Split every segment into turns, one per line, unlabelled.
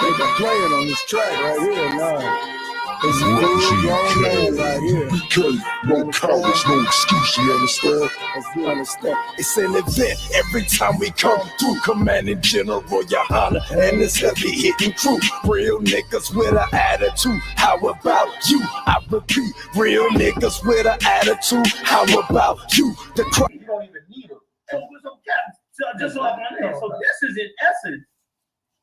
think I'm playing on this track right here. No. It's a full grown man right here.
No cowards, no excuse, you understand?
You understand? It's an event every time we come through. Commanding General, your honor, and this heavy hitting crew. Real niggas with an attitude. How about you? I repeat, real niggas with an attitude. How about you?
You don't even need them. So just like my name. So this is in essence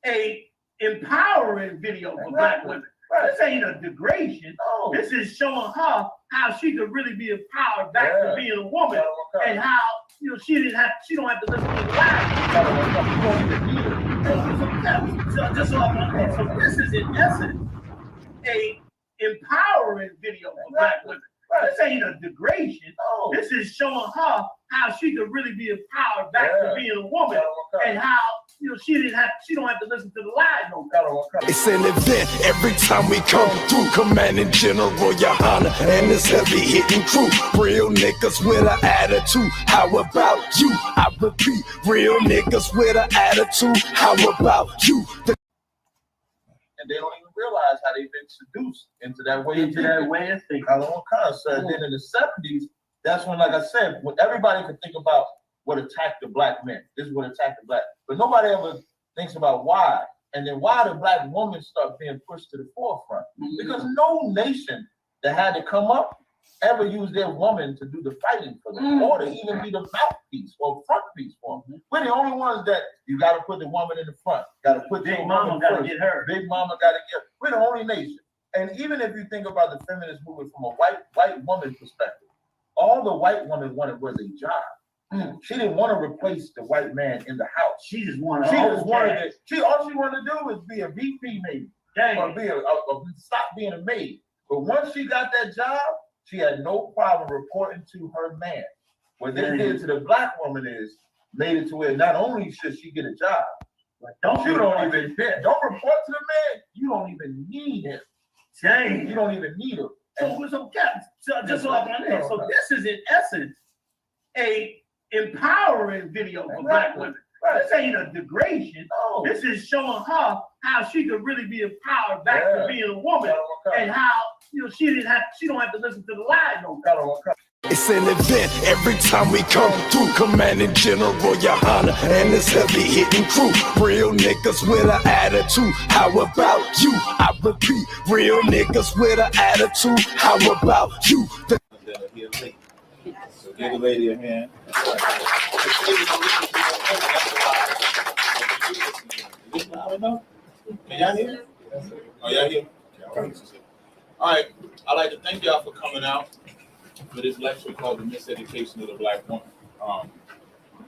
a empowering video for black women. This ain't a degradation. No. This is showing her how she could really be empowered back to being a woman, and how she don't have to listen to the lies. So this is in essence a empowering video for black women. This ain't a degradation. No. This is showing her how she could really be empowered back to being a woman, and how she don't have to listen to the lies no more.
It's an event every time we come through. Commanding General, your honor, and this heavy hitting crew. Real niggas with an attitude. How about you? I repeat, real niggas with an attitude. How about you?
And they don't even realize how they've been seduced into that way of thinking. So then in the 70s, that's when, like I said, when everybody could think about what attacked the black men. This is what attacked the black. But nobody ever thinks about why. And then why the black woman start being pushed to the forefront. Because no nation that had to come up ever used their woman to do the fighting for them, or to even be the mouthpiece or front piece for them. We're the only ones that you got to put the woman in the front. Got to put Big Mama got to get her. Big Mama got to get. We're the only nation. And even if you think about the feminist movement from a white woman perspective, all the white woman wanted was a job. She didn't want to replace the white man in the house. She just wanted. All she wanted to do was be a VP maybe, or be stop being a maid. But once she got that job, she had no problem reporting to her man. What they did to the black woman is made it to where not only should she get a job, but don't report to the man. You don't even need him. Dang, you don't even need him. So this is in essence a empowering video for black women. This ain't a degradation. No. This is showing her how she could really be empowered back to being a woman, and how she don't have to listen to the lies no more.
It's an event every time we come through. Commanding General, your honor, and this heavy hitting crew. Real niggas with an attitude. How about you? I repeat, real niggas with an attitude. How about you?
So give the lady a hand. Is this loud enough? Can y'all hear? Oh, y'all hear? All right. I'd like to thank y'all for coming out for this lecture called The Miseducation of the Black Woman.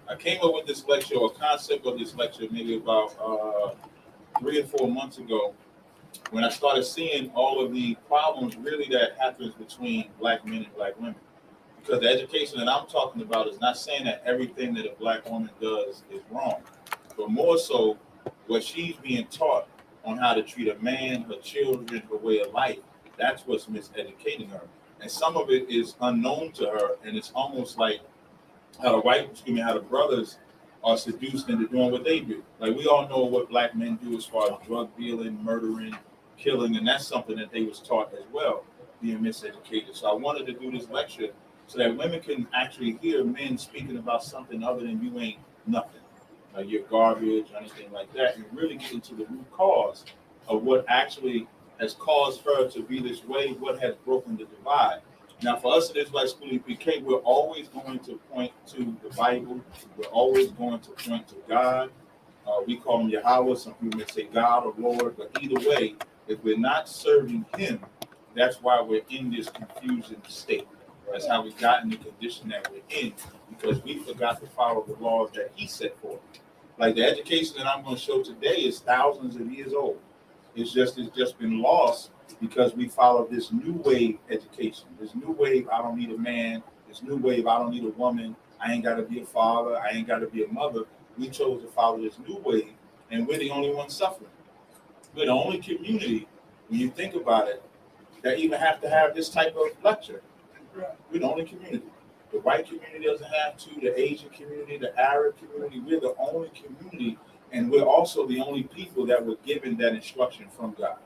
I came up with this lecture, or concept of this lecture, maybe about 3 or 4 months ago, when I started seeing all of the problems really that happens between black men and black women. Because the education that I'm talking about is not saying that everything that a black woman does is wrong, but more so what she's being taught on how to treat a man, her children, her way of life. That's what's miseducating her. And some of it is unknown to her, and it's almost like how the brothers are seduced into doing what they do. Like, we all know what black men do as far as drug dealing, murdering, killing, and that's something that they was taught as well, being miseducated. So I wanted to do this lecture so that women can actually hear men speaking about something other than you ain't nothing, like you're garbage or anything like that, and really get into the root cause of what actually has caused her to be this way, what has broken the divide. Now, for us in Israelite School EPK, we're always going to point to the Bible. We're always going to point to God. We call him Yahweh. Some people may say God or Lord, but either way, if we're not serving him, that's why we're in this confusion state. That's how we got in the condition that we're in, because we forgot to follow the laws that he set forth. Like the education that I'm going to show today is thousands of years old. It's just been lost because we follow this new wave education. This new wave, I don't need a man. This new wave, I don't need a woman. I ain't got to be a father. I ain't got to be a mother. We chose to follow this new wave, and we're the only ones suffering. We're the only community, when you think about it, that even have to have this type of lecture. We're the only community. The white community doesn't have to, the Asian community, the Arab community. We're the only community And we're also the only people that were given that instruction from God.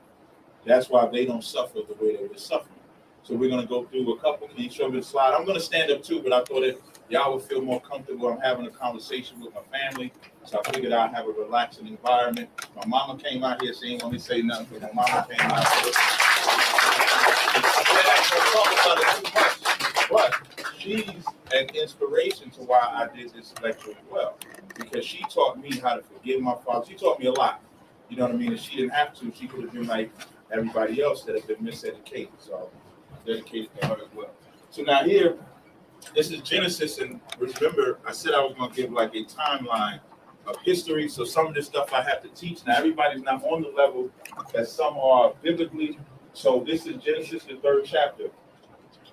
That's why they don't suffer the way they were suffering. So we're going to go through a couple. Can you show me the slide? I'm going to stand up too, but I thought that y'all would feel more comfortable. I'm having a conversation with my family, so I figured I'd have a relaxing environment. My mama came out here, she ain't want me to say nothing, but my mama came out here. But she's an inspiration to why I did this lecture as well, because she taught me how to forgive my father. She taught me a lot. You know what I mean? If she didn't have to, she could have been like everybody else that have been miseducated. So I'm dedicated to her as well. So now here, this is Genesis, and remember, I said I was going to give like a timeline of history. So some of this stuff I have to teach. Now everybody's not on the level that some are biblically. So this is Genesis, the 3rd chapter.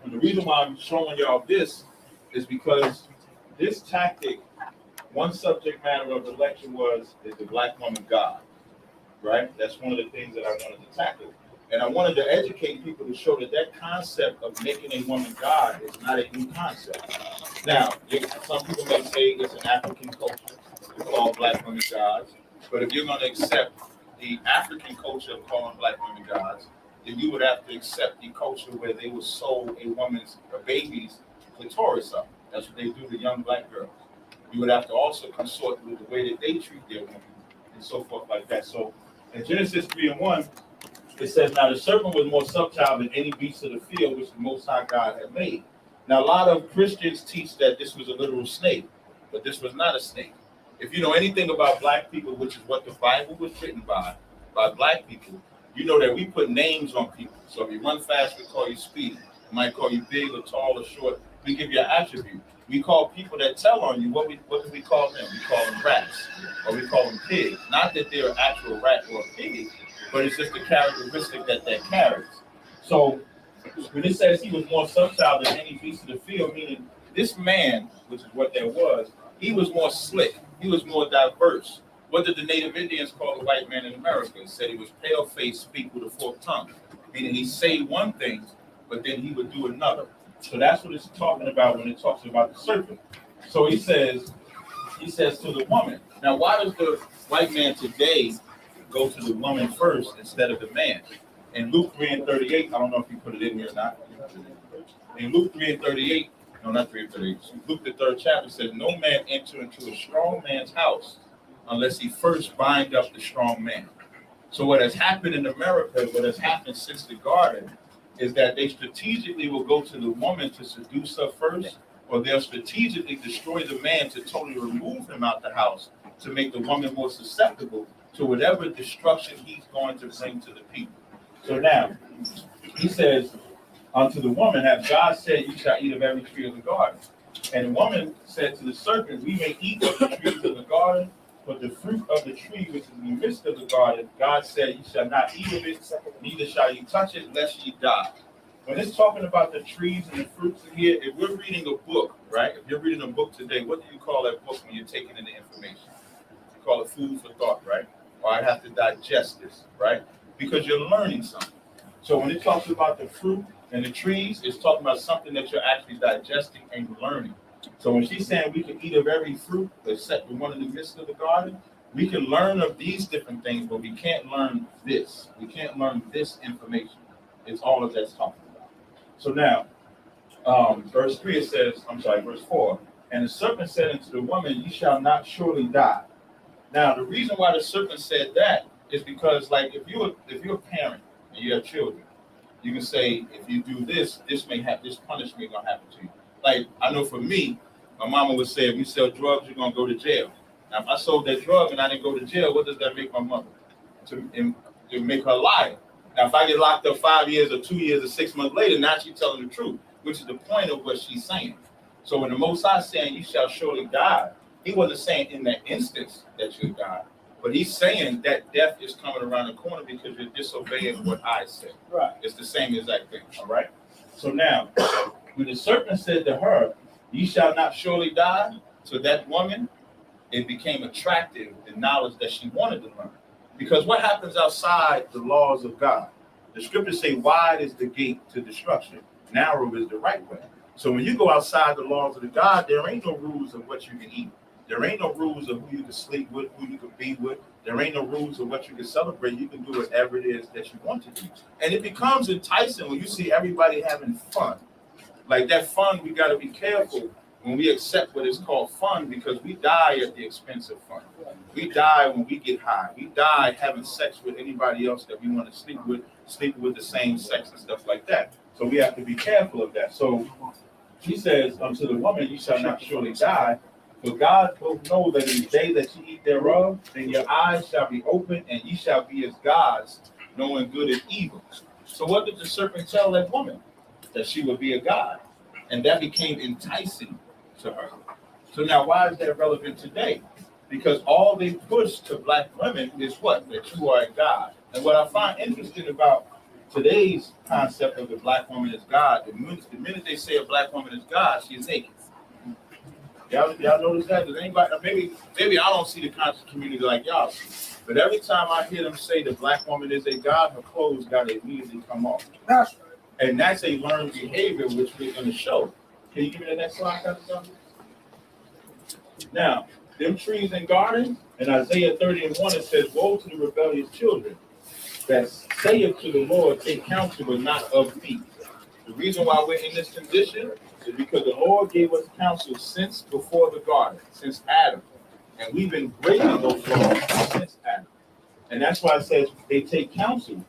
And the reason why I'm showing y'all this is because this tactic, one subject matter of the lecture is the black woman God, right? That's one of the things that I wanted to tackle. And I wanted to educate people to show that that concept of making a woman God is not a new concept. Now, some people may say it's an African culture to call black women gods, but if you're going to accept the African culture of calling black women gods, then you would have to accept the culture where they would sew a baby's clitoris up. That's what they do to young black girls. You would have to also consort with the way that they treat their women and so forth like that. So in Genesis 3:1, it says, now the serpent was more subtle than any beast of the field which the Most High God had made. Now a lot of Christians teach that this was a literal snake, but this was not a snake. If you know anything about black people, which is what the Bible was written by black people, you know that we put names on people. So if you run fast, we call you speedy. We might call you big or tall or short. We give you an attribute. We call people that tell on you, what do we call them? We call them rats, or we call them pigs. Not that they're an actual rat or a pig, but it's just a characteristic that carries. So when it says he was more subtle than any beast of the field, meaning this man, which is what there was, he was more slick. He was more diverse. What did the Native Indians call the white man in America? They said he was pale-faced, speak with a forked tongue, meaning he say one thing, but then he would do another. So that's what it's talking about when it talks about the serpent. So he says to the woman. Now, why does the white man today go to the woman first instead of the man? In Luke 3:38, I don't know if you put it in here or not. In Luke 3:38, no, not 3:38. Luke the 3rd chapter says, no man enter into a strong man's house unless he first bind up the strong man. So what has happened in America, what has happened since the garden, is that they strategically will go to the woman to seduce her first, or they'll strategically destroy the man to totally remove him out the house to make the woman more susceptible to whatever destruction he's going to bring to the people. So now, he says, unto the woman, have God said, you shall eat of every tree of the garden? And the woman said to the serpent, we may eat of the trees of the garden, but the fruit of the tree which is in the midst of the garden, God said, you shall not eat of it, neither shall you touch it, lest ye die. When it's talking about the trees and the fruits in here, if we're reading a book, right? If you're reading a book today, what do you call that book when you're taking in the information? You call it food for thought, right? Or I have to digest this, right? Because you're learning something. So when it talks about the fruit and the trees, it's talking about something that you're actually digesting and learning. So when she's saying we can eat of every fruit except the one in the midst of the garden, we can learn of these different things, but we can't learn this. We can't learn this information. It's all of that's talking about. So now, verse 4, and the serpent said unto the woman, ye shall not surely die. Now, the reason why the serpent said that is because, like, if you're a parent and you have children, you can say, if you do this, this punishment gonna happen to you. Like, I know for me, my mama would say, if you sell drugs, you're gonna go to jail. Now, if I sold that drug and I didn't go to jail, what does that make my mother? To make her a liar. Now, if I get locked up 5 years or 2 years or 6 months later, now she's telling the truth, which is the point of what she's saying. So when the Most High is saying, you shall surely die, he wasn't saying in that instance that you'll die, but he's saying that death is coming around the corner because you're disobeying what I said. Right. It's the same exact thing, all right? So now, when the serpent said to her, ye shall not surely die, to that woman, it became attractive, the knowledge that she wanted to learn. Because what happens outside the laws of God? The scriptures say, wide is the gate to destruction, narrow is the right way. So when you go outside the laws of the God, there ain't no rules of what you can eat. There ain't no rules of who you can sleep with, who you can be with. There ain't no rules of what you can celebrate. You can do whatever it is that you want to do. And it becomes enticing when you see everybody having fun. Like that fun, we got to be careful when we accept what is called fun, because we die at the expense of fun. We die when we get high. We die having sex with anybody else that we want to sleep with the same sex and stuff like that. So we have to be careful of that. So she says unto the woman, you shall not surely die, for God both know that in the day that you eat thereof, then your eyes shall be opened, and ye shall be as gods, knowing good and evil. So what did the serpent tell that woman? That she would be a god. And that became enticing to her. So now why is that relevant today? Because all they push to black women is what? That you are a god. And what I find interesting about today's concept of the black woman as God, the minute they say a black woman is God, she is naked. Y'all notice that? Does anybody, maybe I don't see the conscious community like y'all see, but every time I hear them say the black woman is a God, her clothes got to immediately come off. That's right. And that's a learned behavior, which we're going to show. Can you give me the next slide, Pastor? Now, them trees and gardens, in Isaiah 30:1, it says, woe to the rebellious children that saith to the Lord, take counsel, but not of me. The reason why we're in this condition is because the Lord gave us counsel since before the garden, since Adam. And we've been breaking those laws since Adam. And that's why it says they take counsel,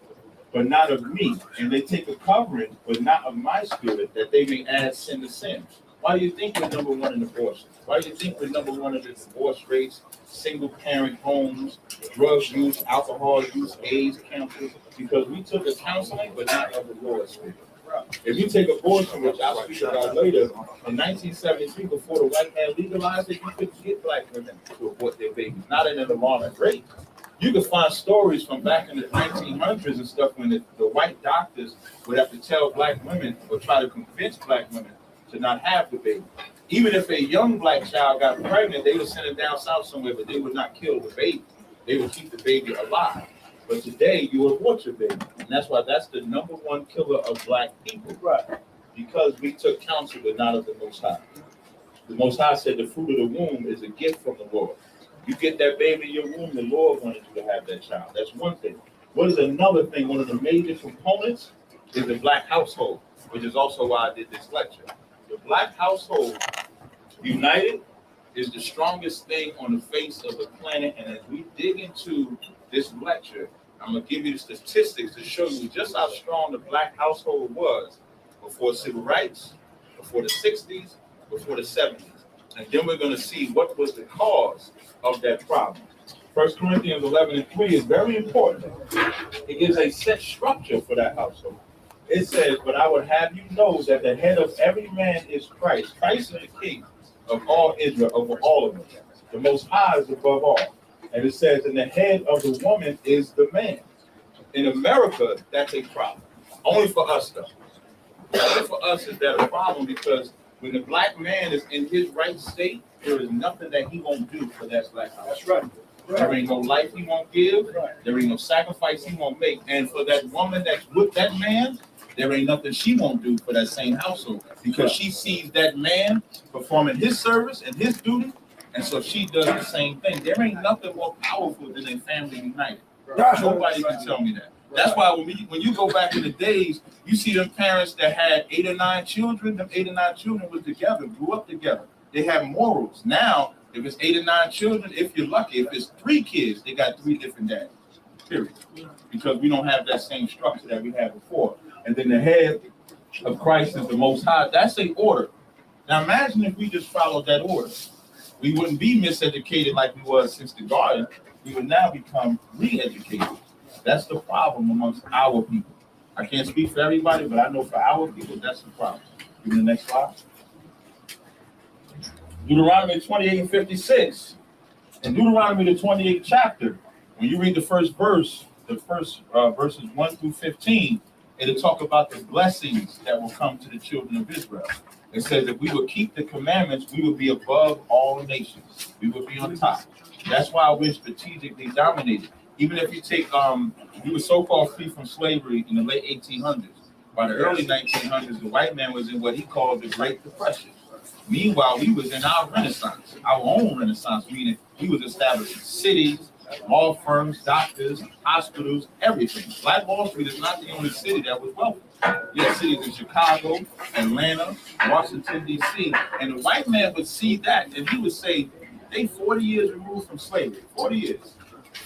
but not of me. And they take a covering, but not of my spirit, that they may add sin to sin. Why do you think we're number one in abortion? Why do you think we're number one in the divorce rates, single parent homes, drug use, alcohol use, AIDS counselors? Because we took a counseling, but not of the Lord's spirit. If you take abortion, which I'll speak about later, in 1973, before the white man legalized it, you couldn't get black women to abort their babies, not at an alarming rate. You can find stories from back in the 1900s and stuff when the white doctors would have to tell black women or try to convince black women to not have the baby. Even if a young black child got pregnant, they would send it down south somewhere, but they would not kill the baby. They would keep the baby alive. But today, you abort your baby. And that's why that's the number one killer of black people. Right. Because we took counsel, but not of the Most High. The Most High said the fruit of the womb is a gift from the Lord. You get that baby in your womb, the Lord wanted you to have that child. That's one thing. What is another thing? One of the major components is the black household, which is also why I did this lecture. The black household united is the strongest thing on the face of the planet. And as we dig into this lecture, I'm going to give you the statistics to show you just how strong the black household was before civil rights, before the 60s, before the 70s. And then we're going to see what was the cause of that problem. 1 Corinthians 11:3 is very important. It gives a set structure for that household. It says, but I would have you know that the head of every man is Christ. Christ is the king of all Israel, over all of them. The Most High is above all. And it says, and the head of the woman is the man. In America, that's a problem. Only for us, though. Only for us is that a problem, because when the black man is in his right state, there is nothing that he won't do for that black house. That's right. There ain't no life he won't give. There ain't no sacrifice he won't make. And for that woman that's with that man, there ain't nothing she won't do for that same household, because she sees that man performing his service and his duty, and so she does the same thing. There ain't nothing more powerful than a family united. Nobody can tell me that. That's why when you go back in the days, you see them parents that had 8 or 9 children. Them 8 or 9 children were together, grew up together. They have morals. Now, if it's 8 or 9 children, if you're lucky, if it's 3 kids, they got 3 different dads. Period. Because we don't have that same structure that we had before. And then the head of Christ is the Most High. That's an order. Now imagine if we just followed that order. We wouldn't be miseducated like we was since the garden. We would now become re-educated. That's the problem amongst our people. I can't speak for everybody, but I know for our people, that's the problem. Give me the next slide. Deuteronomy 28:56. In Deuteronomy, the 28th chapter, when you read the first verse, verses 1 through 15, it'll talk about the blessings that will come to the children of Israel. It says if we would keep the commandments, we would be above all nations. We would be on top. That's why we're strategically dominated. Even if you take, we were so-called free from slavery in the late 1800s. By the early 1900s, the white man was in what he called the Great Depression. Meanwhile, we was in our Renaissance, our own Renaissance, meaning we was establishing cities, law firms, doctors, hospitals, everything. Black Wall Street is not the only city that was wealthy. You had cities in Chicago, Atlanta, Washington, D.C., and the white man would see that, and he would say, they 40 years removed from slavery, 40 years.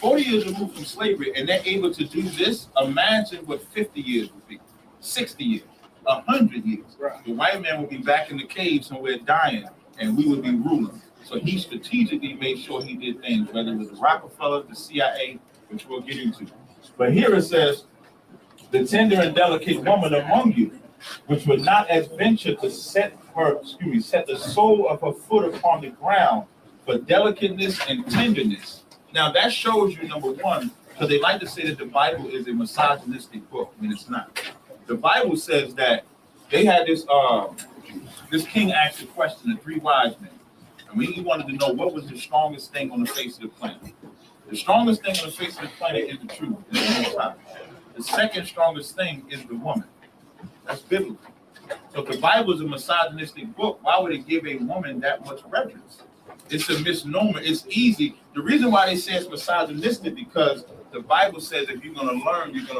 40 years removed from slavery, and they're able to do this. Imagine what 50 years would be, 60 years, 100 years. Right. The white man would be back in the cave somewhere dying, and we would be ruling. So he strategically made sure he did things, whether it was the Rockefeller, the CIA, which we'll get into. But here it says, the tender and delicate woman among you, which would not adventure to set the sole of her foot upon the ground, for delicateness and tenderness. Now that shows you, number one, because they like to say that the Bible is a misogynistic book, when it's not. The Bible says that they had this king asked a question to three wise men. And he wanted to know what was the strongest thing on the face of the planet. The strongest thing on the face of the planet is the truth. The second strongest thing is the woman. That's biblical. So if the Bible is a misogynistic book, why would it give a woman that much reverence? It's a misnomer. It's easy. The reason why they say it's misogynistic because the Bible says if you're going to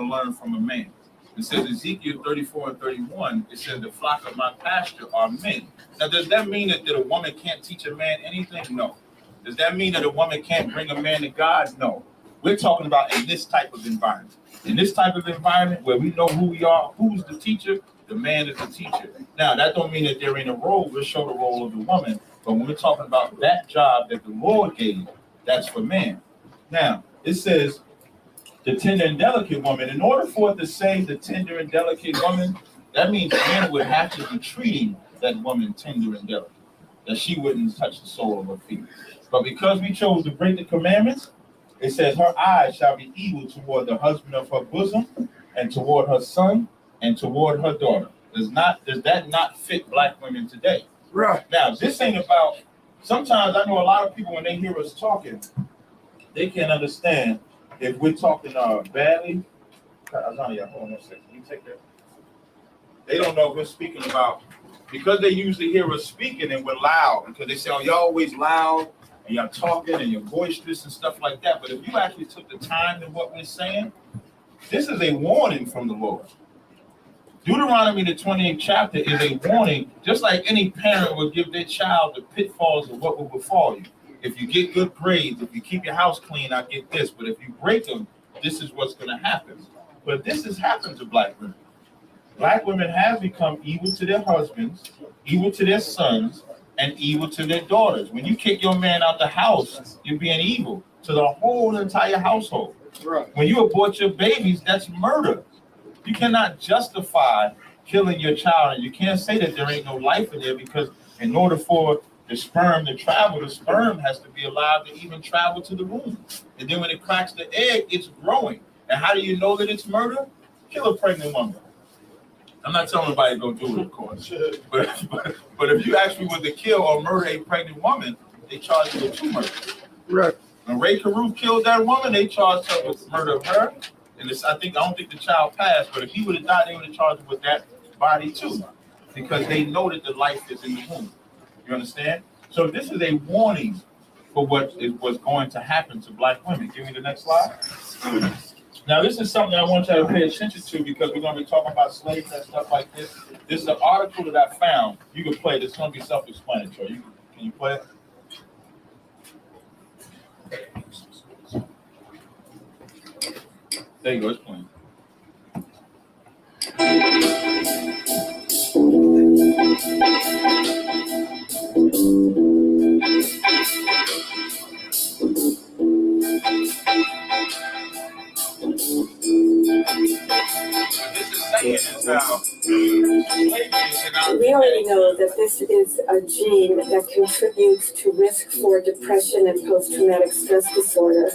learn from a man. It says Ezekiel 34 and 31, it says the flock of my pasture are men. Now, does that mean that a woman can't teach a man anything? No. Does that mean that a woman can't bring a man to God? No. We're talking about in this type of environment. In this type of environment where we know who we are, who's the teacher, the man is the teacher. Now, that don't mean that there ain't a role. We'll show the role of the woman. But when we're talking about that job that the Lord gave, that's for man. Now, it says the tender and delicate woman. In order for it to say the tender and delicate woman, that means men would have to be treating that woman tender and delicate, that she wouldn't touch the sole of her feet. But because we chose to break the commandments, it says her eyes shall be evil toward the husband of her bosom, and toward her son, and toward her daughter. Does that not fit black women today? Right. Now, this ain't about, sometimes I know a lot of people, when they hear us talking, they can't understand if we're talking badly. Tazaryach, hold on a second. You take that. They don't know if we're speaking about, because they usually hear us speaking and we're loud, because they say, oh, y'all always loud, and y'all talking, and you're boisterous and stuff like that. But if you actually took the time to what we're saying, this is a warning from the Lord. Deuteronomy, the 28th chapter, is a warning, just like any parent would give their child the pitfalls of what will befall you. If you get good grades, if you keep your house clean, I get this. But if you break them, this is what's going to happen. But this has happened to black women. Black women have become evil to their husbands, evil to their sons, and evil to their daughters. When you kick your man out the house, you're being evil to the whole entire household. Right. When you abort your babies, that's murder. You cannot justify killing your child, and you can't say that there ain't no life in there, because in order for the sperm to travel, the sperm has to be allowed to even travel to the womb. And then when it cracks the egg, it's growing. And how do you know that it's murder? Kill a pregnant woman. I'm not telling anybody to go do it, of course. But if you actually want to kill or murder a pregnant woman, they charge you with 2 murders. Right. When Ray Caruth killed that woman, they charged her with murder of her. And I don't think the child passed, but if he would have died, they would have charged him with that body too, because they know that the life is in the womb. You understand? So this is a warning for what's going to happen to black women. Give me the next slide. Now, this is something I want you to pay attention to, because we're going to be talking about slaves and stuff like this. This is an article that I found. You can play it. It's going to be self-explanatory. Can you play it? There you go, it's playing.
We already know that this is a gene that contributes to risk for depression and post-traumatic stress disorder.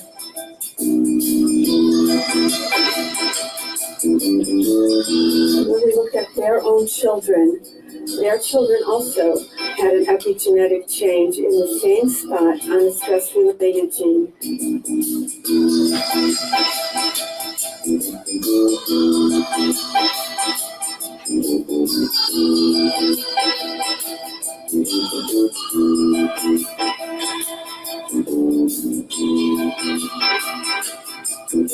When we looked at their own children also had an epigenetic change in the same spot on the stress-related gene. We're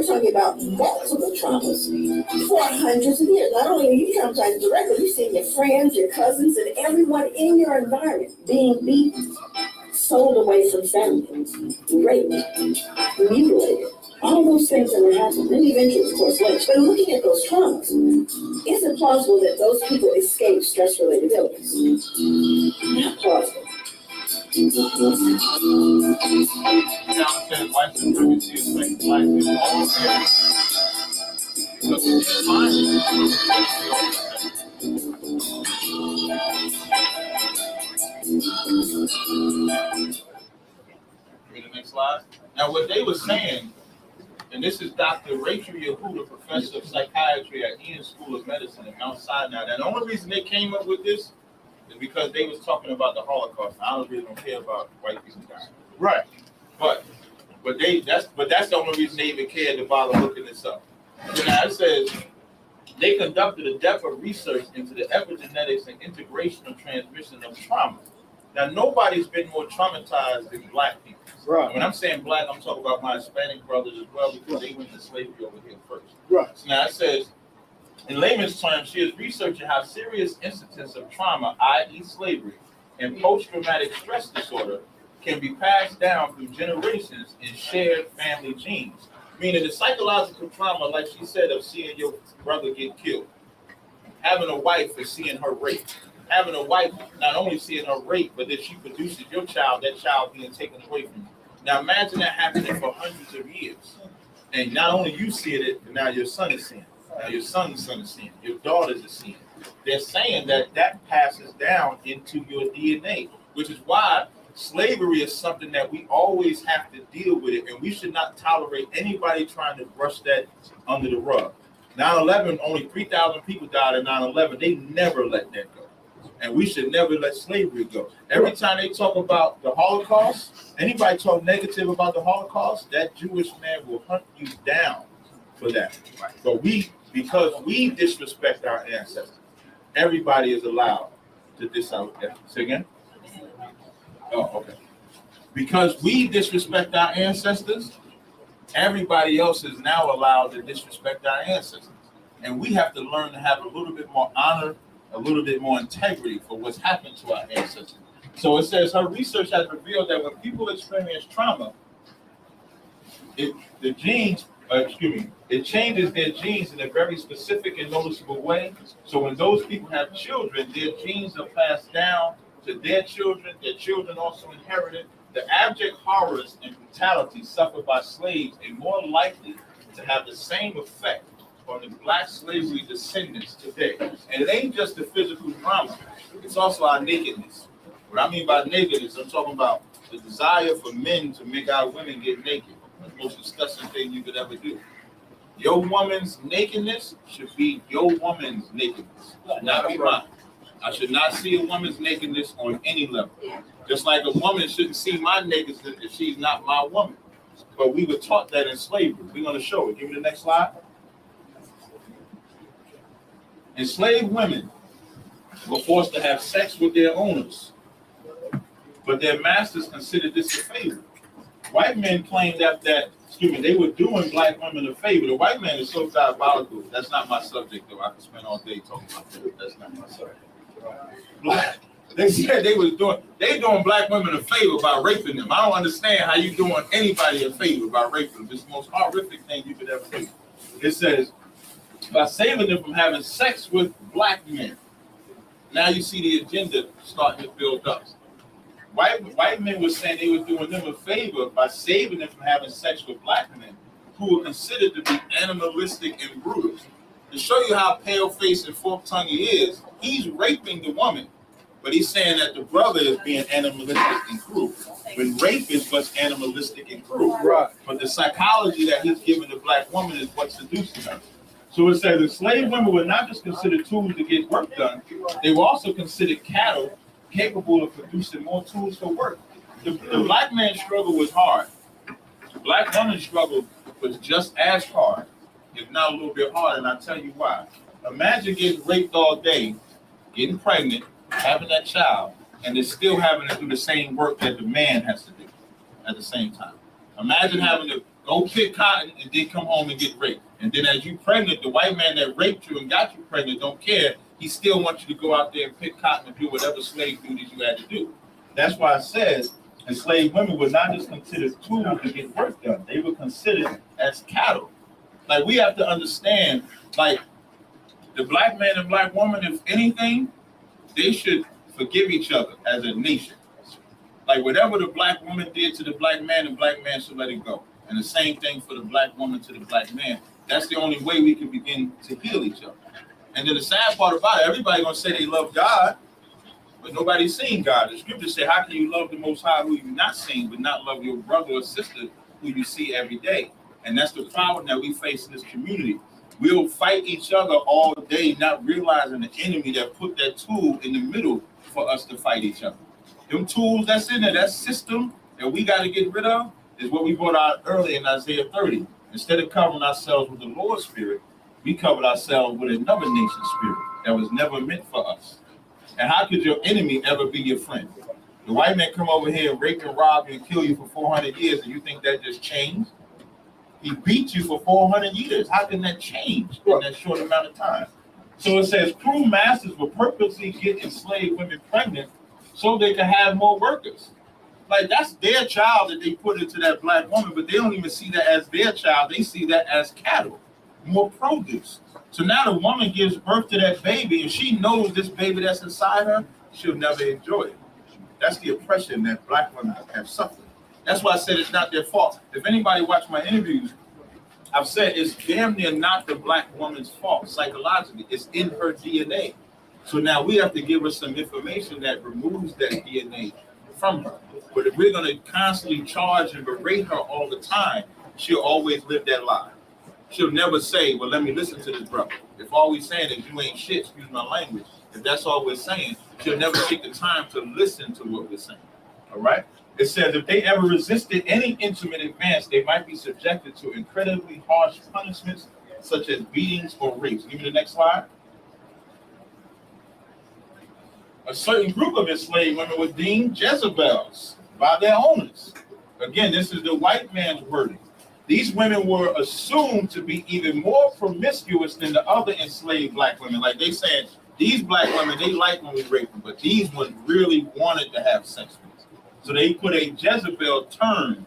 talking about multiple traumas for hundreds of years. Not only are you traumatized directly, you're seeing your friends, your cousins, and everyone in your environment being beaten, sold away from family, raped, mutilated. All those things that were happening, and eventually, of course, lynched. But looking at those traumas, is it plausible that those people escaped stress-related illness? Not plausible.
Now, says white supremacy is like black people all there. Look, it's fine. Read the next slide. Now, what they were saying, and this is Dr. Rachel Yehuda, professor of psychiatry at Ian School of Medicine at Mount Sinai. Now, the only reason they came up with this is because they was talking about the Holocaust. I really don't care about white people dying.
Right.
But that's the only reason they even cared to bother looking this up. So now it says they conducted a depth of research into the epigenetics and integration of transmission of trauma. Now nobody's been more traumatized than black people.
Right.
When I'm saying black, I'm talking about my Hispanic brothers as well because they went to slavery over here first.
Right.
So now it says, in layman's terms, she is researching how serious instances of trauma, i.e. slavery, and post-traumatic stress disorder can be passed down through generations in shared family genes. Meaning the psychological trauma, like she said, of seeing your brother get killed, having a wife and seeing her raped, having a wife not only seeing her raped, but that she produces your child, that child being taken away from you. Now imagine that happening for hundreds of years. And not only you seeing it, but now your son is seeing it. Now your son's son is seeing it. Your daughters are seeing it. They're saying that passes down into your DNA, which is why slavery is something that we always have to deal with it, and we should not tolerate anybody trying to brush that under the rug. 9/11, only 3,000 people died in 9/11. They never let that go. And we should never let slavery go. Every time they talk about the Holocaust, anybody talk negative about the Holocaust, that Jewish man will hunt you down for that. But because we disrespect our ancestors, everybody is allowed to disrespect. Say again? Oh, okay. Because we disrespect our ancestors, everybody else is now allowed to disrespect our ancestors. And we have to learn to have a little bit more honor, a little bit more integrity for what's happened to our ancestors. So it says her research has revealed that when people experience trauma, it changes their genes in a very specific and noticeable way. So when those people have children, their genes are passed down to their children also inherit it. The abject horrors and brutality suffered by slaves are more likely to have the same effect on the black slavery descendants today. And it ain't just the physical trauma, it's also our nakedness. What I mean by nakedness, I'm talking about the desire for men to make our women get naked. That's the most disgusting thing you could ever do. Your woman's nakedness should be your woman's nakedness, not be mine. I should not see a woman's nakedness on any level. Just like a woman shouldn't see my nakedness if she's not my woman. But we were taught that in slavery. We're going to show it. Give me the next slide. Enslaved women were forced to have sex with their owners, but their masters considered this a favor. White men claimed that they were doing black women a favor. The white man is so diabolical. That's not my subject, though. I could spend all day talking about that. That's not my subject. They said they doing black women a favor by raping them. I don't understand how you doing anybody a favor by raping them. It's the most horrific thing you could ever do. It says, by saving them from having sex with black men. Now you see the agenda starting to build up. White men were saying they were doing them a favor by saving them from having sex with black men who were considered to be animalistic and brutal. To show you how pale-faced and fork-tongued he is, he's raping the woman, but he's saying that the brother is being animalistic and cruel. When rape is what's animalistic and cruel. Right. But the psychology that he's giving the black woman is what seduces her. So it says enslaved women were not just considered tools to get work done, they were also considered cattle capable of producing more tools for work. The black man's struggle was hard. The black woman's struggle was just as hard, if not a little bit harder, and I'll tell you why. Imagine getting raped all day getting pregnant, having that child, and they're still having to do the same work that the man has to do at the same time. Imagine having to go pick cotton and then come home and get raped. And then as you pregnant, the white man that raped you and got you pregnant don't care. He still wants you to go out there and pick cotton and do whatever slave duties you had to do. That's why it says enslaved women were not just considered tools to get work done. They were considered as cattle. Like, we have to understand, like, the black man and black woman, if anything, they should forgive each other as a nation. Like, whatever the black woman did to the black man should let it go. And the same thing for the black woman to the black man. That's the only way we can begin to heal each other. And then the sad part about it, everybody gonna say they love God, but nobody's seen God. The scriptures say, how can you love the Most High who you've not seen, but not love your brother or sister who you see every day? And that's the problem that we face in this community. We'll fight each other all day, not realizing the enemy that put that tool in the middle for us to fight each other. Them tools that's in there, that system that we got to get rid of, is what we brought out earlier in Isaiah 30. Instead of covering ourselves with the Lord's Spirit, we covered ourselves with another nation's spirit that was never meant for us. And how could your enemy ever be your friend? The white man come over here and rape and rob you and kill you for 400 years, and you think that just changed? He beat you for 400 years. How can that change in that short amount of time? So it says cruel masters will purposely get enslaved women pregnant so they can have more workers. Like, that's their child that they put into that black woman, but they don't even see that as their child. They see that as cattle, more produce. So now the woman gives birth to that baby, and she knows this baby that's inside her, she'll never enjoy it. That's the oppression that black women have suffered. That's why I said it's not their fault. If anybody watched my interviews, I've said it's damn near not the black woman's fault psychologically. It's in her DNA. So now we have to give her some information that removes that DNA from her. But if we're going to constantly charge and berate her all the time, she'll always live that lie. She'll never say, well, let me listen to this brother. If all we're saying is you ain't shit, excuse my language, if that's all we're saying, she'll never take the time to listen to what we're saying. All right? It says if they ever resisted any intimate advance, they might be subjected to incredibly harsh punishments, such as beatings or rapes. Give me the next slide. A certain group of enslaved women were deemed Jezebels by their owners. Again, this is the white man's wording. These women were assumed to be even more promiscuous than the other enslaved black women. Like they said, these black women, they like when we rape them, but these ones really wanted to have sex with us. So they put a Jezebel term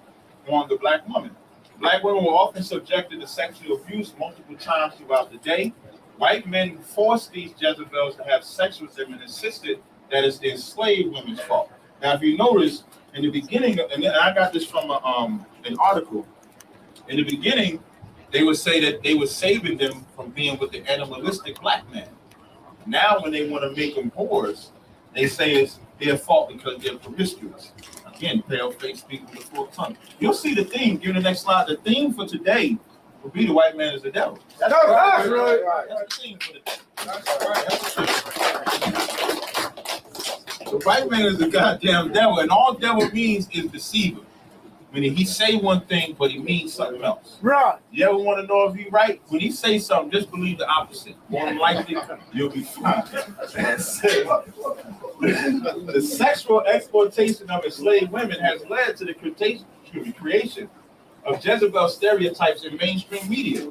on the black woman. Black women were often subjected to sexual abuse multiple times throughout the day. White men forced these Jezebels to have sex with them and insisted that it's the enslaved women's fault. Now, if you notice, in the beginning, and I got this from an article, in the beginning, they would say that they were saving them from being with the animalistic black man. Now, when they want to make them whores, they say it's their fault because they're promiscuous. Again, pale face people with a forked tongue. You'll see the theme. Give me the next slide. The theme for today will be the white man is the devil. That's right. That's the theme for the day. That's the white man is the goddamn devil, and all devil means is deceiver. Meaning he say one thing, but he means something else. Right. You ever want to know if he's right? When he say something, just believe the opposite. More than likely, you'll be fine. The sexual exploitation of enslaved women has led to the creation of Jezebel stereotypes in mainstream media.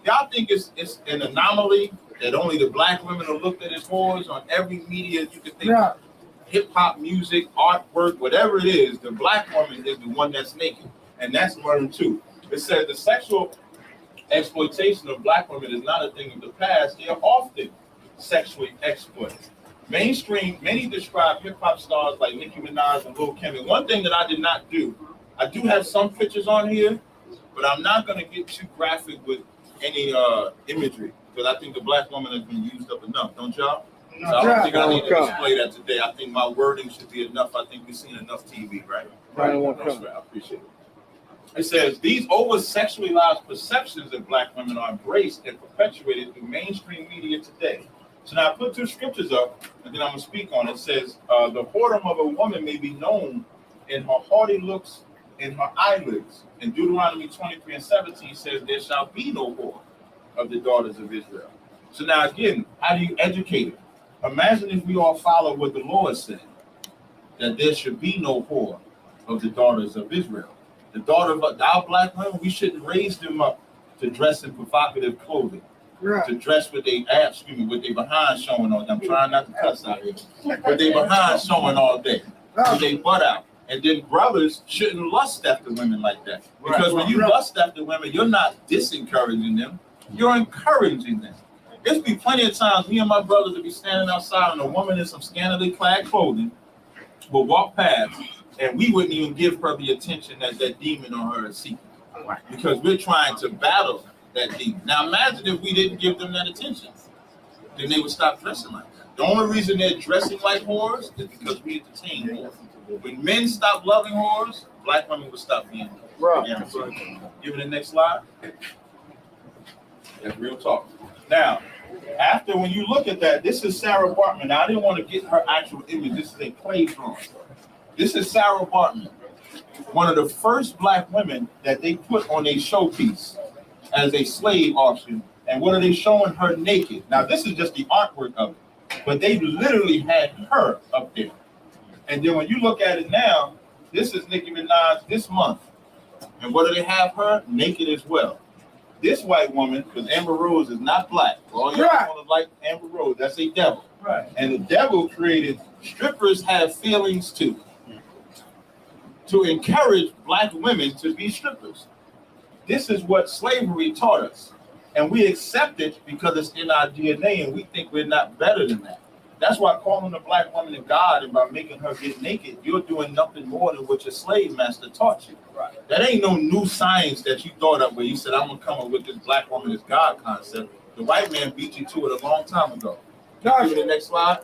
Y'all think it's an anomaly that only the black women are looked at as whores on every media you can think of? Hip-hop music, artwork, whatever it is, the black woman is the one that's naked. And that's murder too. It says the sexual exploitation of black women is not a thing of the past. They are often sexually exploited. Mainstream, many describe hip-hop stars like Nicki Minaj and Lil Kim. And one thing that I did not do, I do have some pictures on here, but I'm not going to get too graphic with any imagery, because I think the black woman has been used up enough, don't y'all? So I don't think I need to display that today. I think my wording should be enough. I think we've seen enough TV, right? Right. I appreciate it. It says these over-sexualized perceptions of black women are embraced and perpetuated through mainstream media today. So now I put two scriptures up, and then I'm going to speak on it. It says, the whoredom of a woman may be known in her haughty looks and her eyelids. In Deuteronomy 23:17 says, there shall be no whore of the daughters of Israel. So now again, how do you educate it? Imagine if we all follow what the Lord said, that there should be no whore of the daughters of Israel. The daughter of our black women, we shouldn't raise them up to dress in provocative clothing, to dress with their abs, with their behind showing all day. I'm trying not to cuss out here, with their behind showing all day, with their butt out. And then brothers shouldn't lust after women like that. Because when you lust after women, you're not disencouraging them, you're encouraging them. There's be plenty of times me and my brothers would be standing outside and a woman in some scantily clad clothing will walk past and we wouldn't even give her the attention that that demon on her is seeking. Because we're trying to battle that demon. Now imagine if we didn't give them that attention. Then they would stop dressing like that. The only reason they're dressing like whores is because we entertain whores. When men stop loving whores, black women would stop being whores. Give me the next slide. That's real talk. Now, after when you look at that, this is Sarah Bartman. Now, I didn't want to get her actual image. This is a clay drawing. This is Sarah Bartman, one of the first black women that they put on a showpiece as a slave auction. And what are they showing her naked? Now, this is just the artwork of it, but they literally had her up there. And then when you look at it now, this is Nicki Minaj this month. And what do they have her? Naked as well. This white woman, because Amber Rose is not black. All y'all want to like Amber Rose, that's a devil. Right. And the devil created strippers have feelings too. To encourage black women to be strippers. This is what slavery taught us. And we accept it because it's in our DNA and we think we're not better than that. That's why calling a black woman a god and by making her get naked, you're doing nothing more than what your slave master taught you. Right. That ain't no new science that you thought up where you said, I'm going to come up with this black woman as God concept. The white man beat you to it a long time ago. Give me the next slide.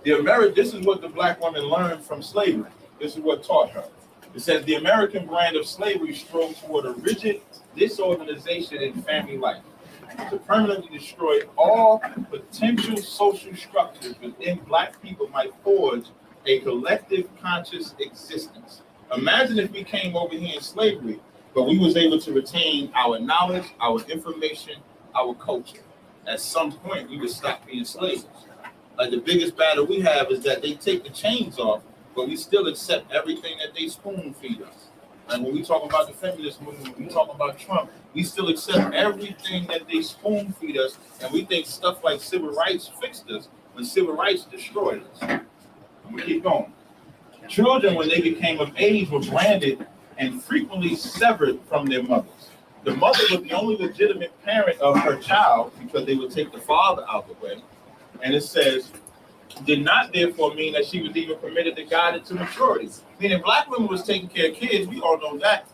This is what the black woman learned from slavery. This is what taught her. It says the American brand of slavery strove toward a rigid disorganization in family life to permanently destroy all potential social structures within black people might forge a collective conscious existence. Imagine if we came over here in slavery, but we was able to retain our knowledge, our information, our culture. At some point, we would stop being slaves. Like the biggest battle we have is that they take the chains off, but we still accept everything that they spoon feed us. And when we talk about the feminist movement, when we talk about Trump, we still accept everything that they spoon feed us, and we think stuff like civil rights fixed us when civil rights destroyed us. And we keep going. Children, when they became of age, were branded and frequently severed from their mothers. The mother was the only legitimate parent of her child because they would take the father out the way. And it says, did not therefore mean that she was even permitted to guide it to maturity. Meaning black women was taking care of kids, we all know that.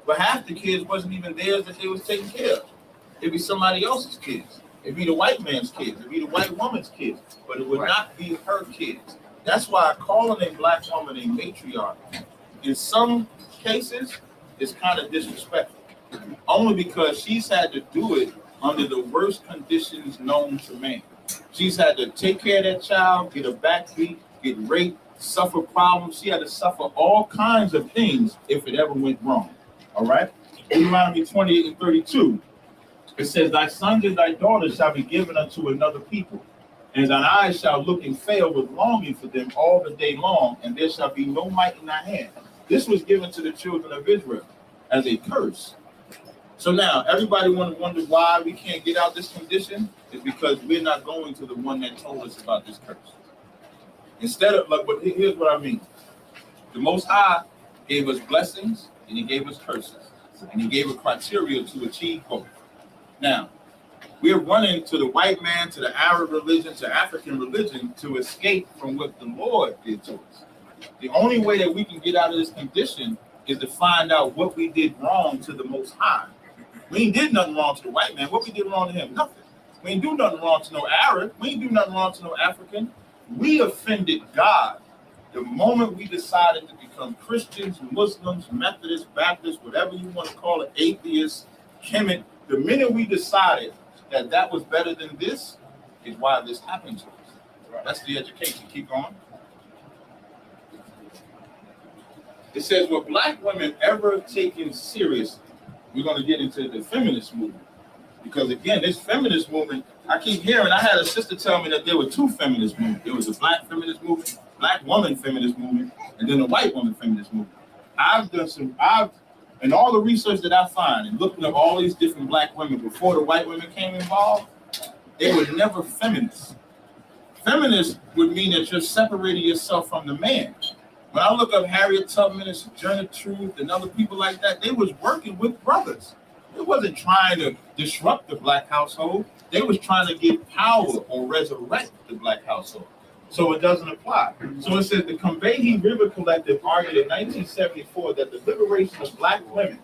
But half the kids wasn't even theirs that they was taking care of. It'd be somebody else's kids. It'd be the white man's kids. It'd be the white woman's kids. But it would not be her kids. That's why calling a black woman a matriarch, in some cases, is kind of disrespectful. Only because she's had to do it under the worst conditions known to man. She's had to take care of that child, get her back beat, get raped, suffer problems. She had to suffer all kinds of things if it ever went wrong. All right? Deuteronomy 28 and 32. It says, thy sons and thy daughters shall be given unto another people, and thine eyes shall look and fail with longing for them all the day long, and there shall be no might in thy hand. This was given to the children of Israel as a curse. So now, everybody wonder why we can't get out this condition? Is because we're not going to the one that told us about this curse. Instead of, like, but here's what I mean. The Most High gave us blessings, and he gave us curses. And he gave a criteria to achieve both. Now, we're running to the white man, to the Arab religion, to African religion to escape from what the Lord did to us. The only way that we can get out of this condition is to find out what we did wrong to the Most High. We ain't did nothing wrong to the white man. What we did wrong to him? Nothing. We ain't do nothing wrong to no Arab. We ain't do nothing wrong to no African. We offended God the moment we decided to become Christians, Muslims, Methodists, Baptists, whatever you want to call it, atheists, Kemet. The minute we decided that that was better than this is why this happened to us. That's the education. Keep going. It says, were black women ever taken seriously we're going to get into the feminist movement. Because again, this feminist movement, I keep hearing, I had a sister tell me that there were two feminist movements. There was a black feminist movement, black woman feminist movement, and then a white woman feminist movement. And all the research that I find and looking up all these different black women before the white women came involved, they were never feminists. Feminist would mean that you're separating yourself from the man. When I look up Harriet Tubman and Sojourner Truth and other people like that, they was working with brothers. It wasn't trying to disrupt the black household. They was trying to get power or resurrect the black household. So it doesn't apply. So it says the Combahee River Collective argued in 1974 that the liberation of black women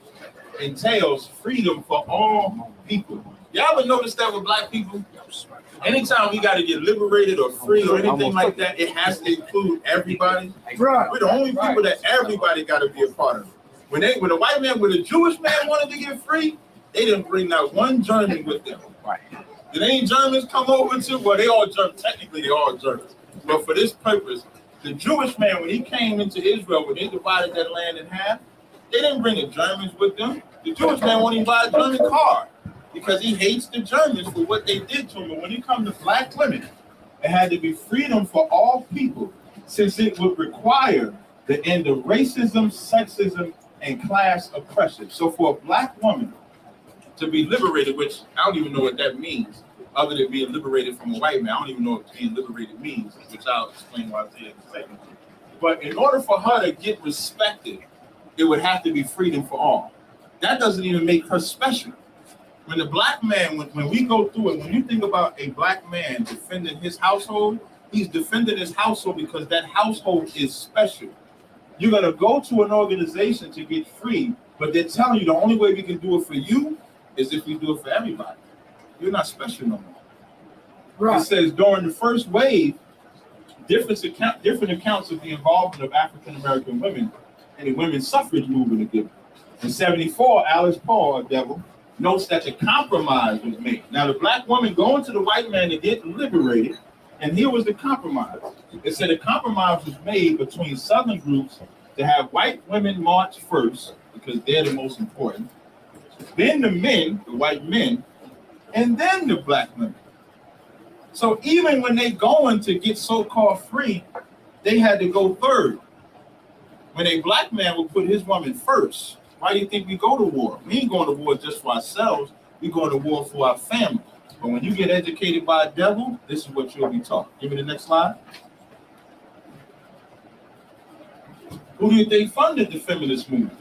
entails freedom for all people. Y'all ever notice that with black people? Anytime we got to get liberated or free or anything like that, it has to include everybody. Right. We're the only people that everybody got to be a part of. When a white man, when a Jewish man wanted to get free, they didn't bring not one German with them. Right. Did any Germans come over to? Well, they all Germans. Technically, they all Germans. But for this purpose, the Jewish man, when he came into Israel, when they divided that land in half, they didn't bring the Germans with them. The Jewish man won't even buy a German car because he hates the Germans for what they did to him. And when it comes to black women, it had to be freedom for all people, since it would require the end of racism, sexism, and class oppression. So for a black woman to be liberated, which I don't even know what that means, other than being liberated from a white man, I don't even know what being liberated means, which I'll explain why I say it in a second. But in order for her to get respected, it would have to be freedom for all. That doesn't even make her special. When the black man, when we go through it, when you think about a black man defending his household, he's defending his household because that household is special. You're going to go to an organization to get free, but they're telling you the only way we can do it for you is if we do it for everybody. You're not special no more. Right. It says during the first wave, different accounts of the involvement of African-American women in the women's suffrage movement are given. In 1974, Alice Paul, a devil, notes that the compromise was made. Now, the black woman going to the white man to get liberated, and here was the compromise. It said a compromise was made between Southern groups to have white women march first, because they're the most important, then the men, the white men, and then the black women. So even when they going to get so-called free, they had to go third. When a black man would put his woman first, why do you think we go to war? We ain't going to war just for ourselves. We going to war for our family. But when you get educated by a devil, this is what you'll be taught. Give me the next slide. Who do you think funded the feminist movement?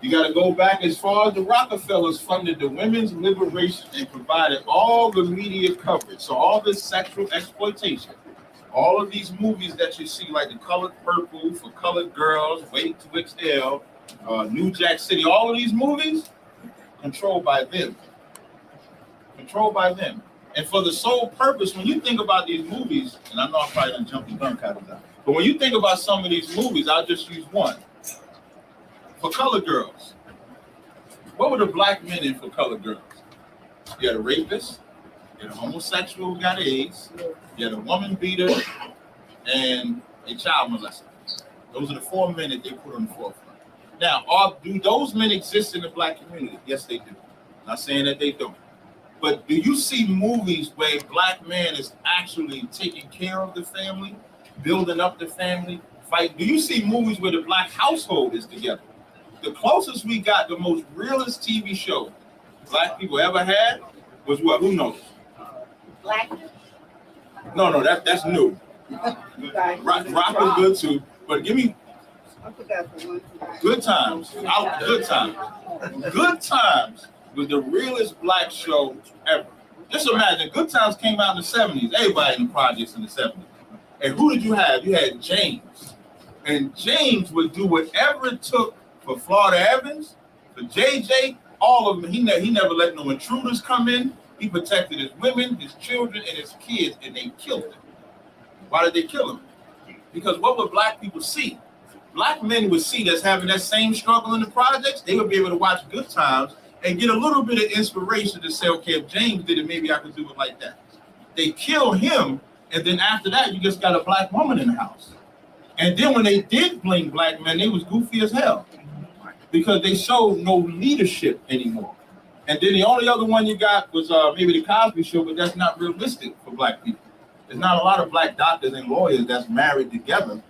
You got to go back as far as the Rockefellers funded the women's liberation and provided all the media coverage. So all this sexual exploitation, all of these movies that you see, like The Colored Purple, For Colored Girls, Wait to XL, New Jack City, all of these movies controlled by them. Controlled by them. And for the sole purpose, when you think about these movies, and I know I'm probably going to jump the gun kind of down, but when you think about some of these movies, I'll just use one. For Colored Girls, what were the black men in For Colored Girls? You had a rapist, you had a homosexual who got AIDS, you had a woman beater, and a child molester. Those are the four men that they put on the forefront. Now, do those men exist in the black community? Yes, they do. I'm not saying that they don't. But do you see movies where a black man is actually taking care of the family, building up the family, fight? Do you see movies where the black household is together? The closest we got, the most realist TV show black people ever had was what? Who knows?
Black.
No, that's new. Rock was good too, but give me Good Times. Good Times. Good Times was the realest black show ever. Just imagine, Good Times came out in the 70s. Everybody in the projects in the 70s. And who did you have? You had James. And James would do whatever it took for Florida Evans, for JJ, all of them. He never let no intruders come in. He protected his women, his children, and his kids, and they killed him. Why did they kill him? Because what would black people see? Black men would see that's having that same struggle in the projects. They would be able to watch Good Times and get a little bit of inspiration to say, okay, if James did it, maybe I could do it like that. They kill him, and then after that, you just got a black woman in the house. And then when they did blame black men, they was goofy as hell. because they showed no leadership anymore. And then the only other one you got was maybe the Cosby Show, but that's not realistic for black people. There's not a lot of black doctors and lawyers that's married together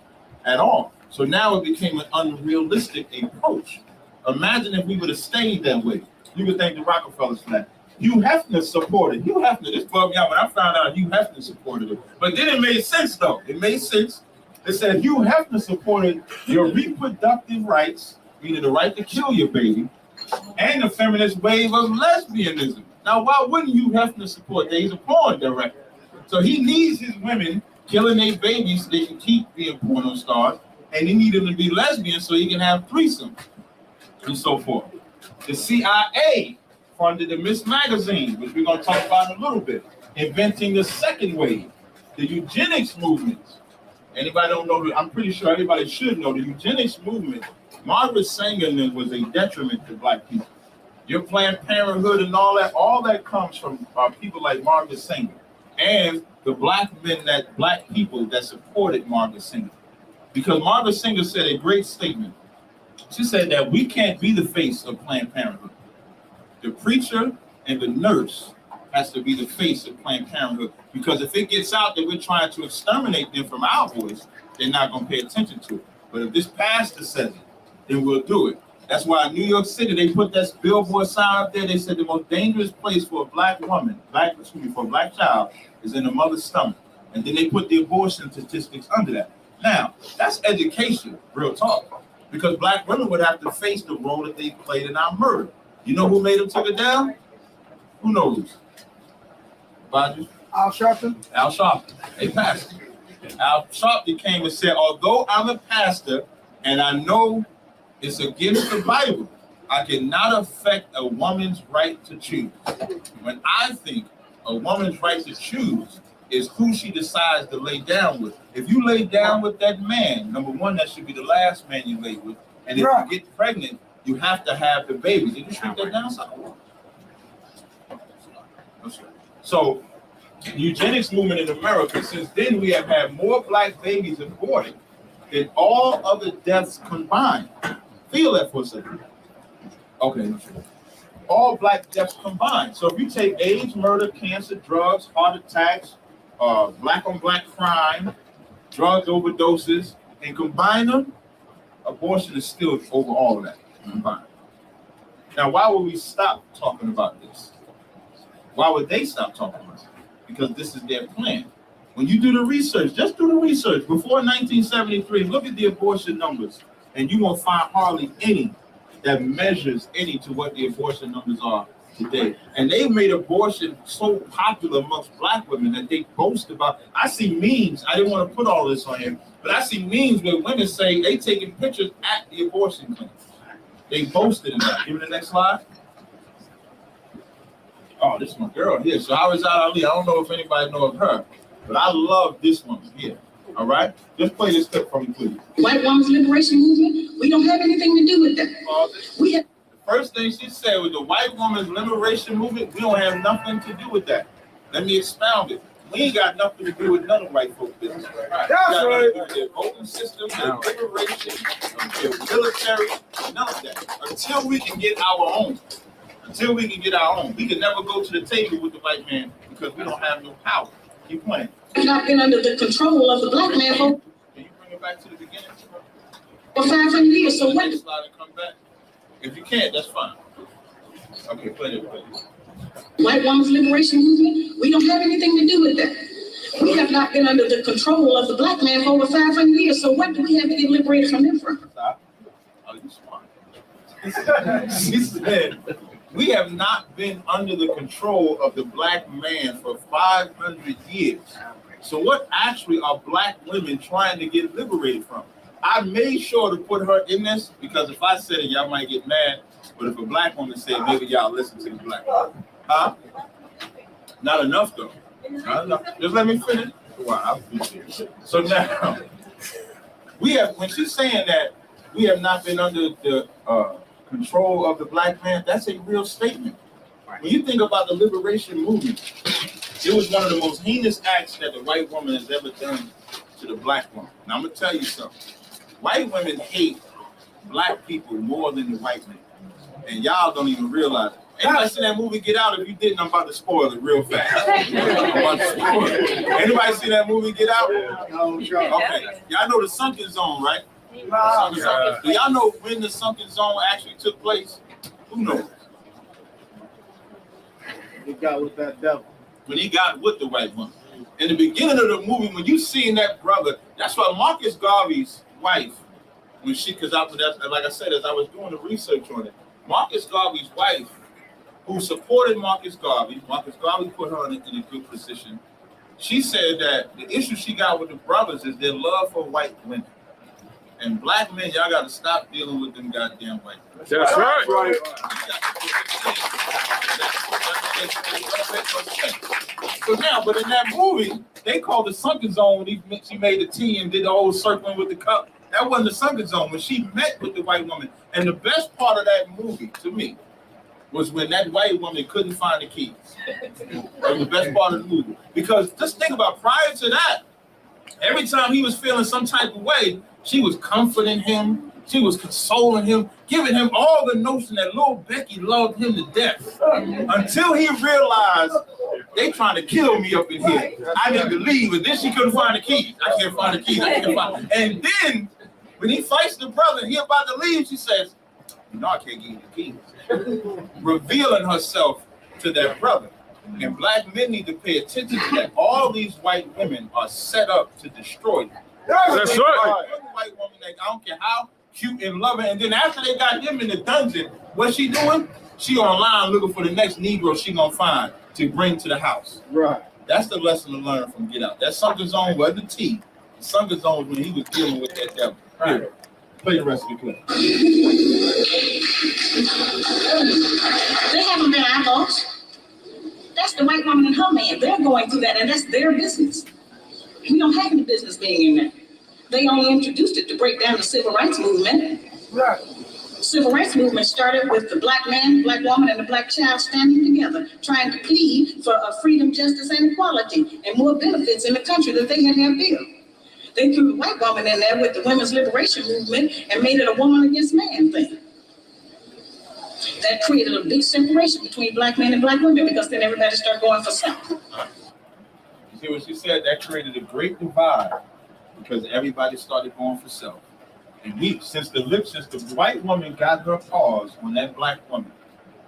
at all. So now it became an unrealistic approach. Imagine if we would have stayed that way. You would thank the Rockefellers for that. Hugh Hefner supported. Hugh Hefner, this bugged me out when I found out Hugh Hefner supported it. But then it made sense, though. It made sense. It said Hugh Hefner supported your reproductive rights, meaning the right to kill your baby, and the feminist wave of lesbianism. Now, why wouldn't Hugh Hefner support that? He's a porn director. So he needs his women killing their babies so they can keep being porno stars, and he needs them to be lesbians so he can have threesomes, and so forth. The CIA funded the Miss Magazine, which we're going to talk about in a little bit, inventing the second wave, the eugenics movement. Anybody don't know, I'm pretty sure everybody should know the eugenics movement. Margaret Sanger was a detriment to black people. Your Planned Parenthood and all that comes from people like Margaret Sanger and the black people that supported Margaret Sanger. Because Margaret Sanger said a great statement. She said that we can't be the face of Planned Parenthood. The preacher and the nurse has to be the face of Planned Parenthood, because if it gets out that we're trying to exterminate them from our voice, they're not going to pay attention to it. But if this pastor says it, then we'll do it. That's why in New York City, they put that billboard sign up there. They said the most dangerous place for a black woman, for a black child, is in the mother's stomach. And then they put the abortion statistics under that. Now, that's education, real talk, because black women would have to face the role that they played in our murder. You know who made them take it down? Who knows? Badger?
Al Sharpton.
Al Sharpton, a pastor. Al Sharpton came and said, although I'm a pastor and I know it's against the Bible, I cannot affect a woman's right to choose. When I think a woman's right to choose is who she decides to lay down with. If you lay down with that man, number one, that should be the last man you lay with. And if you get pregnant, you have to have the baby. Did you shrink that down, sucker? So, the eugenics movement in America, since then we have had more black babies aborted than all other deaths combined. Feel that for a second. Okay. All black deaths combined. So if you take AIDS, murder, cancer, drugs, heart attacks, black on black crime, drug overdoses, and combine them, abortion is still over all of that combined. Now, why would we stop talking about this? Why would they stop talking about it? Because this is their plan. When you do the research, just do the research. Before 1973, look at the abortion numbers, and you won't find hardly any that measures any to what the abortion numbers are today. And they made abortion so popular amongst black women that they boast about. I see memes. I didn't want to put all this on here, but I see memes where women say they taking pictures at the abortion clinic. They boasted in that. Give me the next slide. Oh, this is my girl here. So Hawizat Ali, I don't know if anybody know of her, but I love this one here. All right? Just play this clip for me, please.
White women's liberation movement, we don't have anything to do with that.
The first thing she said was the white woman's liberation movement, we don't have nothing to do with that. Let me expound it. We ain't got nothing to do with none of white folks' business. Right. That's right. Their voting system, their liberation, their military, none of that. Until we can get our own. Until we can get our own. We can never go to the table with the white man because we don't have no power. Keep playing.
We've not been under the control of the black man for.
Can you bring it back to the beginning?
For 500 years. So what?
Slide and come back. If you can't, that's fine. Okay, play it.
White women's liberation movement, we don't have anything to do with that. We have not been under the control of the black man for over 500 years. So what do we have to get liberated from him from?
Stop. Oh, you smart. She said, we have not been under the control of the black man for 500 years. So what actually are black women trying to get liberated from? I made sure to put her in this because if I said it, y'all might get mad. But if a black woman said, maybe y'all listen to the black woman. Huh? Not enough, though. Not enough. Just let me finish. Wow, I appreciate it. So now, when she's saying that we have not been under the control of the black man, that's a real statement. When you think about the liberation movement, it was one of the most heinous acts that the white woman has ever done to the black woman. Now, I'm going to tell you something. White women hate black people more than the white men. And y'all don't even realize it. Anybody seen that movie Get Out? If you didn't, I'm about to spoil it real fast. Anybody see that movie Get Out? Okay. Y'all know the sunken zone, right? Do y'all know when the sunken zone actually took place? Who knows?
He got with that devil.
When he got with the white woman. In the beginning of the movie, when you seen that brother, that's why Marcus Garvey's wife, when she, because like I said, as I was doing the research on it, Marcus Garvey's wife, who supported Marcus Garvey put her in a good position. She said that the issue she got with the brothers is their love for white women. And black men, y'all got to stop dealing with them goddamn white women.
That's right.
So now, but in that movie, they called the sunken zone when she made the tea and did the whole circling with the cup. That wasn't the sunken zone when she met with the white woman. And the best part of that movie, to me, was when that white woman couldn't find the keys. That was the best part of the movie. Because just think about, prior to that, every time he was feeling some type of way, she was comforting him, she was consoling him, giving him all the notion that little Becky loved him to death. Until he realized, they trying to kill me up in here. I need to leave, and then she couldn't find the keys. I can't find the keys, I can't find. And then, when he fights the brother and he about to leave, she says, you know I can't give you the keys. Revealing herself to that brother. And black men need to pay attention to that. All these white women are set up to destroy you.
That's right.
White woman, like, I don't care how cute and loving. And then after they got him in the dungeon, what's she doing? She online looking for the next Negro she gonna find to bring to the house.
Right.
That's the lesson to learn from Get Out. That sunken zone wasn't the T. The sunken zone was when he was dealing with that devil. Here, play the rest of the clip.
They haven't been eyeballs. That's the white woman and her man. They're going through that, and that's their business. We don't have any business being in there. They only introduced it to break down the civil rights movement.
Right.
Civil rights movement started with the black man, black woman, and the black child standing together, trying to plead for freedom, justice, and equality, and more benefits in the country that they had built. They threw the white woman in there with the women's liberation movement and made it a woman against man thing. That created a big separation between black men and black women, because then everybody started going for self.
You see what she said? That created a great divide because everybody started going for self. And since the white woman got her paws on that black woman,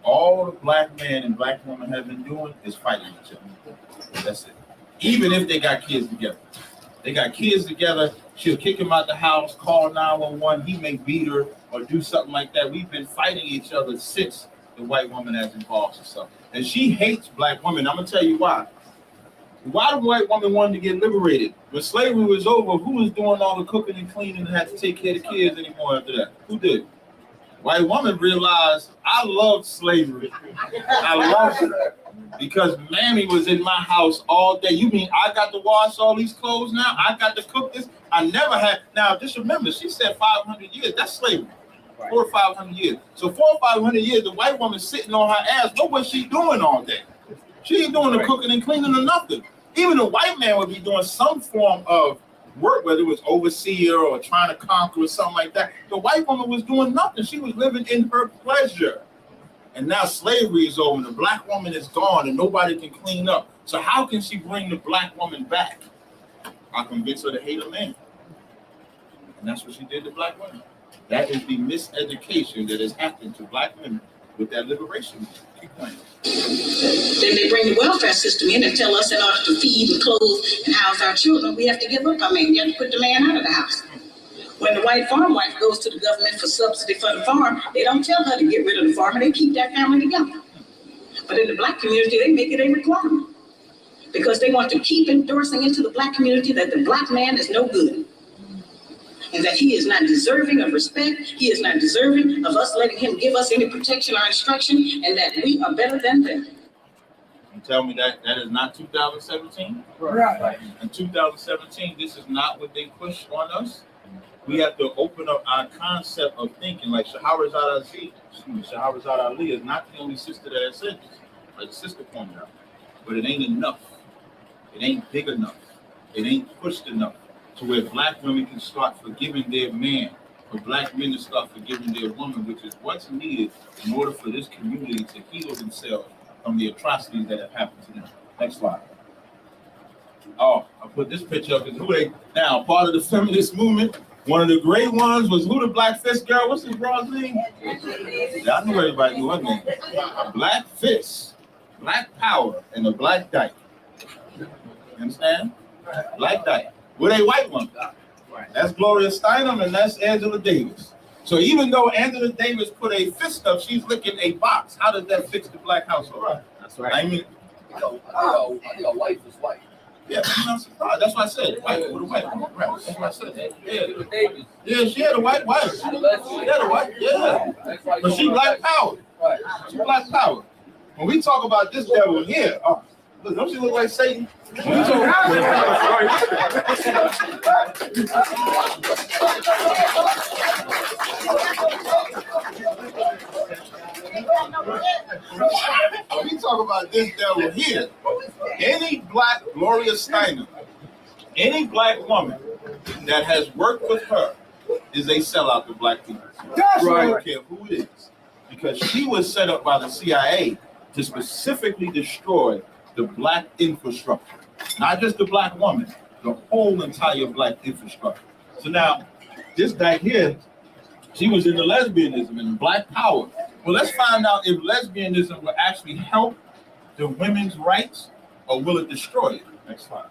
all the black man and black woman have been doing is fighting each other. That's it. Even if they got kids together. They got kids together, she'll kick him out the house, call 911, he may beat her or do something like that. We've been fighting each other since the white woman has involved herself. And she hates black women. I'm gonna tell you why. Why the white woman wanted to get liberated? When slavery was over, who was doing all the cooking and cleaning and had to take care of the kids anymore after that? Who did? White woman realized, I loved slavery. I loved it. Because Mammy was in my house all day. You mean I got to wash all these clothes now? I got to cook this? I never had. Now, just remember, she said 500 years. That's slavery. 400 or 500 years. So 400 or 500 years, the white woman sitting on her ass. What was she doing all day? She ain't doing the cooking and cleaning or nothing. Even the white man would be doing some form of work, whether it was overseer or trying to conquer or something like that. The white woman was doing nothing. She was living in her pleasure. And now slavery is over, and the black woman is gone, and nobody can clean up. So how can she bring the black woman back? I convince her to hate a man. And that's what she did to black women. That is the miseducation that has happened to black women with that liberation. Keep playing.
Then they bring the welfare system in and tell us in order to feed and clothe and house our children, we have to give up our man. You have to put the man out of the house. When the white farm wife goes to the government for subsidy for the farm, they don't tell her to get rid of the farm, and they keep that family together. But in the black community, they make it a requirement because they want to keep endorsing into the black community that the black man is no good and that he is not deserving of respect. He is not deserving of us letting him give us any protection or instruction, and that we are better than them.
You tell me that is not 2017?
Right.
In 2017, this is not what they push on us. We have to open up our concept of thinking. Like Shahrazad Ali is not the only sister that has said this, like the sister pointed out. But it ain't enough. It ain't big enough. It ain't pushed enough to where black women can start forgiving their man for black men to start forgiving their women, which is what's needed in order for this community to heal themselves from the atrocities that have happened to them. Next slide. Oh, I put this picture up because who they now part of the feminist movement. One of the great ones was who the Black Fist girl? What's this girl's name? Yeah, I knew everybody knew her name. Black Fist, Black Power, and the Black Dyke. You understand? Black Dyke. With a white one. That's Gloria Steinem and that's Angela Davis. So even though Angela Davis put a fist up, she's licking a box. How does that fix the black household?
That's right.
I mean,
your wife is white.
yeah, I'm not surprised. That's what I said. White with a white woman. Right. That's what I said. Yeah, she had a white wife. She had a white, yeah. But she Black Power. She Black Power. When we talk about this devil here, oh, look, don't she look like Satan? When we talk when we talk about this devil here, any black Gloria Steinem, any black woman that has worked with her is a sellout to black people. That's right. I don't care who it is. Because she was set up by the CIA to specifically destroy the black infrastructure. Not just the black woman, the whole entire black infrastructure. So now, this guy here, she was into lesbianism and black power. Well, let's find out if lesbianism will actually help the women's rights or will it destroy it? Next slide.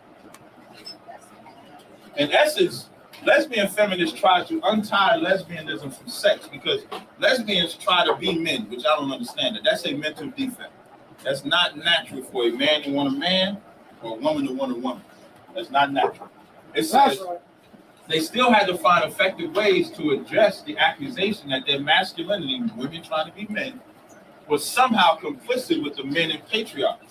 In essence, lesbian feminists try to untie lesbianism from sex because lesbians try to be men, which I don't understand. That's a mental defect. That's not natural for a man to want a man or a woman to want a woman. That's not natural. It says they still had to find effective ways to address the accusation that their masculinity, women trying to be men, was somehow complicit with the men in patriarchy.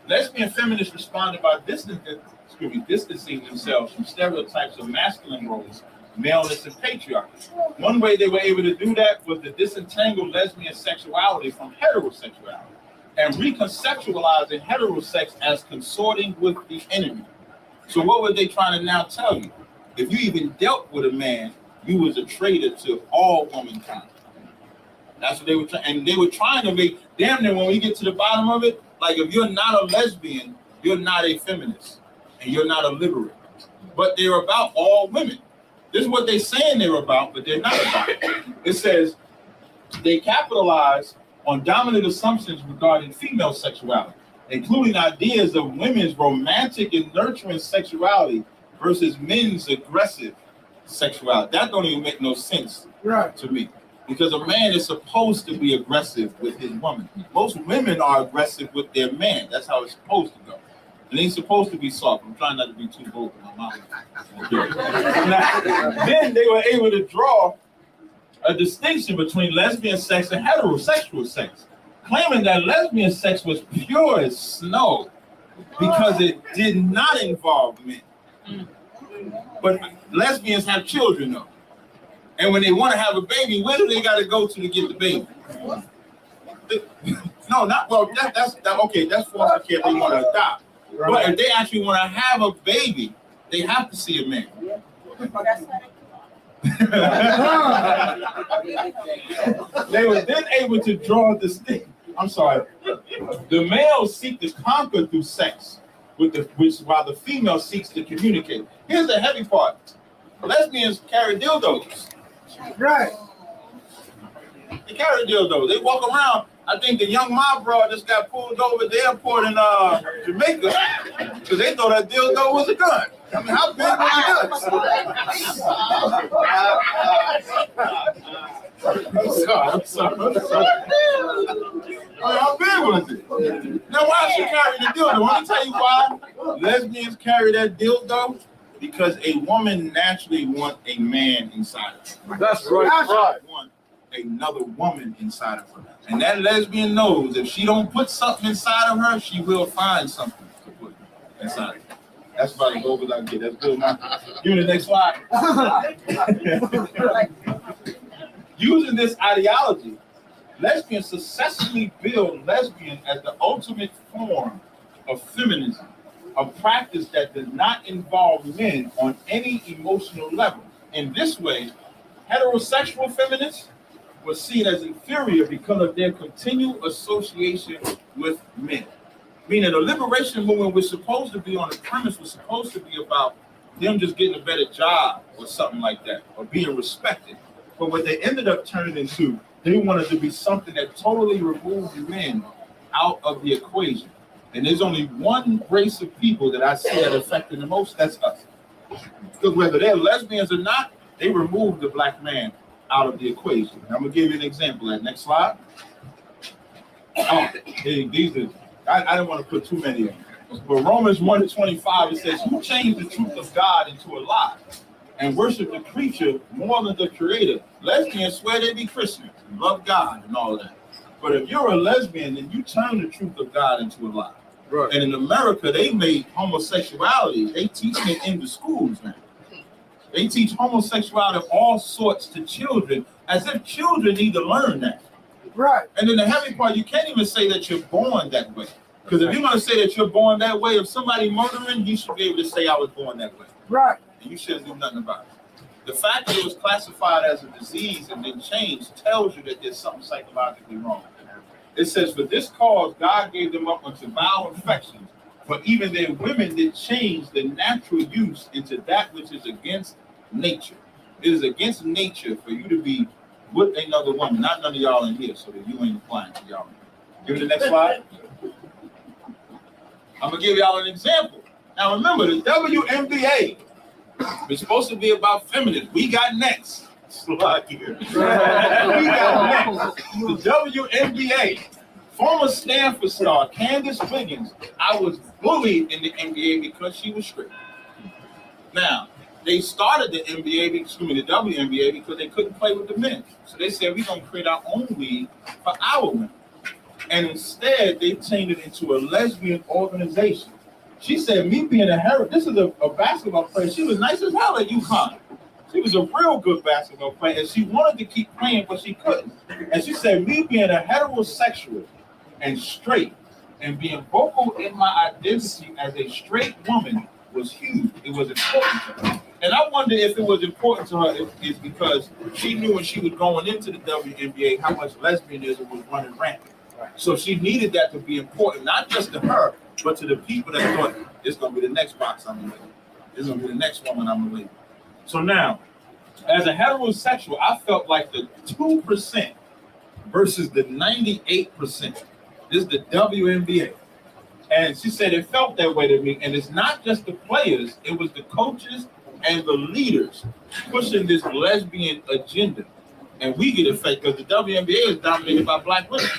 Lesbian feminists responded by distancing themselves from stereotypes of masculine roles, maleness, and patriarchy. One way they were able to do that was to disentangle lesbian sexuality from heterosexuality and reconceptualizing heterosex as consorting with the enemy. So what were they trying to now tell you? If you even dealt with a man, you was a traitor to all womankind. That's what they were trying, and they were trying to make, damn near when we get to the bottom of it, like if you're not a lesbian, you're not a feminist, and you're not a liberal. But they're about all women. This is what they're saying they're about, but they're not about it. It says they capitalize on dominant assumptions regarding female sexuality, including ideas of women's romantic and nurturing sexuality versus men's aggressive sexuality. That don't even make no sense to me. Because a man is supposed to be aggressive with his woman. Most women are aggressive with their man. That's how it's supposed to go. It ain't supposed to be soft. I'm trying not to be too vocal. Then they were able to draw a distinction between lesbian sex and heterosexual sex, claiming that lesbian sex was pure as snow because it did not involve men. But lesbians have children though. And when they want to have a baby, where do they got to go to get the baby? No, not well. That's okay. That's foster care. They want to adopt. But if they actually want to have a baby, they have to see a man. They were then able to draw a distinct. I'm sorry. The males seek to conquer through sex, while the female seeks to communicate. Here's the heavy part: lesbians carry dildos.
Right.
They carry dildos. They walk around. I think the young mob broad just got pulled over at the airport in Jamaica because they thought that dildo was a gun. I mean, how big was the gun? I'm sorry. How big was it? Now, why she carry the dildo? Let me tell you why lesbians carry that dildo. Because a woman naturally wants a man inside of her.
That's right.
Want another woman inside of her. And that lesbian knows if she don't put something inside of her, she will find something to put inside of her. That's about as good as I get. That's good, man. Give me the next slide. Using this ideology, lesbians successfully build lesbian as the ultimate form of feminism, a practice that does not involve men on any emotional level. In this way, Heterosexual feminists were seen as inferior because of their continued association with men. Meaning the liberation movement was supposed to be on the premise, was supposed to be about them just getting a better job or something like that, or being respected. But what they ended up turning into, they wanted to be something that totally removed men out of the equation. And there's only one race of people that I see that affected the most, that's us. Because whether they're lesbians or not, they removed the black man out of the equation. I'm gonna give you an example. That next slide. Oh, these are, I didn't want to put too many in. But Romans 1:25, it says, "Who changed the truth of God into a lie and worship the creature more than the creator?" Lesbians swear they be Christians, love God and all that. But if you're a lesbian, then you turn the truth of God into a lie. Right. And in America, they made homosexuality, they teach it in the schools now. They teach homosexuality of all sorts to children, as if children need to learn that. Right. And then the heavy part, you can't even say that you're born that way. Because if you're going to say that you're born that way, if somebody murdering, you should be able to say I was born that way. Right. And you shouldn't do nothing about it. The fact that it was classified as a disease and then changed tells you that there's something psychologically wrong. It says, "For this cause, God gave them up unto vile affections. For even their women did change the natural use into that which is against nature." It is against nature for you to be with another woman. Not none of y'all in here, so that you ain't applying to y'all. Give me the next slide. I'm going to give y'all an example. Now remember, the WNBA is supposed to be about feminists. We got next. Slide here. We got next. The WNBA. Former Stanford star Candace Wiggins. I was bullied in the NBA because she was straight. Now, they started the WNBA because they couldn't play with the men. So they said, we're going to create our own league for our women. And instead, they changed it into a lesbian organization. She said, me being this is a basketball player. She was nice as hell at UConn. She was a real good basketball player, and she wanted to keep playing, but she couldn't. And she said, me being a heterosexual and straight and being vocal in my identity as a straight woman was huge. It was important to her. And I wonder if it was important to her is because she knew when she was going into the WNBA how much lesbianism was running rampant. So she needed that to be important, not just to her, but to the people that thought, this is going to be the next box I'm going to leave. This is going to be the next woman I'm going to leave. So now, as a heterosexual, I felt like the 2% versus the 98%. This is the WNBA. And she said it felt that way to me. And it's not just the players, it was the coaches and the leaders pushing this lesbian agenda. And we get affected because the WNBA is dominated by black women.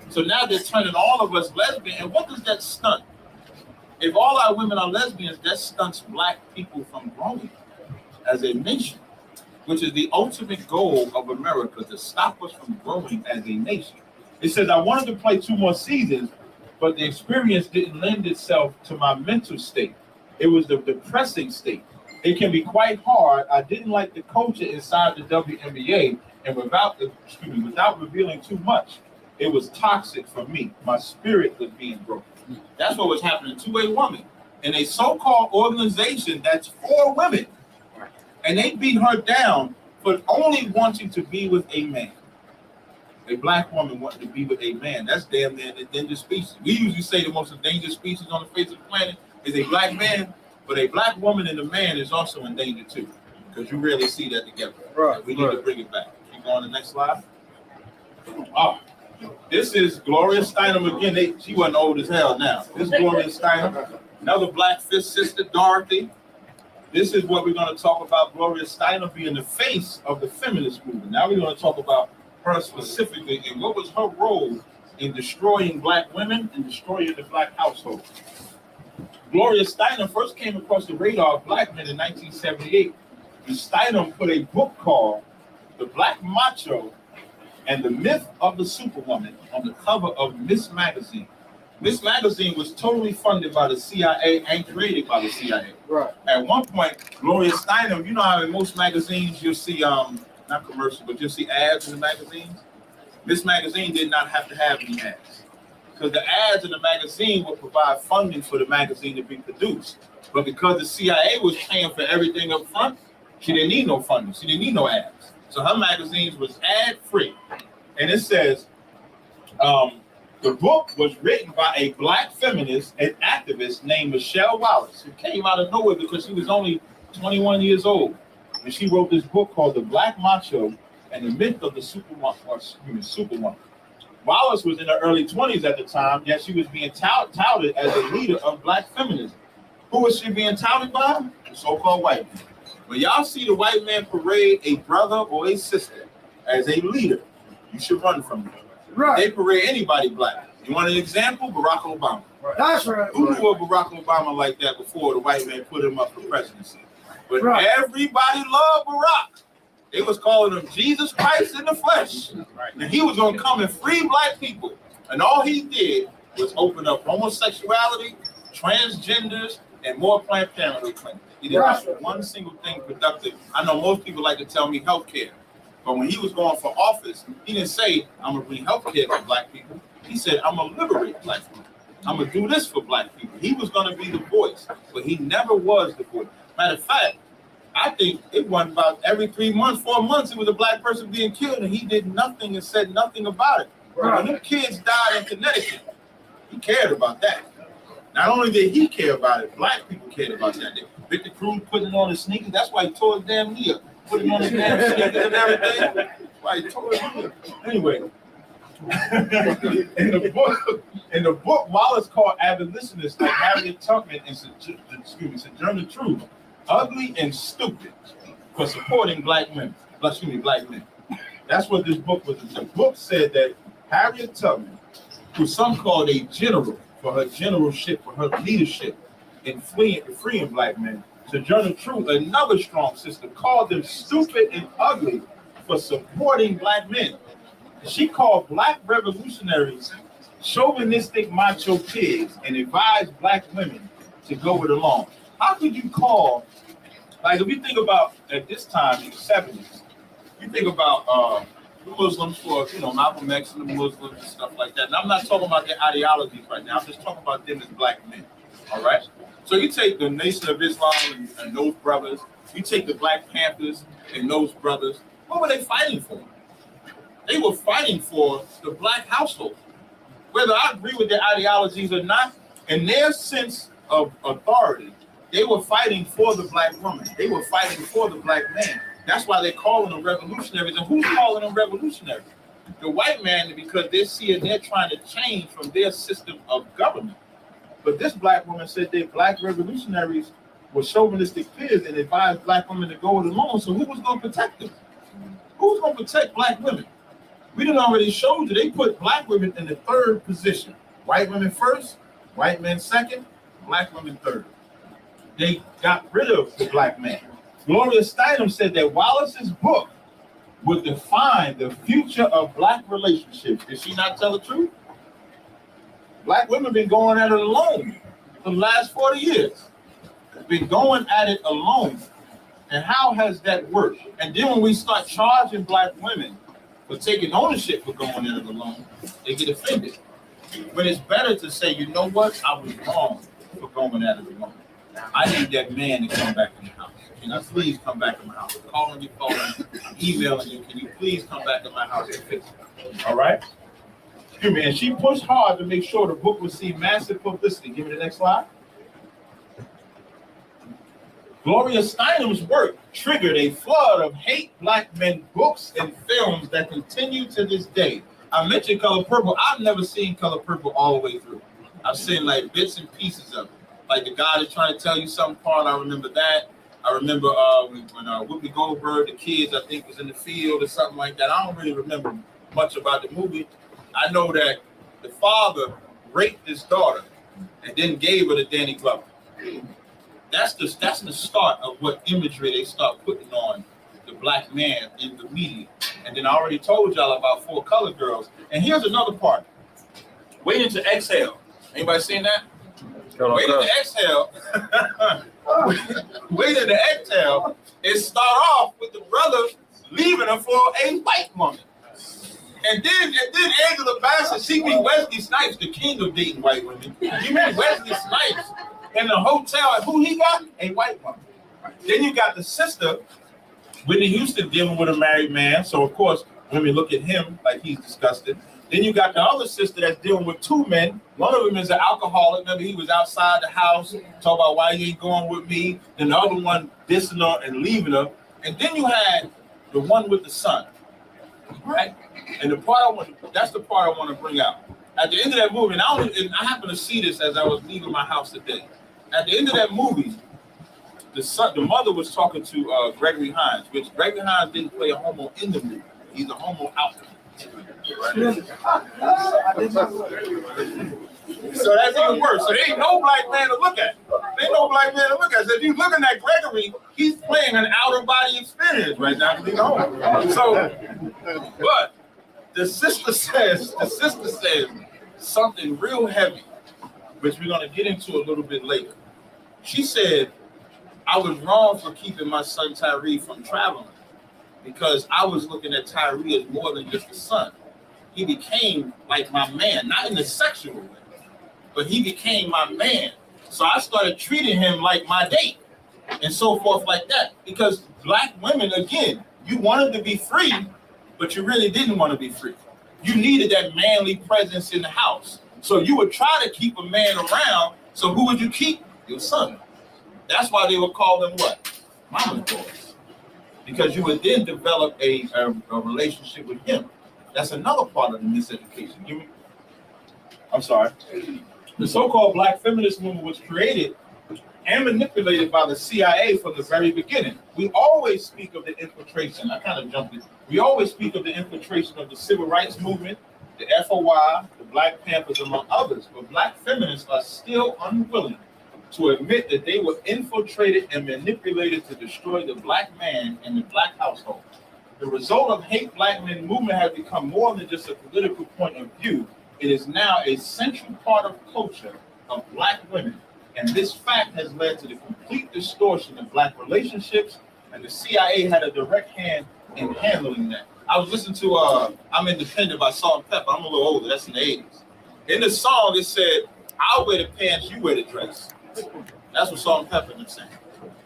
So now they're turning all of us lesbian. And what does that stunt? If all our women are lesbians, that stunts black people from growing as a nation, which is the ultimate goal of America, to stop us from growing as a nation. It says, I wanted to play 2 more seasons, but the experience didn't lend itself to my mental state. It was the depressing state. It can be quite hard. I didn't like the culture inside the WNBA, and without revealing too much, it was toxic for me. My spirit was being broken. That's what was happening to a woman in a so-called organization that's for women. And they beat her down for only wanting to be with a man. A black woman wanting to be with a man. That's damn near an endangered species. We usually say the most endangered species on the face of the planet is a black man, but a black woman and a man is also endangered too, because you rarely see that together. Right. We need to bring it back. Keep going to the next slide. Oh, this is Gloria Steinem again. She wasn't old as hell now. This is Gloria Steinem, another black fifth sister, Dorothy. This is what we're going to talk about, Gloria Steinem being the face of the feminist movement. Now we're going to talk about her specifically and what was her role in destroying black women and destroying the black household. Gloria Steinem first came across the radar of black men in 1978. And Steinem put a book called The Black Macho and the Myth of the Superwoman on the cover of Miss Magazine. Miss Magazine was totally funded by the CIA and created by the CIA. Right. At one point, Gloria Steinem, you know how in most magazines you'll see, not commercials, but you'll see ads in the magazines? Miss Magazine did not have to have any ads, because the ads in the magazine would provide funding for the magazine to be produced. But because the CIA was paying for everything up front, she didn't need no funding. She didn't need no ads. So her magazines was ad-free. And it says, the book was written by a black feminist and activist named Michelle Wallace, who came out of nowhere because she was only 21 years old. And she wrote this book called The Black Macho and the Myth of the Superwoman. Wallace was in her early 20s at the time, yet she was being touted as a leader of black feminism. Who was she being touted by? The so-called white man. When y'all see the white man parade a brother or a sister as a leader, you should run from them.
Right.
They parade anybody black. You want an example? Barack Obama.
That's right.
Who knew of Barack Obama like that before the white man put him up for presidency? But
Right.
everybody loved Barack. They was calling him Jesus Christ in the flesh. And he was going to come and free black people. And all he did was open up homosexuality, transgenders, and more Planned Parenthood clinics. He didn't have one single thing productive. I know most people like to tell me healthcare. But when he was going for office, he didn't say, I'm going to bring healthcare for black people. He said, I'm going to liberate black people. I'm going to do this for black people. He was going to be the voice, but he never was the voice. Matter of fact, I think it wasn't about every 3 months, 4 months, it was a black person being killed, and he did nothing and said nothing about it. Right. When them kids died in Connecticut, he cared about that. Not only did he care about it, black people cared about that. Victor Cruz putting on his sneakers, that's why he tore his damn knee up. Putting on his damn sneakers and everything. That's why he tore his knee up. Anyway, in the book, Wallace called abolitionists like Harriet Tubman and Sojourner Truth ugly and stupid for supporting black men. Black men. That's what this book was. The book said that Harriet Tubman, who some called a general for her generalship, for her leadership in freeing black men, Sojourner Truth, another strong sister, called them stupid and ugly for supporting black men. She called black revolutionaries chauvinistic macho pigs and advised black women to go it along. How could you call, like if you think about at this time in the 70s, you think about Muslims for, Malcolm X and the Muslims and stuff like that. And I'm not talking about their ideologies right now. I'm just talking about them as black men, all right? So you take the Nation of Islam and those brothers, you take the Black Panthers and those brothers, what were they fighting for? They were fighting for the black household. Whether I agree with their ideologies or not, in their sense of authority, they were fighting for the black woman. They were fighting for the black man. That's why they're calling them revolutionaries. And who's calling them revolutionaries? The white man, because they're trying to change from their system of government. But this black woman said that black revolutionaries were chauvinistic pigs and advised black women to go it alone. So who was going to protect them? Who's going to protect black women? We done already showed you they put black women in the third position. White women first, white men second, black women third. They got rid of the black man. Gloria Steinem said that Wallace's book would define the future of black relationships. Did she not tell the truth? Black women been going at it alone for the last 40 years. Been going at it alone. And how has that worked? And then when we start charging black women for taking ownership for going at it alone, they get offended. But it's better to say, you know what? I was wrong for going at it alone. I need that man to come back in the house. Can I please come back in my house? I'm calling you, emailing you. Can you please come back in my house and fix it? All right? Excuse me. And she pushed hard to make sure the book would see massive publicity. Give me the next slide. Gloria Steinem's work triggered a flood of hate black men books and films that continue to this day. I mentioned Color Purple. I've never seen Color Purple all the way through. I've seen like bits and pieces of it. Like the guy that's trying to tell you some part, I remember that. I remember when Whoopi Goldberg, the kids, I think was in the field or something like that. I don't really remember much about the movie. I know that the father raped his daughter and then gave her to Danny Glover. That's the start of what imagery they start putting on the black man in the media. And then I already told y'all about 4 Colored Girls. And here's another part. Waiting to Exhale. Anybody seen that? Waiting to Exhale. Waiting to Exhale. It start off with the brother leaving her for a white woman. And then Angela Bassett, she meet Wesley Snipes, the king of dating white women. You meet Wesley Snipes in the hotel, and who he got? A white woman. Then you got the sister Whitney Houston dealing with a married man, so of course women look at him like he's disgusting. Then you got the other sister that's dealing with two men. One of them is an alcoholic. Remember, he was outside the house, talking about why you ain't going with me. Then the other one dissing her and leaving her. And then you had the one with the son, right? And that's the part I want to bring out. At the end of that movie, and I happened to see this as I was leaving my house today. At the end of that movie, the mother was talking to Gregory Hines, which Gregory Hines didn't play a homo in the movie. He's a homo out. Right? So that's even worse. So there ain't no black man to look at. There ain't no black man to look at. So if you're looking at Gregory, he's playing an outer body experience right now because he's home. So, but the sister says something real heavy, which we're going to get into a little bit later. She said, I was wrong for keeping my son Tyree from traveling because I was looking at Tyree as more than just a son. He became like my man, not in a sexual way, but he became my man. So I started treating him like my date and so forth like that. Because black women, again, you wanted to be free, but you really didn't want to be free. You needed that manly presence in the house. So you would try to keep a man around. So who would you keep? Your son. That's why they would call them what? Mama's boys. Because you would then develop a relationship with him. That's another part of the miseducation. I'm sorry. The so-called black feminist movement was created and manipulated by the CIA from the very beginning. We always speak of the infiltration. I kind of jumped it. We always speak of the infiltration of the civil rights movement, the FOI, the Black Panthers, among others. But black feminists are still unwilling to admit that they were infiltrated and manipulated to destroy the black man and the black household. The result of hate black men movement has become more than just a political point of view. It is now a central part of culture of black women. And this fact has led to the complete distortion of black relationships, and the CIA had a direct hand in handling that. I was listening to I'm Independent by Salt and Pepper. I'm a little older, that's in the 80s. In the song, it said, I'll wear the pants, you wear the dress. That's what Salt and Pepper is saying.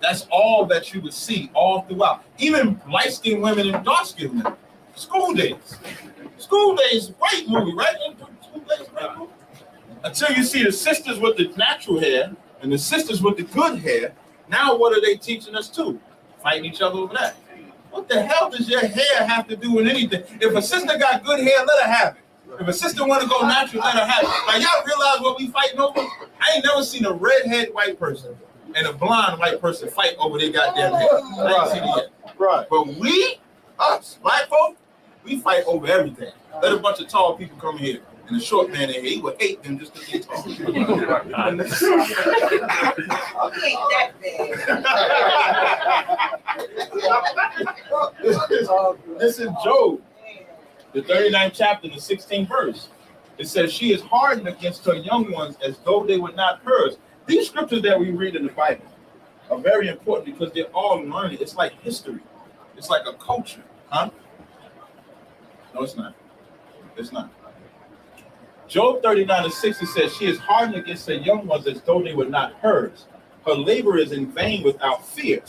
That's all that you would see all throughout. Even light-skinned women and dark-skinned women. School Days. School Days, great movie, right? School Days, great movie. Until you see the sisters with the natural hair and the sisters with the good hair, now what are they teaching us too? Fighting each other over that. What the hell does your hair have to do with anything? If a sister got good hair, let her have it. If a sister want to go natural, let her have it. Like, y'all realize what we fighting over? I ain't never seen a redhead white person and a blonde white person fight over their goddamn hair. I ain't seen it yet. Right. But us, black folk, we fight over everything. Let a bunch of tall people come here. And the short man in here, he would hate them just because they tall. This is Job, the 39th chapter, the 16th verse. It says, she is hardened against her young ones as though they were not hers. These scriptures that we read in the Bible are very important because they're all learning. It's like history. It's like a culture. Huh? No, it's not. It's not. Job 39:6 says, she is hardened against her young ones as though they were not hers. Her labor is in vain without fear.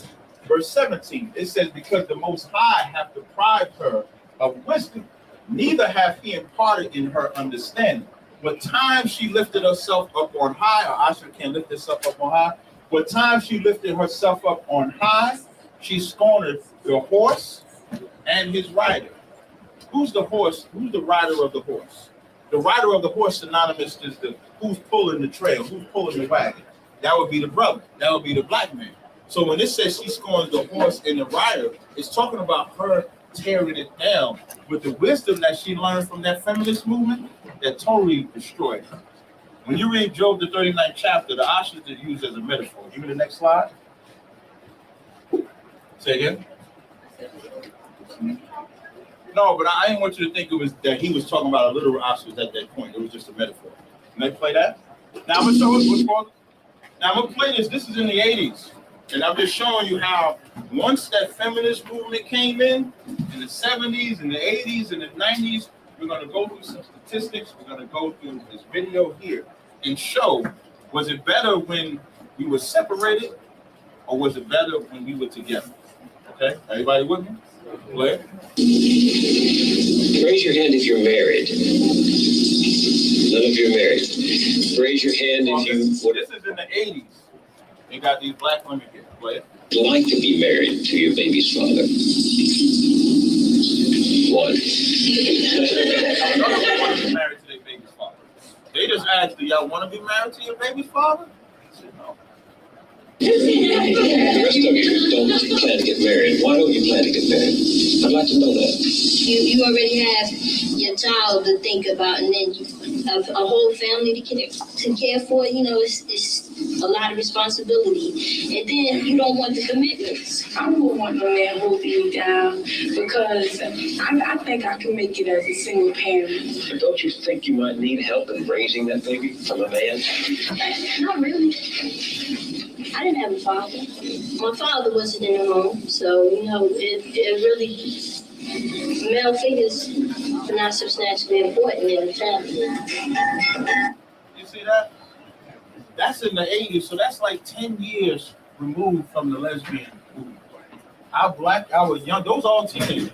Verse 17, it says, because the Most High hath deprived her of wisdom, neither hath he imparted in her understanding. What time she lifted herself up on high, or Asher can lift herself up on high, what time she lifted herself up on high, she scorned the horse and his rider. Who's the horse? Who's the rider of the horse? The rider of the horse synonymous is who's pulling the trail, who's pulling the wagon. That would be the brother. That would be the black man. So when it says she scorns the horse and the rider, it's talking about her tearing it down with the wisdom that she learned from that feminist movement that totally destroyed her. When you read Job, the 39th chapter, the ostrich is used as a metaphor. Give me the next slide. Say again. No, but I didn't want you to think it was that he was talking about a literal ostrich at that point. It was just a metaphor. Can I play that? Now I'm gonna show us what's called. Now I'm gonna play this. This is in the 80s. And I'm just showing you how once that feminist movement came in the 70s and the 80s and the 90s, we're gonna go through some statistics. We're gonna go through this video here and show, was it better when we were separated or was it better when we were together? Okay, everybody with me? Blair?
Raise your hand if you're married. None of you are married. Raise your hand if you would
This is in the 80s. They got these black women here. Blair?
like to be married to your baby's father. One.
None of them want to be married to their baby's father. They just asked, do y'all want to be married to your baby's father? I said, no.
The rest of you don't plan to get married. Why don't you plan to get married? I'd like to know that.
You already have your child to think about, and then you have a whole family to care for. You know, it's a lot of responsibility, and then you don't want the commitments.
I don't want no man holding me down because I think I can make it as a single parent.
But don't you think you might need help in raising that baby from a man?
Not really. I didn't have a father. My father wasn't in the home, so you know it really male figures are not substantially important in the family.
You see that? That's in the 80s, so that's like 10 years removed from the lesbian movement. Our young, those are all teenagers.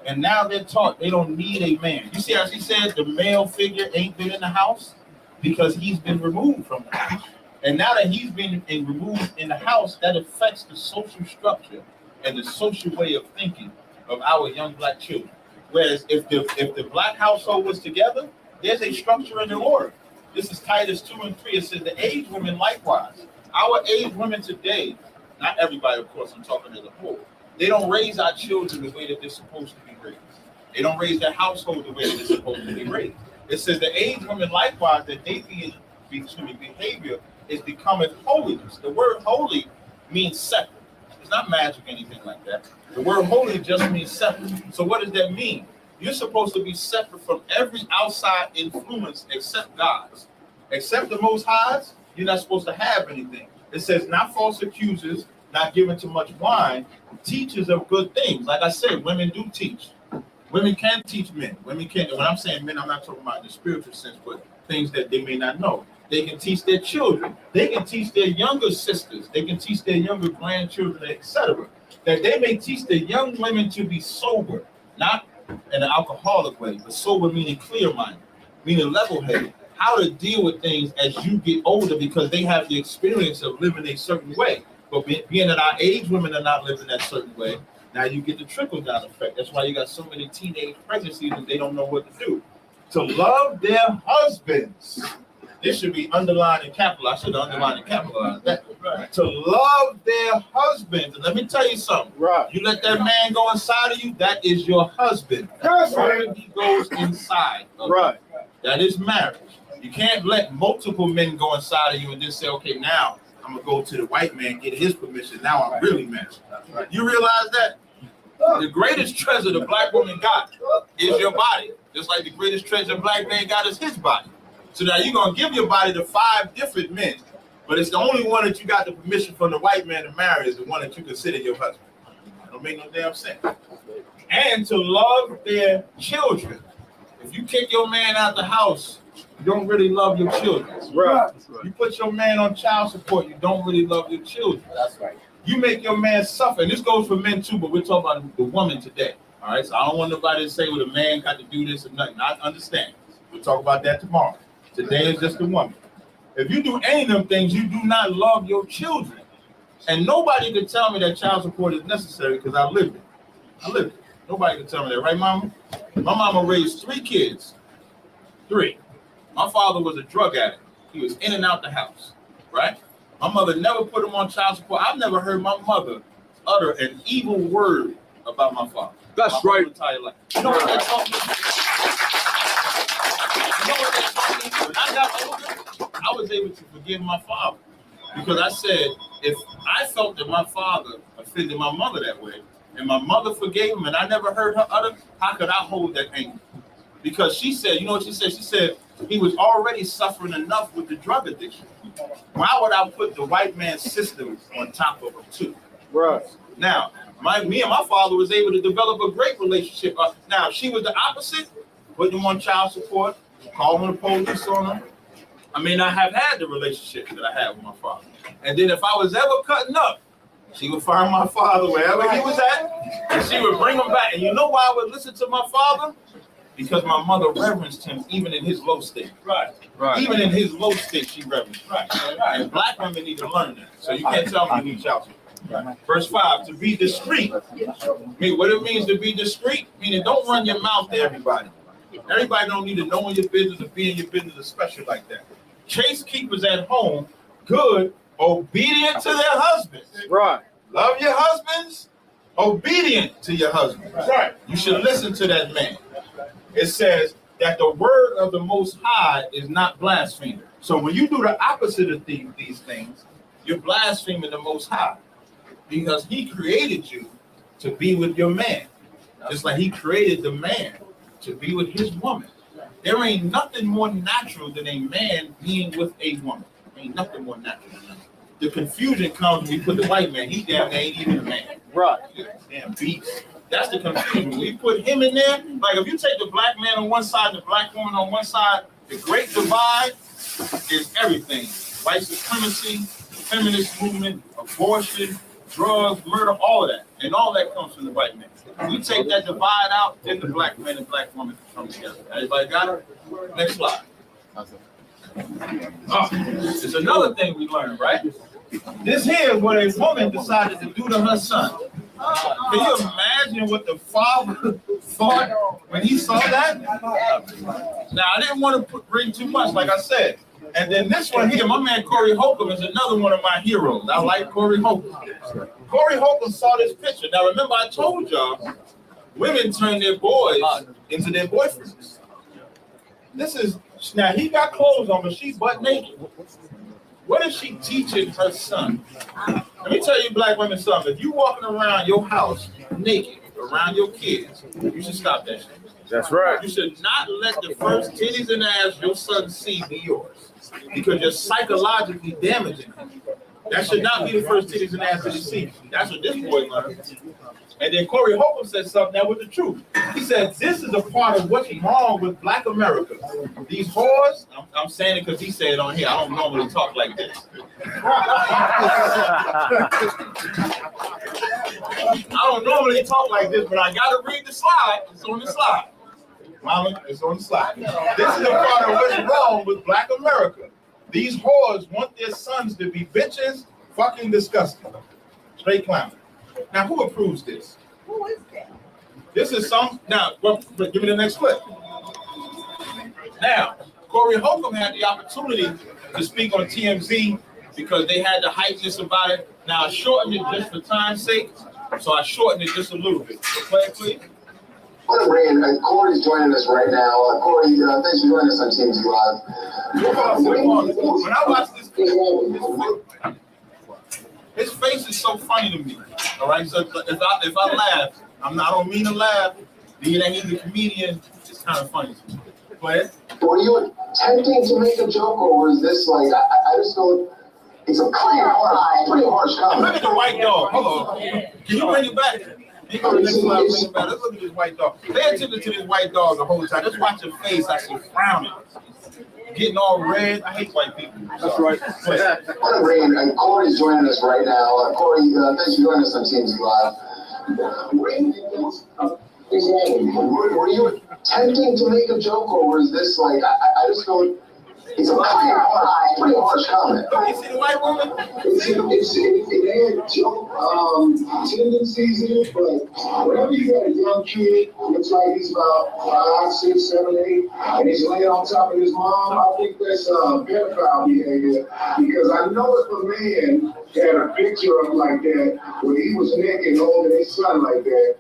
And now they're taught they don't need a man. You see how she said the male figure ain't been in the house? Because he's been removed from the house. And now that he's been removed in the house, that affects the social structure and the social way of thinking of our young black children. Whereas if the black household was together, there's a structure and an order. This is Titus 2 and 3. It says the aged women likewise. Our aged women today, not everybody, of course, I'm talking as a whole, they don't raise our children the way that they're supposed to be raised. They don't raise their household the way that they're supposed to be raised. It says the aged women likewise, that they behavior is becoming holiness. The word holy means separate. It's not magic or anything like that. The word holy just means separate. So what does that mean? You're supposed to be separate from every outside influence except God's. Except the Most High's, you're not supposed to have anything. It says not false accusers, not given to much wine, teachers of good things. Like I said, women do teach. Women can teach men. Women can. When I'm saying men, I'm not talking about in the spiritual sense, but things that they may not know. They can teach their children. They can teach their younger sisters. They can teach their younger grandchildren, etc. That they may teach the young women to be sober, not in an alcoholic way, but sober meaning clear-minded, meaning level-headed. How to deal with things as you get older because they have the experience of living a certain way. But being that our age women are not living that certain way, now you get the trickle-down effect. That's why you got so many teenage pregnancies and they don't know what to do. To love their husbands. This should be underlined and capitalized. I should have underlined and capitalized that. Right. To love their husbands. And let me tell you something.
Right.
You let that man go inside of you, that is your husband. That's right. He goes inside of
Right.
you. That is marriage. You can't let multiple men go inside of you and just say, okay, now I'm going to go to the white man, get his permission. Now I'm really married. Right. You realize that? The greatest treasure the black woman got is your body. Just like the greatest treasure the black man got is his body. So now you're going to give your body to 5 different men, but it's the only one that you got the permission from the white man to marry is the one that you consider your husband. Don't make no damn sense. And to love their children. If you kick your man out the house, you don't really love your children.
Right.
You put your man on child support, you don't really love your children.
That's right.
You make your man suffer. And this goes for men too, but we're talking about the woman today. All right, so I don't want nobody to say, well, the man got to do this or nothing. I understand. We'll talk about that tomorrow. Today is just the woman. If you do any of them things, you do not love your children. And nobody can tell me that child support is necessary because I lived it. I lived it. Nobody can tell me that, right, mama? My mama raised 3 kids. 3. My father was a drug addict. He was in and out the house, right? My mother never put him on child support. I've never heard my mother utter an evil word about my father.
That's
my
right.
Entire life. You know what that taught me? You know what that taught me? When I got older, I was able to forgive my father because I said, if I felt that my father offended my mother that way, and my mother forgave him, and I never heard her utter, how could I hold that anger? Because she said, you know what she said? She said he was already suffering enough with the drug addiction. Why would I put the white man's system on top of him too?
Right.
Now, me and my father was able to develop a great relationship. Now, she was the opposite, putting him on child support, calling the police on him. I may not have had the relationship that I had with my father. And then if I was ever cutting up, She would find my father wherever he was at, and she would bring him back. And you know why I would listen to my father? Because my mother reverenced him even in his low state.
Right.
Even in his low state, she reverenced him. And black women need to learn that. So you can't tell me to reach out to her. Verse 5, to be discreet. I mean, what it means to be discreet, meaning don't run your mouth to everybody. Everybody don't need to know your business or be in your business, especially like that. Chase keepers at home, good, obedient to their husbands.
Right.
Love your husbands, obedient to your husbands.
Right.
You should listen to that man. It says that the word of the Most High is not blasphemy. So when you do the opposite of these things, you're blaspheming the Most High, because he created you to be with your man, just like he created the man to be with his woman. There ain't nothing more natural than a man being with a woman. Ain't nothing more natural than that. The confusion comes when we put the white man. He damn near ain't even a man.
Right.
Damn beast. That's the confusion. When we put him in there, like if you take the black man on one side, the black woman on one side, the great divide is everything. White supremacy, feminist movement, abortion, drugs, murder, all of that. And all that comes from the white man. If we take that divide out, then the black man and black woman come together. Everybody got it? Next slide. It's another thing we learned, right? This here is what a woman decided to do to her son. Can you imagine what the father thought when he saw that? Now, I didn't want to bring too much, like I said. And then this one here, my man Corey Holcomb is another one of my heroes. I like Corey Holcomb. Corey Holcomb saw this picture. Now, remember I told y'all, women turn their boys into their boyfriends. This is, now he got clothes on, but she's butt naked. What is she teaching her son? Let me tell you, black women, something. If you walking around your house naked, around your kids, you should stop that shit.
That's right.
You should not let the first titties and ass your son see be yours, because you're psychologically damaging him. That should not be the first titties and ass that he sees. That's what this boy learned. And then Corey Holcomb said something that was the truth. He said, this is a part of what's wrong with black America. These whores, I'm saying it because he said it on here. I don't normally talk like this. I don't normally talk like this, but I got to read the slide. It's on the slide. Mama, it's on the slide. This is a part of what's wrong with black America. These whores want their sons to be bitches, fucking disgusting. Straight clown. Now, who approves this?
Who is that?
This is some. Now, well, give me the next clip. Now, Corey Holcomb had the opportunity to speak on TMZ because they had to hype this about it. Now, I shortened it just for time's sake, so I shortened it just a little bit. So play it, please.
I want to bring in, Corey's joining us right now. Corey, thanks for joining us on TMZ Live.
When I watch this, his face is so funny to me. All right, so if I laugh, I don't mean to laugh. Being that he's a comedian, it's kind of funny to me. Play it.
Were you attempting to make a joke, or was this like, I just don't, it's a pretty harsh comment.
Look at the white dog. Hold on. Can you bring it back? You go to the next slide, bring it back. Let's look at this white dog. Pay attention to this white dog the whole time. Just watch her face like she's frowning. Getting all red. I hate white people.
That's right.
I want to bring in, Corey's joining us right now. Corey, thanks for joining us on TMZ Live. Were you attempting to make a joke, or was this like, I just don't, it's a pretty harsh comment.
You see the white woman?
It had joke tendencies in it, but whenever you got a young kid, looks like he's about 5, 6, 7, 8, and he's laying on top of his mom, I think that's pedophile behavior. Because I know if a man had a picture of like that, when he was naked holding his son like that,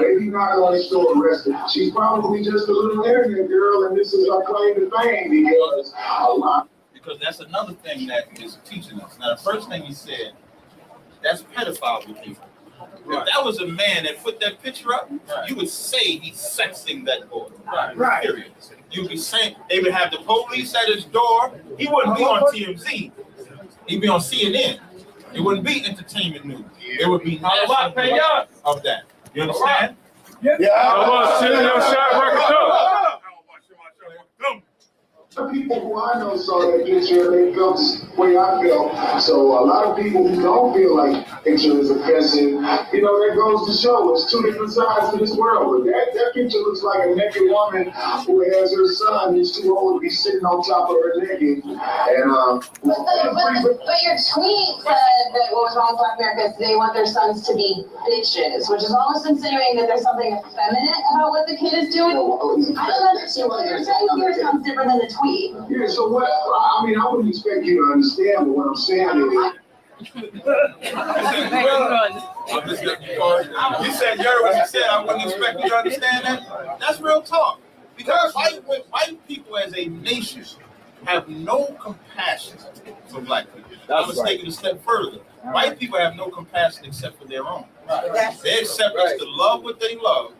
they'd be knocking on his door arrested. She's probably just a little internet girl, and this is her claim to fame because a lot.
Because that's another thing that is teaching us. Now, the first thing he said, that's pedophile behavior. If that was a man that put that picture up, you would say he's sexing that boy. Right. Period. You would be saying, they would have the police at his door. He wouldn't be on TMZ. He'd be on CNN. It wouldn't be entertainment news. It would be national of that. You understand?
People who I know saw that picture and they felt the way I felt. So a lot of people who don't feel like the picture is offensive, you know, that goes to show it's two different sides to this world. But that picture looks like a naked woman who has her son who's too old to be sitting on top of her naked. And
but your tweet said that what was wrong with Black America is they want their sons to be bitches, which is almost insinuating that there's something effeminate about what the kid is doing. I don't understand what you're saying here sounds different than the tweet.
yeah, so what? I mean, I wouldn't expect you to understand, but what I'm saying is.
You said, Jerry, what you said, I wouldn't expect you to understand that. That's real talk. Because white people as a nation have no compassion for black people. I was taking it a step further. White people have no compassion except for their own. They accept us to love what they love,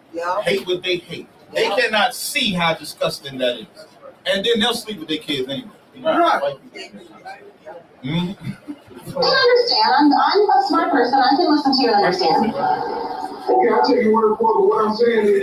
hate what they hate. They cannot see how disgusting that is. And then they'll sleep with their kids anyway.
Right. I understand. I'm a smart person. I can listen to you and understand.
Okay, I'll take your word for it, but what I'm saying is,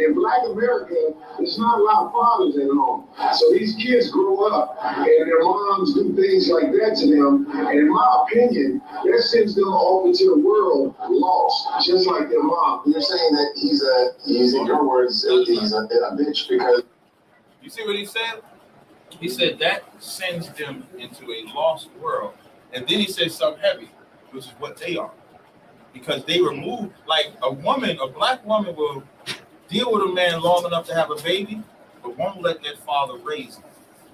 in Black America, there's not a lot of fathers at home. So these kids grow up, and their moms do things like that to them, and in my opinion, that sends them off into the world lost, just like their mom.
You're saying that he's in your words, he's a bitch because...
You see what he said? He said that sends them into a lost world. And then he said something heavy, which is what they are. Because they remove, like a black woman will deal with a man long enough to have a baby, but won't let that father raise him.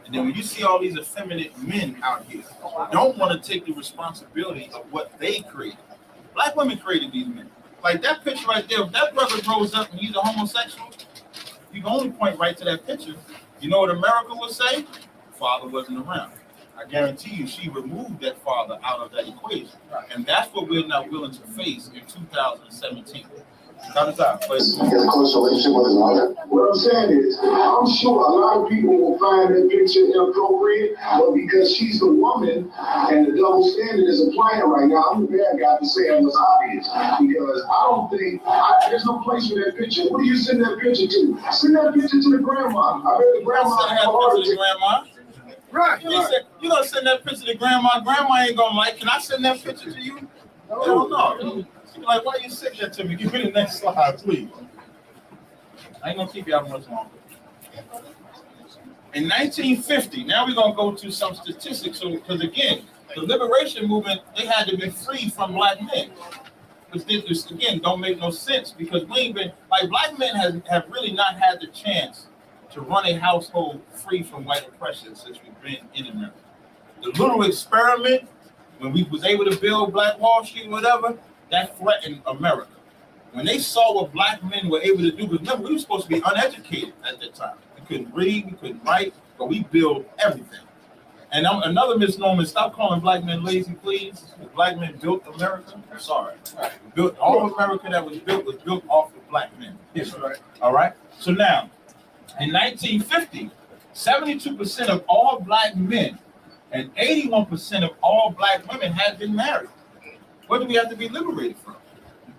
And then when you see all these effeminate men out here, don't want to take the responsibility of what they created. Black women created these men. Like that picture right there, if that brother grows up and he's a homosexual, you can only point right to that picture. You know what America would say? Father wasn't around. I guarantee you she removed that father out of that equation. And that's what we're not willing to face in 2017.
He has a close relationship with his mother. What I'm saying is, I'm sure a lot of people will find that picture inappropriate, but because she's the woman and the double standard is applying right now, I'm the bad guy to say it was obvious. Because I don't think, there's no place for that picture. What do you send that picture to? Send that picture to the grandma. I bet the grandma had a heart attack.
Right. He said, you're going to send that picture to grandma. Grandma ain't going to like, can I send that picture to you? Hell no. She's like, why you send that to me? Give me the next slide, please. I ain't going to keep you out much longer. In 1950, now we're going to go to some statistics. Because again, the liberation movement, they had to be free from black men. Because this, again, don't make no sense. Because we ain't been, like black men have really not had the chance to run a household free from white oppression since we've been in America. The little experiment, when we was able to build Black Wall Street, whatever, that threatened America. When they saw what black men were able to do, because remember, we were supposed to be uneducated at that time. We couldn't read, we couldn't write, but we built everything. And another misnomer is stop calling black men lazy, please. Black men built America. I'm sorry. We built all of America that was built off of black men. Yes, right. All right. So now, in 1950, 72% of all black men and 81% of all black women had been married. What do we have to be liberated from?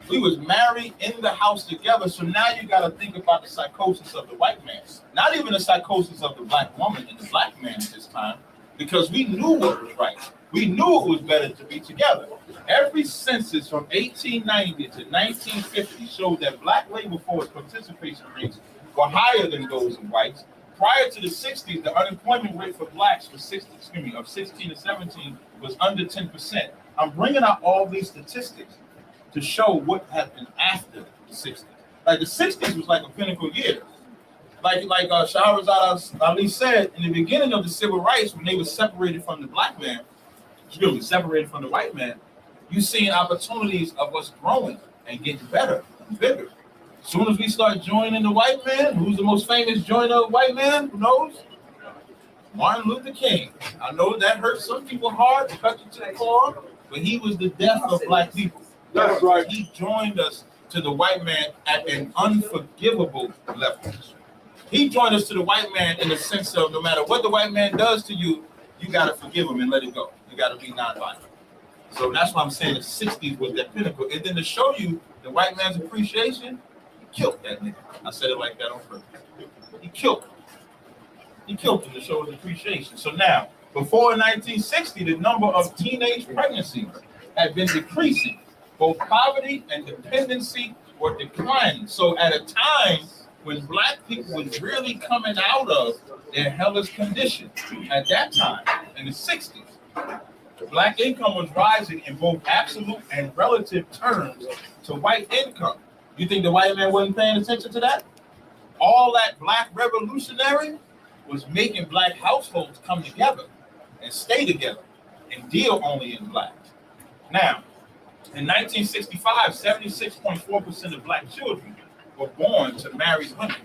We was married in the house together, so now you got to think about the psychosis of the white man. Not even the psychosis of the black woman and the black man at this time, because we knew what was right. We knew it was better to be together. Every census from 1890 to 1950 showed that black labor force participation rates were higher than those of whites. Prior to the 60s, the unemployment rate for blacks was 16 to 17 was under 10%. I'm bringing out all these statistics to show what happened after the 60s. Like the 60s was like a pinnacle year. Like Shahrazad Ali said, in the beginning of the civil rights, when they were separated from the black man, separated from the white man, you seen opportunities of us growing and getting better and bigger. As soon as we start joining the white man, who's the most famous joiner of white man? Who knows? Martin Luther King. I know that hurt some people hard, cut you to the core, but he was the death of black people. That's right. He joined us to the white man at an unforgivable level. He joined us to the white man in the sense of no matter what the white man does to you, you got to forgive him and let it go. You got to be nonviolent. So that's why I'm saying the 60s was that pinnacle. And then to show you the white man's appreciation, he killed that nigga. I said it like that on purpose. He killed him. He killed them to show his appreciation. So now, before 1960, the number of teenage pregnancies had been decreasing. Both poverty and dependency were declining. So at a time when black people was really coming out of their hellish condition, at that time, in the 60s, black income was rising in both absolute and relative terms to white income. You think the white man wasn't paying attention to that? All that black revolutionary was making black households come together and stay together and deal only in black. Now, in 1965, 76.4% of black children were born to married women,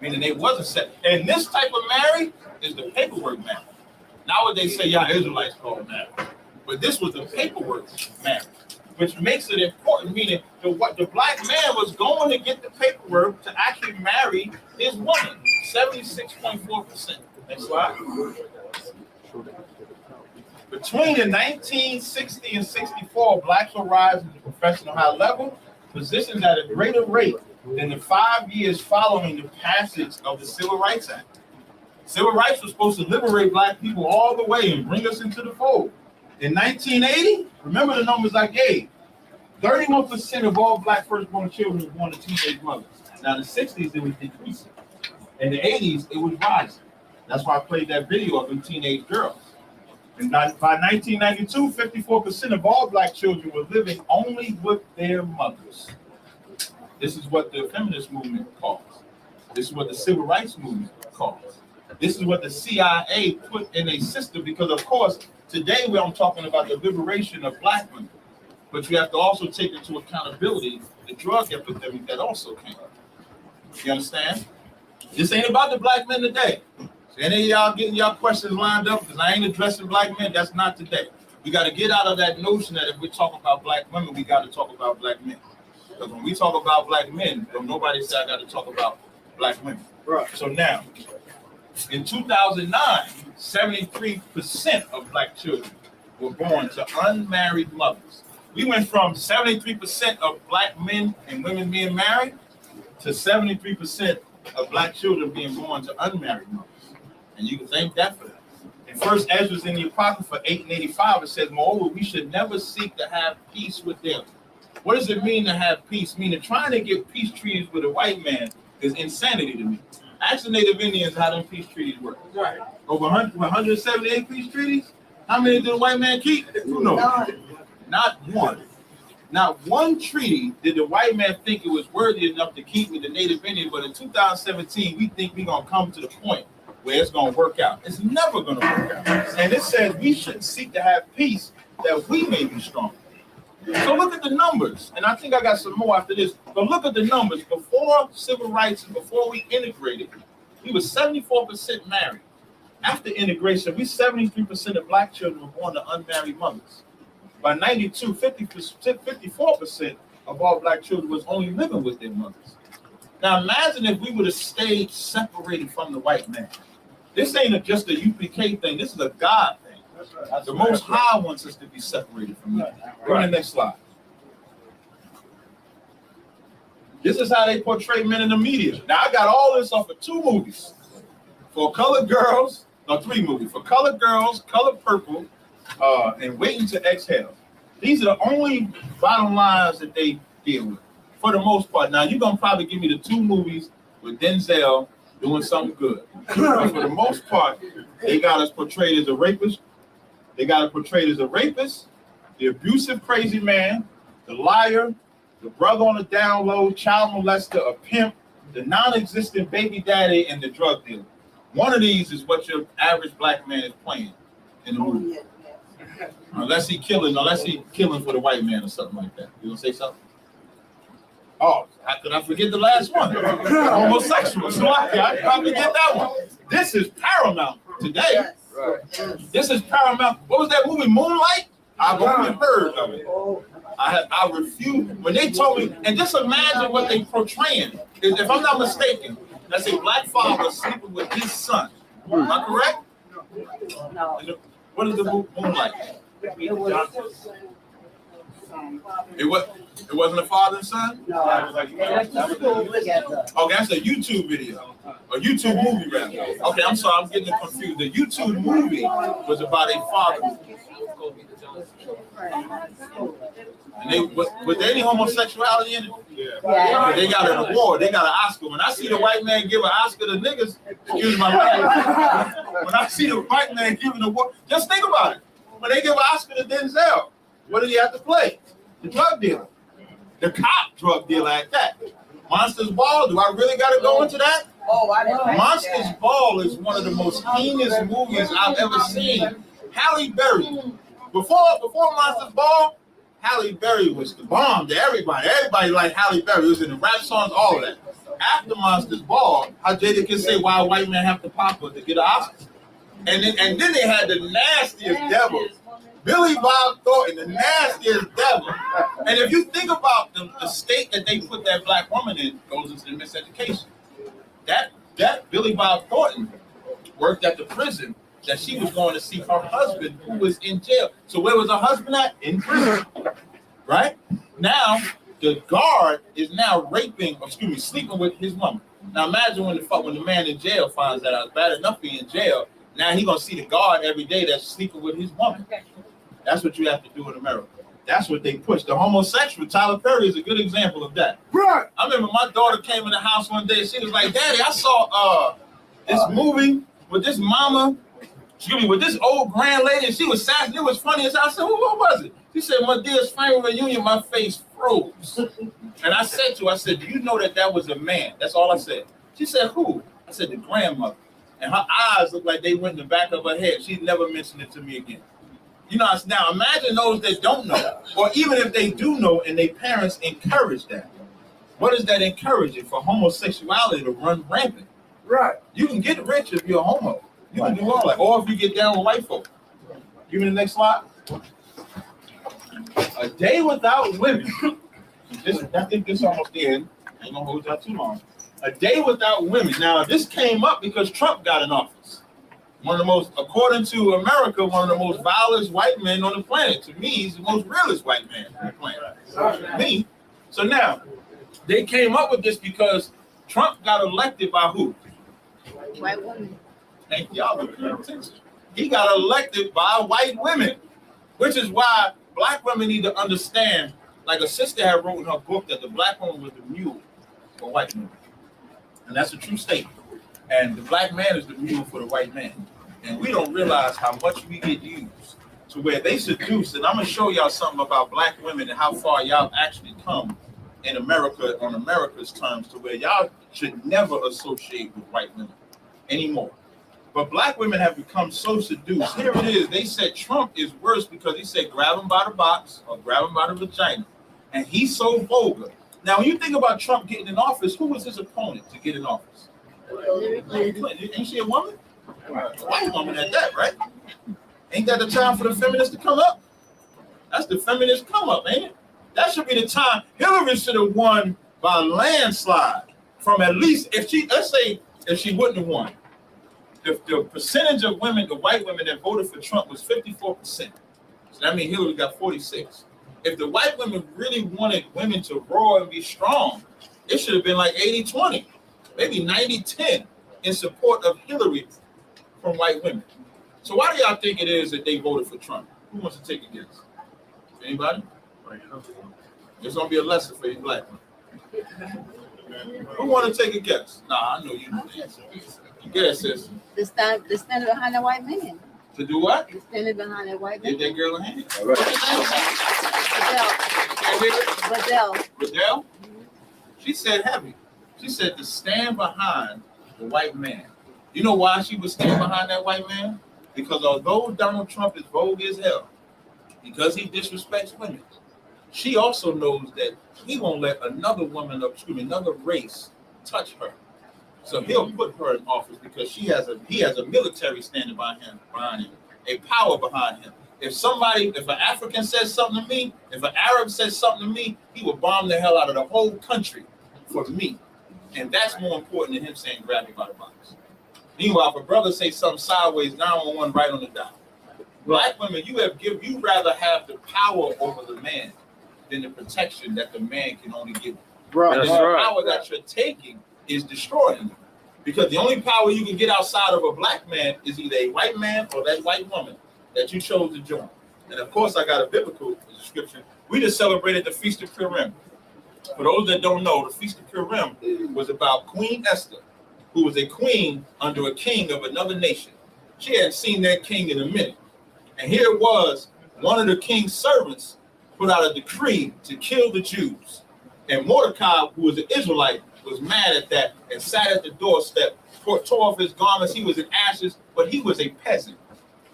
meaning they wasn't set. And this type of marriage is the paperwork marriage. Nowadays, say y'all Israelites call it marriage, but this was the paperwork marriage, which makes it important. Meaning, the black man was going to get the paperwork to actually marry his woman. 76.4%. Next slide. Between the 1960 and 64, blacks were rising to professional high level positions at a greater rate than the 5 years following the passage of the Civil Rights Act. Civil rights was supposed to liberate black people all the way and bring us into the fold. In 1980, remember the numbers I gave, 31% of all black firstborn children were born to teenage mothers. Now in the 60s, it was decreasing. In the 80s, it was rising. That's why I played that video of them teenage girls. And by 1992, 54% of all black children were living only with their mothers. This is what the feminist movement calls. This is what the civil rights movement calls. This is what the CIA put in a system, because of course, today I'm talking about the liberation of black women, but you have to also take into accountability the drug epidemic that also came up. You understand? This ain't about the black men today. So any of y'all getting y'all questions lined up, because I ain't addressing black men, that's not today. We got to get out of that notion that if we talk about black women, we got to talk about black men. Because when we talk about black men, don't nobody say I got to talk about black women. Right. So now, in 2009, 73% of black children were born to unmarried mothers. We went from 73% of black men and women being married to 73% of black children being born to unmarried mothers. And you can thank that for that. In First Ezra's in the Apocrypha 8:85, it says, moreover, we should never seek to have peace with them. What does it mean to have peace? Meaning trying to get peace treaties with a white man is insanity to me. Ask the Native Indians how them peace treaties work. Right. Over 178 peace treaties? How many did the white man keep? Who knows? Not one. Not one treaty did the white man think it was worthy enough to keep with the Native Indians, but in 2017, we think we're going to come to the point where it's going to work out. It's never going to work out. And it says we should seek to have peace that we may be strong. So look at the numbers, and I think I got some more after this, but look at the numbers. Before civil rights and before we integrated, we were 74% married. After integration, we 73% of black children were born to unmarried mothers. By 92, 54% of all black children was only living with their mothers. Now imagine if we would have stayed separated from the white man. This ain't just a UPK thing, this is a God thing. The Most High wants us to be separated from them. Go to the next slide. This is how they portray men in the media. Now I got all this off of 2 movies. For Colored Girls, no 3 movies. For Colored Girls, Colored Purple, and Waiting to Exhale. These are the only bottom lines that they deal with, for the most part. Now you're gonna probably give me the 2 movies with Denzel doing something good. But for the most part, they got us portrayed as a rapist. They got us portrayed as a rapist, the abusive crazy man, the liar, the brother on the down low, child molester, a pimp, the non-existent baby daddy, and the drug dealer. One of these is what your average black man is playing in the movie. Unless he killing for the white man or something like that. You gonna say something? Oh, how could I forget the last one? Homosexual. So I probably get that one. This is paramount today. Right. This is paramount. What was that movie, Moonlight? I've only heard of it. I refuse. When they told me, and just imagine what they portraying. If I'm not mistaken, that's a black father sleeping with his son. Am I correct? No. What is the movie Moonlight? It wasn't a father and son?
No,
Okay, that's a YouTube video. A YouTube movie, rather. Okay, I'm sorry, I'm getting confused. The YouTube movie was about a father. And was there any homosexuality in it? Yeah. They got an award. They got an Oscar. When I see the white man give an Oscar to niggas, excuse my language. When I see the white man giving an award, just think about it. When they give an Oscar to Denzel, what did he have to play? The drug dealer. The cop drug dealer at that. Monsters Ball, do I really got to go into that?
Oh, I didn't.
Monsters Ball is one of the most heinous movies I've ever seen. Halle Berry. Before Monsters Ball, Halle Berry was the bomb to everybody. Everybody liked Halle Berry. It was in the rap songs, all of that. After Monsters Ball, how Jada can say why a white man have to pop her to get an Oscar. And then they had the nastiest devil. Billy Bob Thornton, the nastiest devil. And if you think about the state that they put that black woman in, goes into the miseducation. That Billy Bob Thornton worked at the prison that she was going to see her husband who was in jail. So where was her husband at? In prison. Right? Now, the guard is now sleeping with his woman. Now imagine when the man in jail finds that out. It's bad enough being in jail. Now he's going to see the guard every day that's sleeping with his woman. That's what you have to do in America. That's what they push. The homosexual, Tyler Perry is a good example of that. Right. I remember my daughter came in the house one day. She was like, "Daddy, I saw this movie with this with this old grand lady, and she was sassy. It was funny." I said, "What was it?" She said, "My dearest final reunion, my face froze." And I said to her, "Do you know that was a man?" That's all I said. She said, "Who?" I said, "The grandmother." And her eyes looked like they went in the back of her head. She never mentioned it to me again. You know, now imagine those that don't know, or even if they do know and their parents encourage that. What is that encouraging? For homosexuality to run rampant. Right. You can get rich if you're a homo. You can do all that. Or if you get down with white folk. Give me the next slide. A day without women. I think this is almost the end. I ain't gonna hold y'all too long. A day without women. Now, this came up because Trump got in office. One of the most, according to America, one of the most violent white men on the planet. To me, he's the most realest white man on the planet. Me. So now, they came up with this because Trump got elected by who?
White woman.
Thank y'all. He got elected by white women, which is why black women need to understand, like a sister had wrote in her book that the black woman was the mule for white women. And that's a true statement. And the black man is the mule for the white man. And we don't realize how much we get used to where they seduce. And I'm going to show y'all something about black women and how far y'all actually come in America, on America's terms, to where y'all should never associate with white women anymore. But black women have become so seduced. Here it is. They said Trump is worse because he said grab him by the box or grab him by the vagina. And he's so vulgar. Now, when you think about Trump getting in office, who was his opponent to get in office? Ain't she a woman? A white woman at that, right? Ain't that the time for the feminists to come up? That's the feminist come up, ain't it? That should be the time. Hillary should have won by a landslide from at least, let's say if she wouldn't have won. The percentage of women, the white women that voted for Trump was 54%. So that means Hillary got 46. If the white women really wanted women to roar and be strong, it should have been like 80-20, maybe 90-10 in support of Hillary from white women. So why do y'all think it is that they voted for Trump? Who wants to take a guess? Anybody? There's going to be a lesson for you black women. Who want to take a guess? Nah, I know you know the answer. You guess, sis.
The stand behind the white man.
To do what?
The standing behind the white man.
Give that girl a hand.
Badell.
She said heavy. She said to stand behind the white man. You know why she would stand behind that white man? Because although Donald Trump is vulgar as hell, because he disrespects women, she also knows that he won't let another another race touch her. So he'll put her in office because he has a military standing behind him, a power behind him. If an African says something to me, if an Arab says something to me, he will bomb the hell out of the whole country for me. And that's more important than him saying grab me by the box. Meanwhile, if a brother say something sideways, 911 right on the dot. Black women, you rather have the power over the man than the protection that the man can only give you.
Right.
And the power that you're taking is destroying you. Because the only power you can get outside of a black man is either a white man or that white woman that you chose to join. And of course, I got a biblical description. We just celebrated the Feast of Purim. For those that don't know, the Feast of Purim was about Queen Esther, who was a queen under a king of another nation. She hadn't seen that king in a minute. And here it was, one of the king's servants put out a decree to kill the Jews. And Mordecai, who was an Israelite, was mad at that and sat at the doorstep, tore off his garments. He was in ashes, but he was a peasant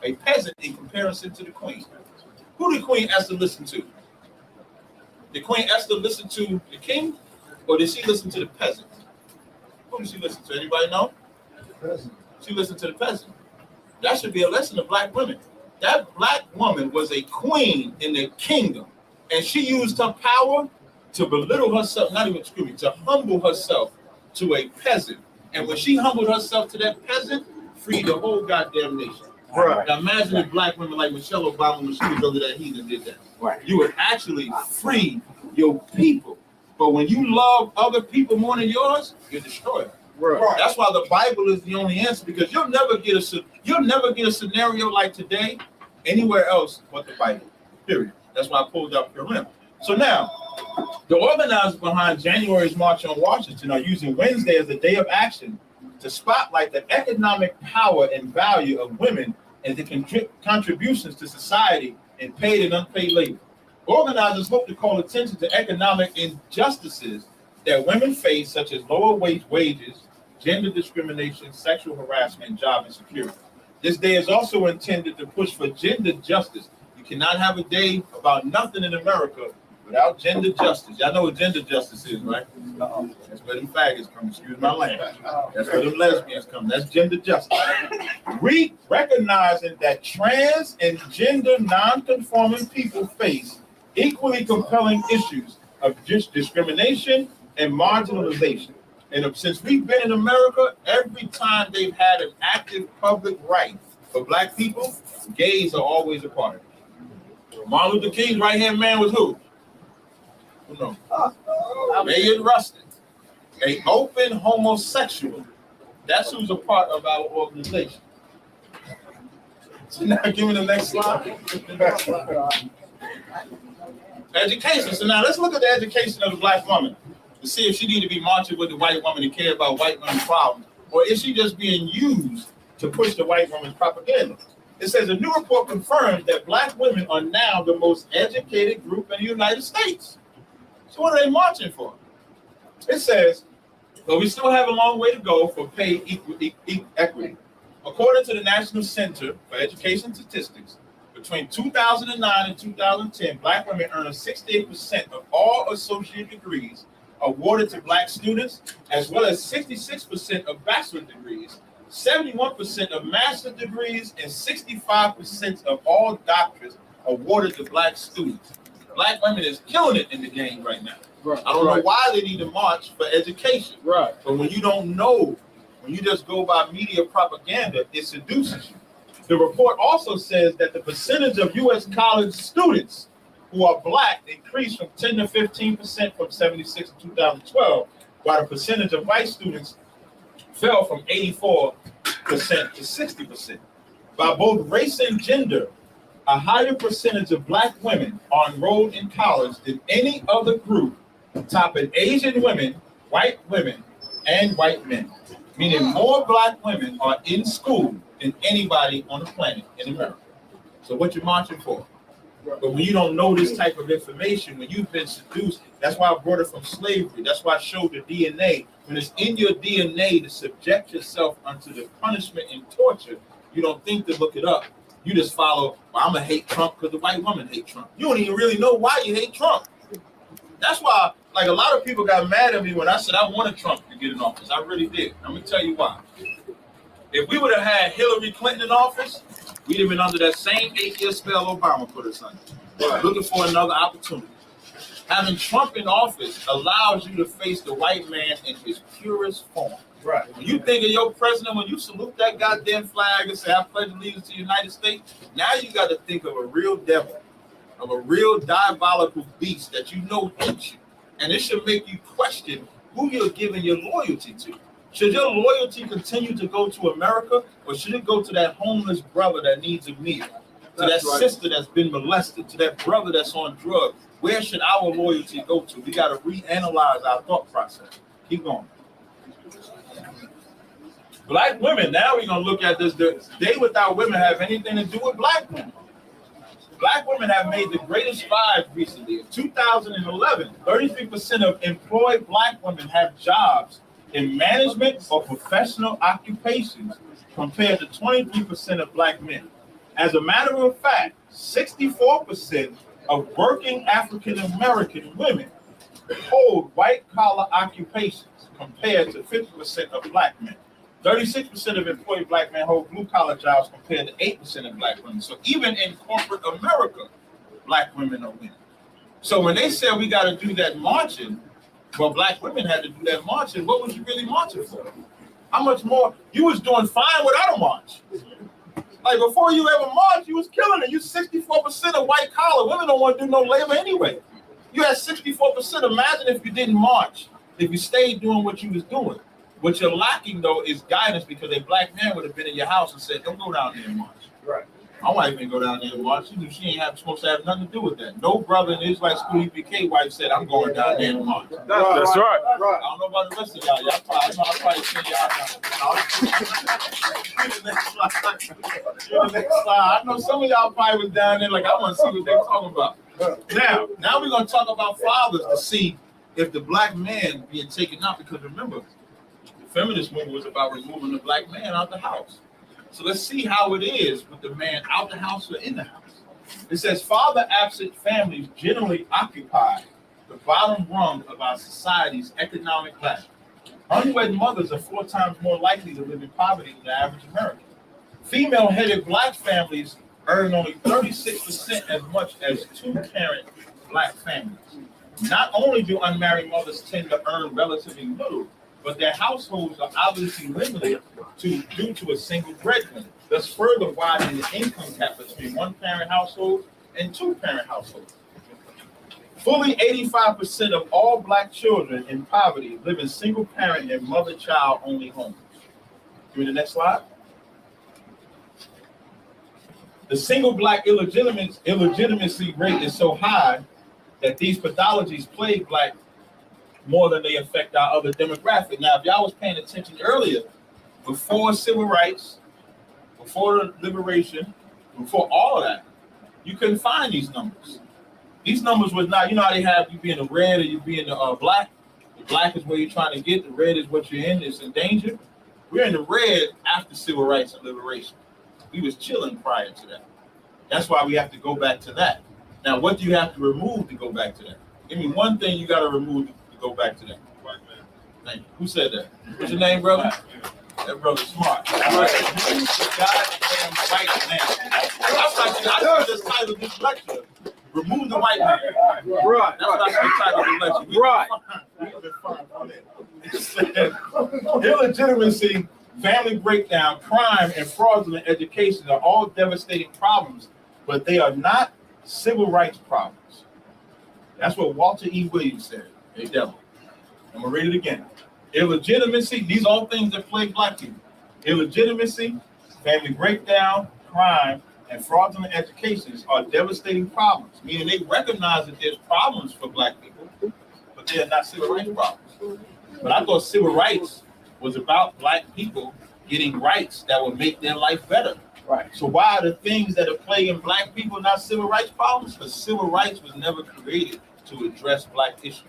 in comparison to the queen. Who did Queen Esther listen to? Did Queen Esther listen to the king, or did she listen to the peasant? Who did she listen to? Anybody know? The peasant. She listened to the peasant. That should be a lesson to black women. That black woman was a queen in the kingdom, and she used her power to belittle herself, to humble herself to a peasant. And when she humbled herself to that peasant, freed the whole goddamn nation. Right. Now imagine if black women like Michelle Obama, when she was over that heathen, did that. Right. You would actually free your people. But when you love other people more than yours, you destroy them. Right. That's why the Bible is the only answer, because you'll never get a scenario like today anywhere else but the Bible. Period. That's why I pulled up Purim. So now, the organizers behind January's March on Washington are using Wednesday as a day of action to spotlight the economic power and value of women and the contributions to society in paid and unpaid labor. Organizers hope to call attention to economic injustices that women face, such as lower wages, gender discrimination, sexual harassment, and job insecurity. This day is also intended to push for gender justice. You cannot have a day about nothing in America without gender justice. Y'all know what gender justice is, right? That's where them faggots come, excuse my language. That's where them lesbians come. That's gender justice. Recognizing that trans and gender non-conforming people face equally compelling issues of discrimination and marginalization. And since we've been in America, every time they've had an active public right for black people, gays are always a part of it. Martin Luther King's right-hand man was who? Who knows? Bayard Rustin, an open homosexual. That's who's a part of our organization. So now give me the next slide. Education. So now let's look at the education of the black woman to see if she need to be marching with the white woman and care about white women's problems, or is she just being used to push the white woman's propaganda? It says a new report confirms that black women are now the most educated group in the United States. So what are they marching for? It says, but we still have a long way to go for pay equity. According to the National Center for Education Statistics, between 2009 and 2010, black women earned 68% of all associate degrees awarded to black students, as well as 66% of bachelor's degrees, 71% of master's degrees, and 65% of all doctorates awarded to black students. Black women is killing it in the game right now. Right. I don't know why they need to march for education. Right. But when you don't know, when you just go by media propaganda, it seduces you. The report also says that the percentage of U.S. college students who are black increased from 10 to 15% from 76 to 2012, while the percentage of white students fell from 84% to 60%. By both race and gender, a higher percentage of black women are enrolled in college than any other group, topping Asian women, and white men, meaning more black women are in school than anybody on the planet in America. So what you're marching for? But when you don't know this type of information, when you've been seduced, that's why I brought it from slavery. That's why I showed the DNA. When it's in your DNA to subject yourself unto the punishment and torture, you don't think to look it up. You just follow, well, I'm going to hate Trump because the white woman hate Trump. You don't even really know why you hate Trump. That's why, like, a lot of people got mad at me when I said I wanted Trump to get in office. I really did. I'm going to tell you why. If we would have had Hillary Clinton in office, we'd have been under that same 8-year spell Obama put us under. Looking for another opportunity. Having Trump in office allows you to face the white man in his purest form. Right. When you think of your president, when you salute that goddamn flag and say, I pledge allegiance to the United States, now you got to think of a real devil. of a real diabolical beast that you know hates you. And it should make you question who you're giving your loyalty to. Should your loyalty continue to go to America, or should it go to that homeless brother that needs a meal, to that sister that's been molested, to that brother that's on drugs? Where should our loyalty go to? We got to reanalyze our thought process. Keep going. Black women, now we're going to look at this. The day without women have anything to do with black women. Black women have made the greatest strides recently. In 2011, 33% of employed black women have jobs in management or professional occupations compared to 23% of black men. As a matter of fact, 64% of working African American women hold white-collar occupations compared to 50% of black men. 36% of employed black men hold blue-collar jobs compared to 8% of black women. So even in corporate America, black women are winning. So when they said we got to do that marching, well, black women had to do that marching, what was you really marching for? How much more? You was doing fine without a march. Like before you ever marched, you was killing it. You 64% of white collar. Women don't want to do no labor anyway. You had 64%. Imagine if you didn't march, if you stayed doing what you was doing. What you're lacking, though, is guidance, because a black man would have been in your house and said, don't go down there and march. Right. My wife ain't go down there and march. She knew she ain't supposed to have nothing to do with that. No brother in the Israelite school EPK wife said, I'm going down there and march.
That's right.
I don't know about the rest of y'all. Y'all probably send y'all down. The next slide. I know some of y'all probably was down there like, I want to see what they're talking about. Now we're going to talk about fathers to see if the black man being taken out, because remember, feminist movement was about removing the black man out the house. So let's see how it is with the man out the house or in the house. It says father-absent families generally occupy the bottom rung of our society's economic ladder. Unwed mothers are 4 times more likely to live in poverty than the average American. Female-headed black families earn only 36% as much as 2-parent black families. Not only do unmarried mothers tend to earn relatively little, but their households are obviously limited due to a single breadwinner, thus further widening the income gap between 1-parent households and 2-parent households. Fully 85% of all black children in poverty live in single-parent and mother-child only homes. Give me the next slide. The single black illegitimacy rate is so high that these pathologies plague black more than they affect our other demographic. Now, if y'all was paying attention earlier, before civil rights, before liberation, before all of that, you couldn't find these numbers. These numbers was not, you know how they have you be in the red or you be in the black? The black is where you're trying to get, the red is what you're in, it's in danger. We're in the red after civil rights and liberation. We was chilling prior to that. That's why we have to go back to that. Now, what do you have to remove to go back to that? Give me one thing you got to remove to go back to that. White man. Thank you. Who said that? What's your name, brother? That brother's smart. Goddamn white man. I just titled this lecture, Remove the White Man. Right. That's what I titled the lecture. Right. Illegitimacy, family breakdown, crime, and fraudulent education are all devastating problems, but they are not civil rights problems. That's what Walter E. Williams said. Hey, devil. I'm going to read it again. Illegitimacy, these are all things that plague black people. Illegitimacy, family breakdown, crime, and fraudulent educations are devastating problems, meaning they recognize that there's problems for black people, but they're not civil rights problems. But I thought civil rights was about black people getting rights that would make their life better. Right. So why are the things that are plaguing black people not civil rights problems? Because civil rights was never created to address black issues.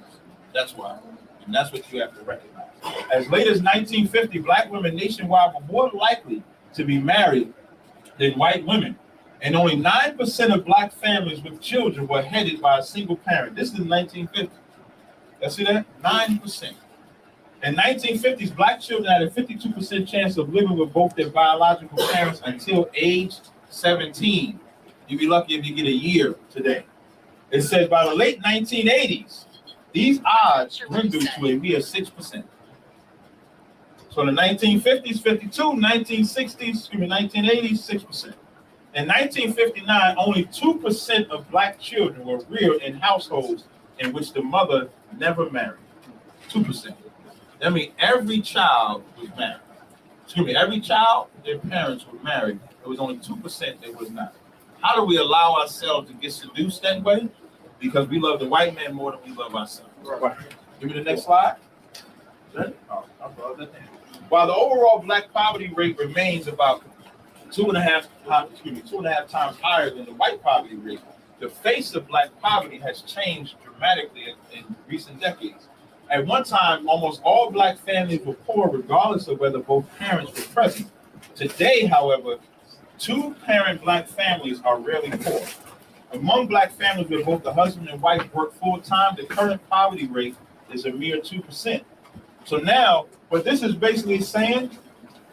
That's why. And that's what you have to recognize. As late as 1950, black women nationwide were more likely to be married than white women. And only 9% of black families with children were headed by a single parent. This is 1950. Let's see that? 9%. In 1950s, black children had a 52% chance of living with both their biological parents until age 17. You'd be lucky if you get a year today. It says by the late 1980s, these odds dwindled to a mere 6%. So in the 1950s, 52, 1960s, 1980s, 6%. In 1959, only 2% of black children were reared in households in which the mother never married. 2%. That means every child was married. Excuse me, every child, their parents were married. It was only 2% that was not. How do we allow ourselves to get seduced that way? Because we love the white man more than we love ourselves. Right. Give me the next slide. Oh, I brought that down. While the overall black poverty rate remains about 2.5 times higher than the white poverty rate, the face of black poverty has changed dramatically in recent decades. At one time, almost all black families were poor regardless of whether both parents were present. Today, however, two-parent black families are rarely poor. Among black families where both the husband and wife work full-time, the current poverty rate is a mere 2%. So now, what this is basically saying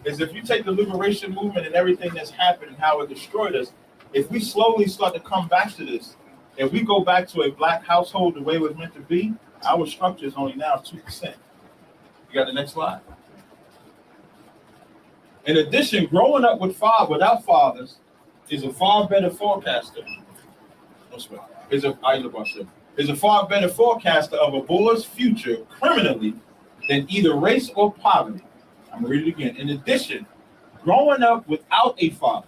is if you take the liberation movement and everything that's happened and how it destroyed us, if we slowly start to come back to this, if we go back to a black household the way it was meant to be, our structure is only now 2%. You got the next slide? In addition, growing up without fathers is a far better forecaster. Is a far better forecaster of a boy's future criminally than either race or poverty. I'm gonna read it again. In addition, growing up without a father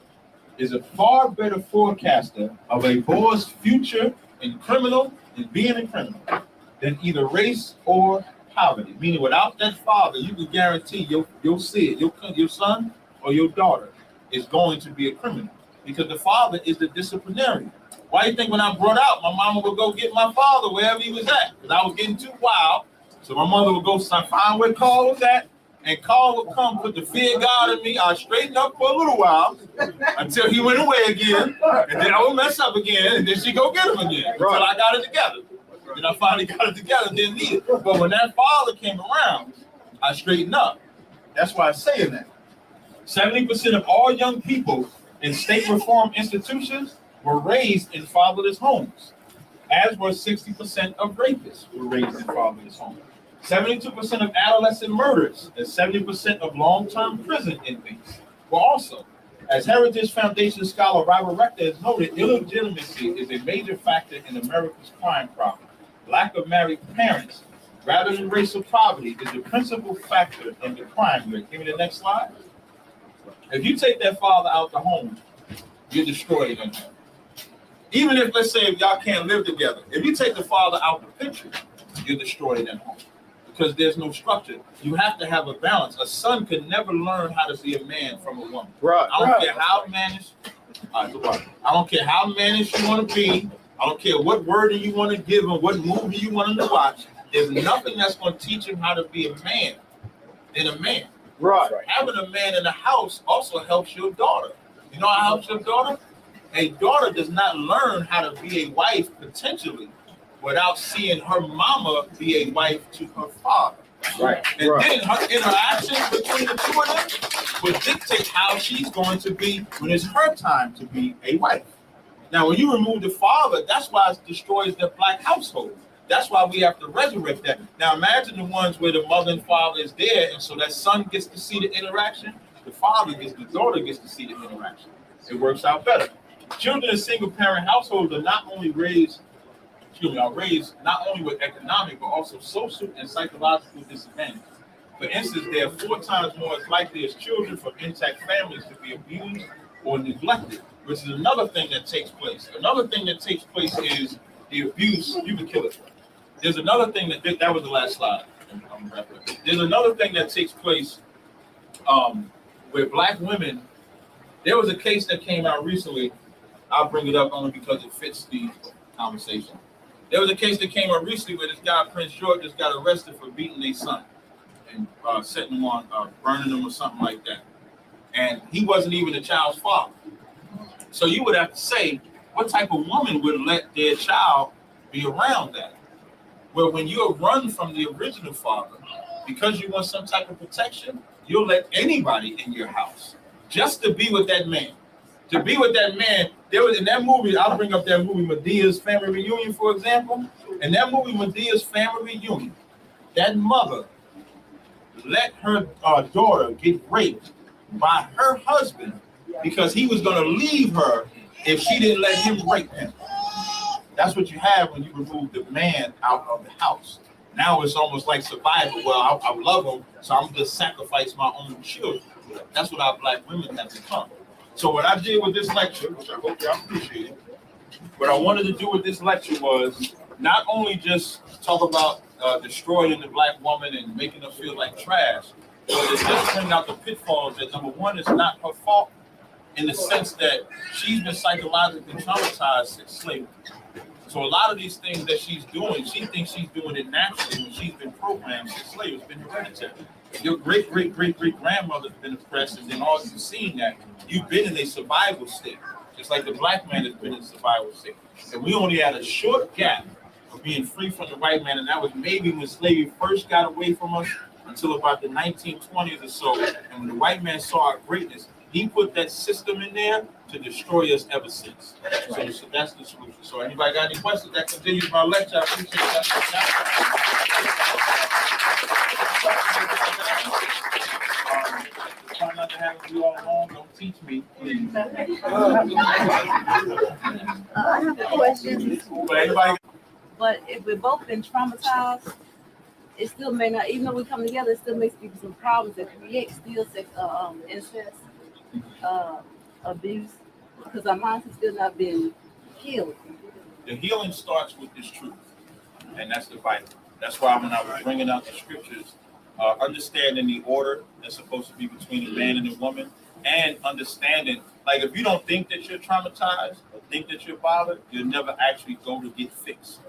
is a far better forecaster of a boy's future in being a criminal than either race or poverty. Meaning, without that father, you can guarantee you'll see it. Your son or your daughter is going to be a criminal because the father is the disciplinarian. Why do you think when I brought out, my mama would go get my father wherever he was at? Because I was getting too wild. So my mother would go find where Carl was at, and Carl would come put the fear of God in me. I'd straighten up for a little while until he went away again, and then I would mess up again, and then she'd go get him again until I got it together. Then I finally got it together, didn't need it. But when that father came around, I straightened up. That's why I'm saying that. 70% of all young people in state reform institutions were raised in fatherless homes, as were 60% of rapists were raised in fatherless homes. 72% of adolescent murders and 70% of long-term prison inmates were also. As Heritage Foundation scholar Robert Rector has noted, illegitimacy is a major factor in America's crime problem. Lack of married parents, rather than racial poverty, is the principal factor in the crime rate. Give me the next slide. If you take that father out the home, you're destroying him. Even if, let's say, if y'all can't live together, if you take the father out the picture, you're destroying that home. Because there's no structure. You have to have a balance. A son can never learn how to be a man from a woman. Right. I don't care how mannish. I don't care how mannish you want to be. I don't care what word you want to give him, what movie you want him to watch. There's nothing that's going to teach him how to be a man than a man. Right. Having a man in the house also helps your daughter. You know how it helps your daughter? A daughter does not learn how to be a wife potentially without seeing her mama be a wife to her father. Right. And then her interactions between the two of them will dictate how she's going to be when it's her time to be a wife. Now, when you remove the father, that's why it destroys the black household. That's why we have to resurrect that. Now, imagine the ones where the mother and father is there, and so that son gets to see the interaction, the daughter gets to see the interaction. It works out better. Children in single-parent households are raised not only with economic, but also social and psychological disadvantage. For instance, they are 4 times more likely as children from intact families to be abused or neglected, which is another thing that takes place. Another thing that takes place is the abuse. You can kill it. There's another thing that was the last slide. There's another thing that takes place where black women, there was a case that came out recently. I'll bring it up only because it fits the conversation. There was a case that came out recently where this guy, Prince George, just got arrested for beating their son and setting him on, burning him or something like that. And he wasn't even the child's father. So you would have to say, what type of woman would let their child be around that? Well, when you're run from the original father, because you want some type of protection, you'll let anybody in your house just to be with that man. To be with that man, there was in that movie, I'll bring up that movie, Medea's Family Reunion, for example. In that movie, Medea's Family Reunion, that mother let her daughter get raped by her husband because he was going to leave her if she didn't let him rape him. That's what you have when you remove the man out of the house. Now it's almost like survival. Well, I love him, so I'm going to sacrifice my own children. That's what our black women have become. So what I did with this lecture, which I hope y'all appreciate, what I wanted to do with this lecture was not only just talk about destroying the black woman and making her feel like trash, but to just bring out the pitfalls that, number one, it's not her fault in the sense that she's been psychologically traumatized since slavery. So a lot of these things that she's doing, she thinks she's doing it naturally when she's been programmed since slavery. It's been hereditary. Your great-great-great-great-grandmother's been oppressed, and then all you've seen that you've been in a survival state, just like the black man has been in a survival state. And we only had a short gap of being free from the white man, and that was maybe when slavery first got away from us until about the 1920s or so. And when the white man saw our greatness, he put that system in there to destroy us ever since. So that's the solution. So anybody got any questions? That continues my lecture. I appreciate that. Try not to have you all along. Don't teach me, please.
I have a question.
But anybody?
But if we've both been traumatized, it still may not, even though we come together, it still makes people some problems that create still sex, incest, abuse, because our minds have still not been healed.
The healing starts with this truth, and that's the Bible. That's why when I was bringing out the scriptures, understanding the order that's supposed to be between a man and a woman, and understanding, like if you don't think that you're traumatized or think that you're bothered, you'll never actually go to get fixed.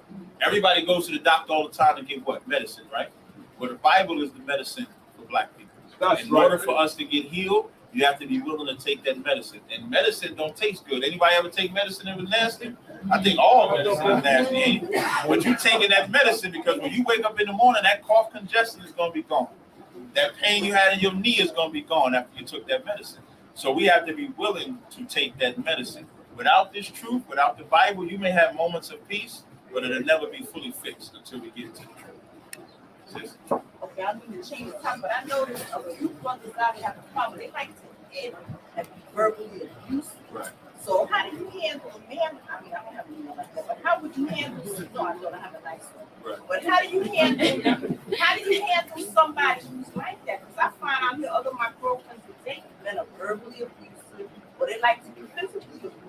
Everybody goes to the doctor all the time to get what? Medicine, right? Well, the Bible is the medicine for black people. In order for us to get healed, you have to be willing to take that medicine. And medicine don't taste good. Anybody ever take medicine that was nasty? I think all medicine is nasty, ain't it? But you taking that medicine because when you wake up in the morning, that cough congestion is going to be gone. That pain you had in your knee is going to be gone after you took that medicine. So we have to be willing to take that medicine. Without this truth, without the Bible, you may have moments of peace, but it'll never be fully fixed until we get to the truth.
Okay, I need to change the topic, but I noticed a few brothers out here have a problem. They like to hit and be verbally abusive.
Right.
So how do you handle a man? I mean, I don't have anyone like that, but how would you handle? No, I don't have a nice one.
Right.
But how do you handle somebody who's like that? Because I find out here other of my girlfriends that they men are verbally abusive, or they like to be physically abusive.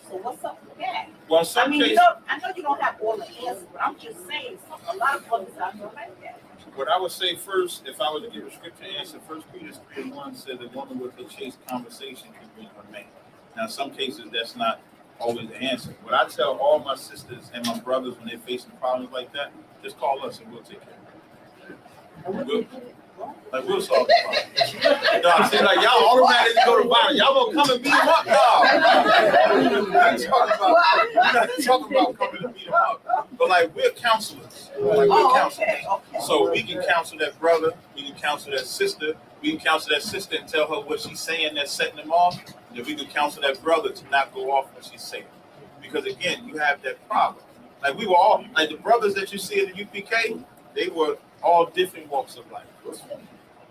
So what's up with that?
Well,
I mean, I know you don't have all the answers, but I'm just saying a lot of brothers out here like that.
What I would say first, if I were to give a scripture answer, 1 Peter 3:1 says a woman with a chaste conversation can bring her man. Now, in some cases, that's not always the answer. What I tell all my sisters and my brothers when they're facing problems like that, just call us and we'll take care of it. We'll solve the problem. No, I'm saying like y'all automatically go to violence. Y'all gonna come and beat them up, no. We're not talking about coming and beat them up. But like we're counselors.
Okay.
So we can counsel that brother, we can counsel that sister, we can counsel that sister and tell her what she's saying that's setting them off. And then we can counsel that brother to not go off what she's saying. Because again, you have that problem. Like we were all like the brothers that you see in the UPK, they were all different walks of life.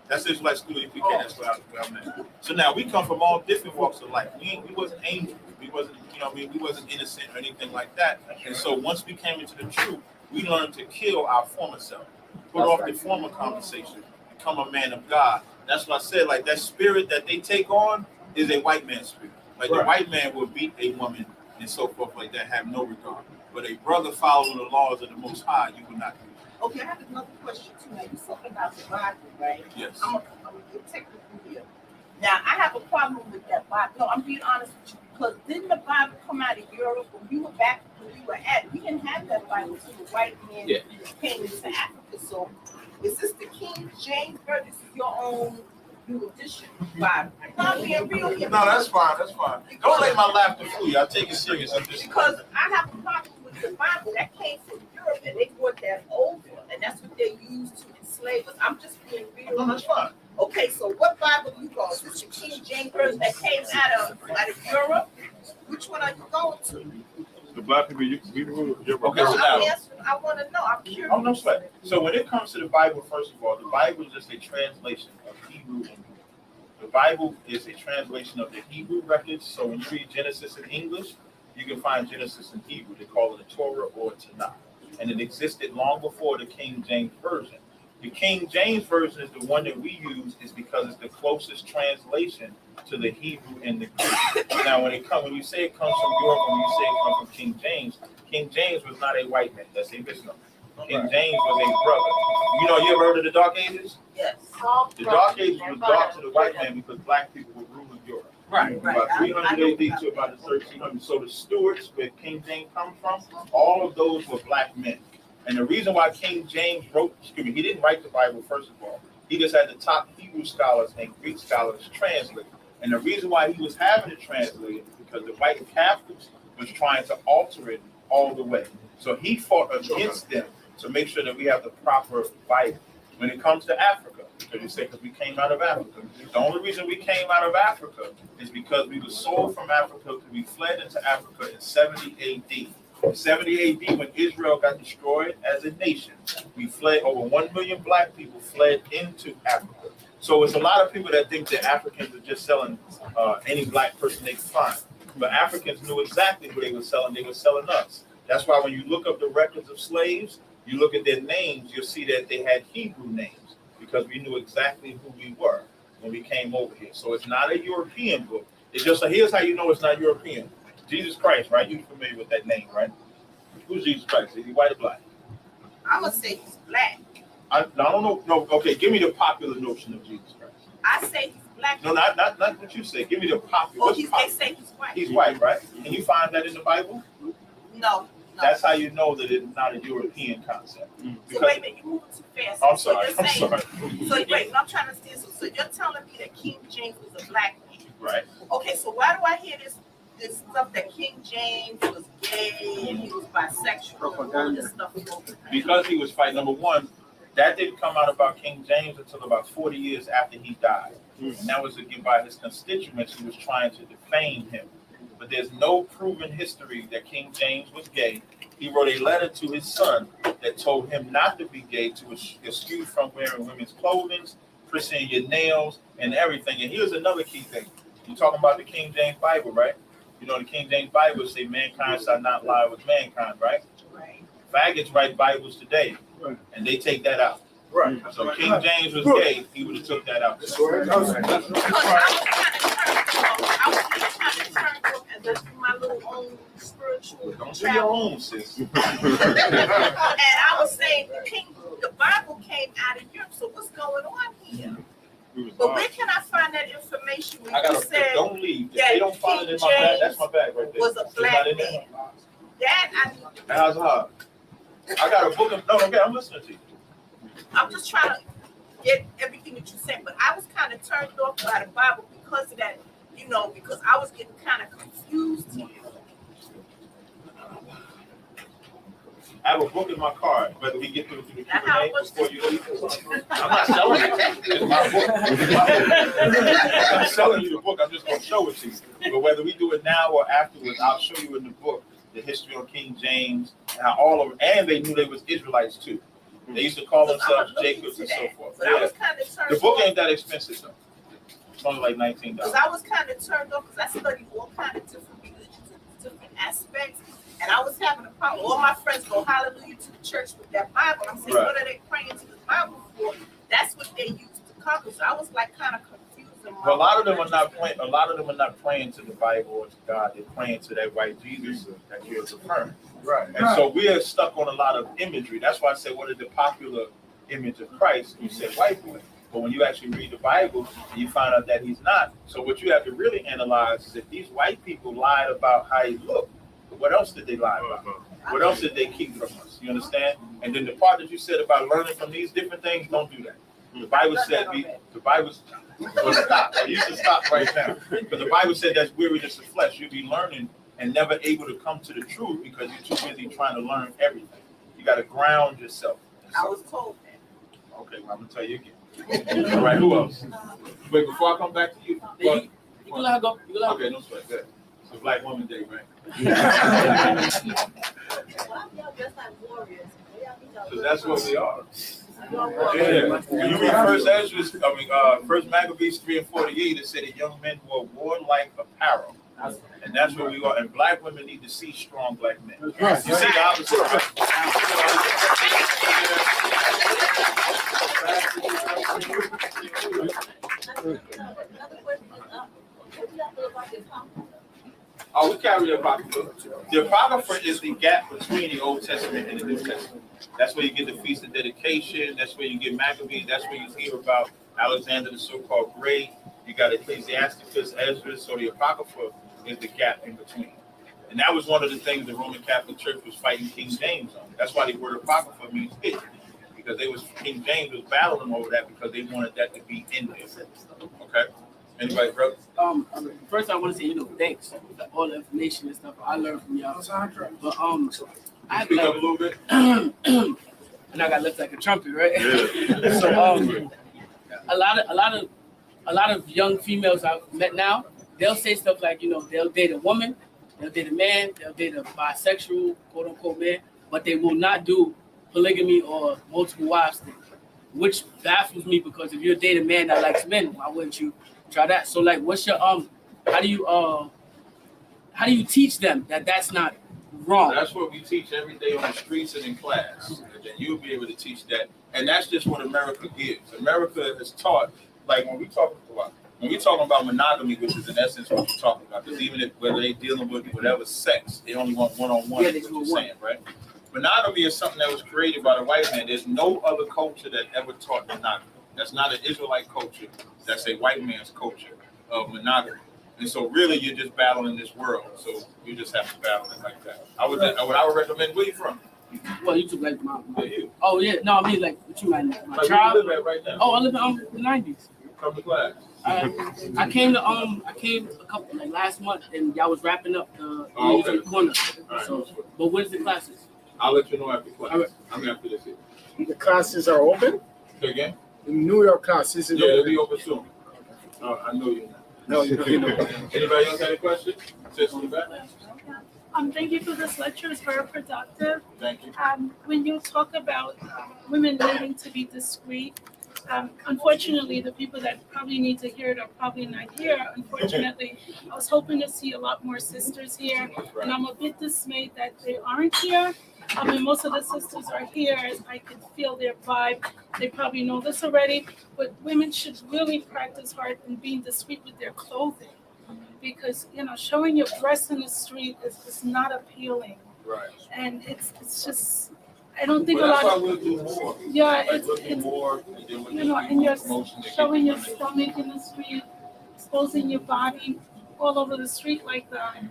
That's just like school UPK, that's where I'm at. So now we come from all different walks of life. We wasn't angels. We wasn't, we wasn't innocent or anything like that. And so once we came into the truth, we learned to kill our former self, put off the former conversation, become a man of God. That's what I said, like that spirit that they take on is a white man's spirit. Like the white man will beat a woman and so forth like that, have no regard. But a brother following the laws of the Most High, you will not do that.
Okay, I have another question too. Now, you're talking about the Bible, right?
Yes.
I'm gonna get technical here. Now, I have a problem with that Bible. No, I'm being honest with you, because didn't the Bible come out of Europe when we were back where we were at? We didn't have that Bible until the white man came into Africa. So, is this the King James Version? This is your own new edition Bible? I'm being real here.
No, that's fine. That's fine. Don't let my laughter fool you. I take it serious.
Because I have a problem with the Bible that came from Europe and they brought that over, and that's what they used to enslave us. I'm just being real.
No, that's fine.
Okay, so what Bible you go? Is this the King James Version that came out of Europe? Which one are you going to?
The black people, okay, so now,
I want to know. I'm curious.
Oh, no sweat. So when it comes to the Bible, first of all, the Bible is just a translation of Hebrew and Greek. The Bible is a translation of the Hebrew records. So when you read Genesis in English, you can find Genesis in Hebrew. They call it a Torah or a Tanakh. And it existed long before the King James Version. The King James Version is the one that we use is because it's the closest translation to the Hebrew and the Greek. Now, when you say it comes from Europe, when you say it comes from King James was not a white man. That's a misnomer. King James was a brother. You ever heard of the Dark Ages?
Yes.
The Dark Ages was dark to the white man because black people were ruling Europe.
Right.
About 300 AD to about the 1300s. So the Stuarts, where King James comes from, all of those were black men. And the reason why King James he didn't write the Bible, first of all. He just had the top Hebrew scholars and Greek scholars translate. And the reason why he was having it translated is because the white Catholics was trying to alter it all the way. So he fought against them to make sure that we have the proper Bible. When it comes to Africa, because we came out of Africa. The only reason we came out of Africa is because we were sold from Africa. We fled into Africa in 70 AD. In 70 AD, when Israel got destroyed as a nation, we fled. Over 1 million black people fled into Africa. So it's a lot of people that think that Africans are just selling any black person they can find. But Africans knew exactly who they were selling. They were selling us. That's why when you look up the records of slaves, you look at their names, you'll see that they had Hebrew names because we knew exactly who we were when we came over here. So it's not a European book. It's just here's how you know it's not European. Jesus Christ, right? You're familiar with that name, right? Who's Jesus Christ? Is he white or black?
I would say he's black.
I don't know. No, okay, give me the popular notion of Jesus Christ.
I say he's black.
No, not what you say. Give me the popular.
They say he's white.
He's white, right? Can you find that in the Bible?
No.
That's how you know that it's not a European concept.
So wait a minute, you're moving too fast.
I'm sorry.
So wait, I'm trying to understand. So you're telling me that King James was a black man,
right?
Okay, so why do I hear this stuff that King James was gay and he was bisexual and all this stuff?
Because he was fighting. Number one, that didn't come out about King James until about 40 years after he died. And that was again by his constituents who was trying to defame him. But there's no proven history that King James was gay. He wrote a letter to his son that told him not to be gay, to eschew from wearing women's clothing, piercing your nails, and everything. And here's another key thing. You're talking about the King James Bible, right? You know, the King James Bible say mankind shall not lie with mankind, right?
Right.
Faggots write Bibles today, and they take that out. Right. So King James was gay, he would have took that out.
I was trying to turn off and just do my little own spiritual.
Don't do your own, sis.
And I was saying the Bible came out of Europe, so what's going on here? But where can I find that information when you said
don't leave.
That
they don't find it in my bag. That's my bag right there.
Was a black man. That I need to
How's hard? I got a book of okay, I'm listening to you.
I'm just trying to get everything that you said, but I was kind of turned off by the Bible because of that, because I was getting kind of confused here.
I have a book in my car, whether we get through the Q&A before you leave. I'm not selling it. It's my book. I'm not selling you the book. I'm just going to show it to you. But whether we do it now or afterwards, I'll show you in the book the history of King James, and how all of them, and they knew they was Israelites too. They used to call themselves Jacobs and so forth.
But I was kind of turned
the book
off.
ain't that expensive though. It's only like $19.
Because I was kind of turned off because I studied all kind of different religions and different aspects. And I was having a problem. All my friends go hallelujah to the church with that Bible. I'm saying, what are they praying to the Bible for? That's what they used to cover. So I was like kind of confused.
But a lot of them are not praying. A lot of them are not praying to the Bible or to God. They're praying to that white Jesus that you're affirming. Right. And so we are stuck on a lot of imagery. That's why I say, what is the popular image of Christ? You say white boy. But when you actually read the Bible, you find out that he's not. So what you have to really analyze is if these white people lied about how he looked, what else did they lie about? What else did they keep from us? You understand? And then the part that you said about learning from these different things, don't do that. The Bible said stop. You should stop right now. Because the Bible said that's weariness of flesh. You'll be learning and never able to come to the truth because you're too busy trying to learn everything. You got to ground yourself.
I was told that.
Okay, well, I'm going to tell you again. All right, who else? Wait, before I come back to you. You can let her go. Okay, no sweat. Good. It's a Black Woman Day, right? So that's what we are. When you read First Maccabees 3:48, it said that young men wore warlike apparel. And that's where we are. And black women need to see strong black men. You see the opposite. Oh, we carry the Apocrypha. The Apocrypha is the gap between the Old Testament and the New Testament. That's where you get the Feast of Dedication. That's where you get Maccabees. That's where you hear about Alexander the so-called Great. You got Ecclesiasticus, Ezra. So the Apocrypha is the gap in between. And that was one of the things the Roman Catholic Church was fighting King James on. That's why the word Apocrypha means hidden. Because King James was battling over that because they wanted that to be in there. Okay? Anybody, bro?
First I want to say, thanks for all the information and stuff I learned from y'all. But I
speak up a little bit.
And I got left like a trumpet, right? Yeah. So a lot of young females I've met now, they'll say stuff like, they'll date a woman, they'll date a man, they'll date a bisexual, quote unquote man, but they will not do polygamy or multiple wives thing, which baffles me because if you're dating a man that likes men, why wouldn't you try that? So like, what's your how do you teach them that that's not wrong?
That's what we teach every day on the streets and in class, and then you'll be able to teach that. And that's just what America gives. America is taught, like when we talking about monogamy, which is in essence what we're talking about, because even if whether they're dealing with whatever sex, they only want one-on-one. Yeah, what you're saying, right? Monogamy is something that was created by the white man. There's no other culture that ever taught monogamy. That's not an Israelite culture. That's a white man's culture of monogamy. And so really you're just battling this world. So you just have to battle it like that. I would recommend, where you from?
Well, you took like my
you.
Oh yeah, no, I mean like what you mean, my tribe.
You live at right now?
Oh, I live in the 90s.
Come to class.
I came a couple like last month and y'all was wrapping up the corner.
Right.
So, but when's the classes?
I'll let you know after class.
Right.
I'm after this here.
The classes are open?
Say again?
The New York classes is
open.
open.
They'll be open soon. I know you.
No, you don't.
Anybody else have a question? Sis in the back.
Thank you for this lecture. It's very productive.
Thank you.
When you talk about women needing to be discreet, unfortunately, the people that probably need to hear it are probably not here. Unfortunately, I was hoping to see a lot more sisters here, and I'm a bit dismayed that they aren't here. I mean, most of the sisters are here. I can feel their vibe. They probably know this already, but women should really practice hard in being discreet with their clothing, because showing your breasts in the street is not appealing.
Right.
And it's just, I don't think
well,
a lot
that's
of.
why we'll do more.
Yeah,
like it's more, and
and you're showing your stomach in the street, exposing your body all over the street like that,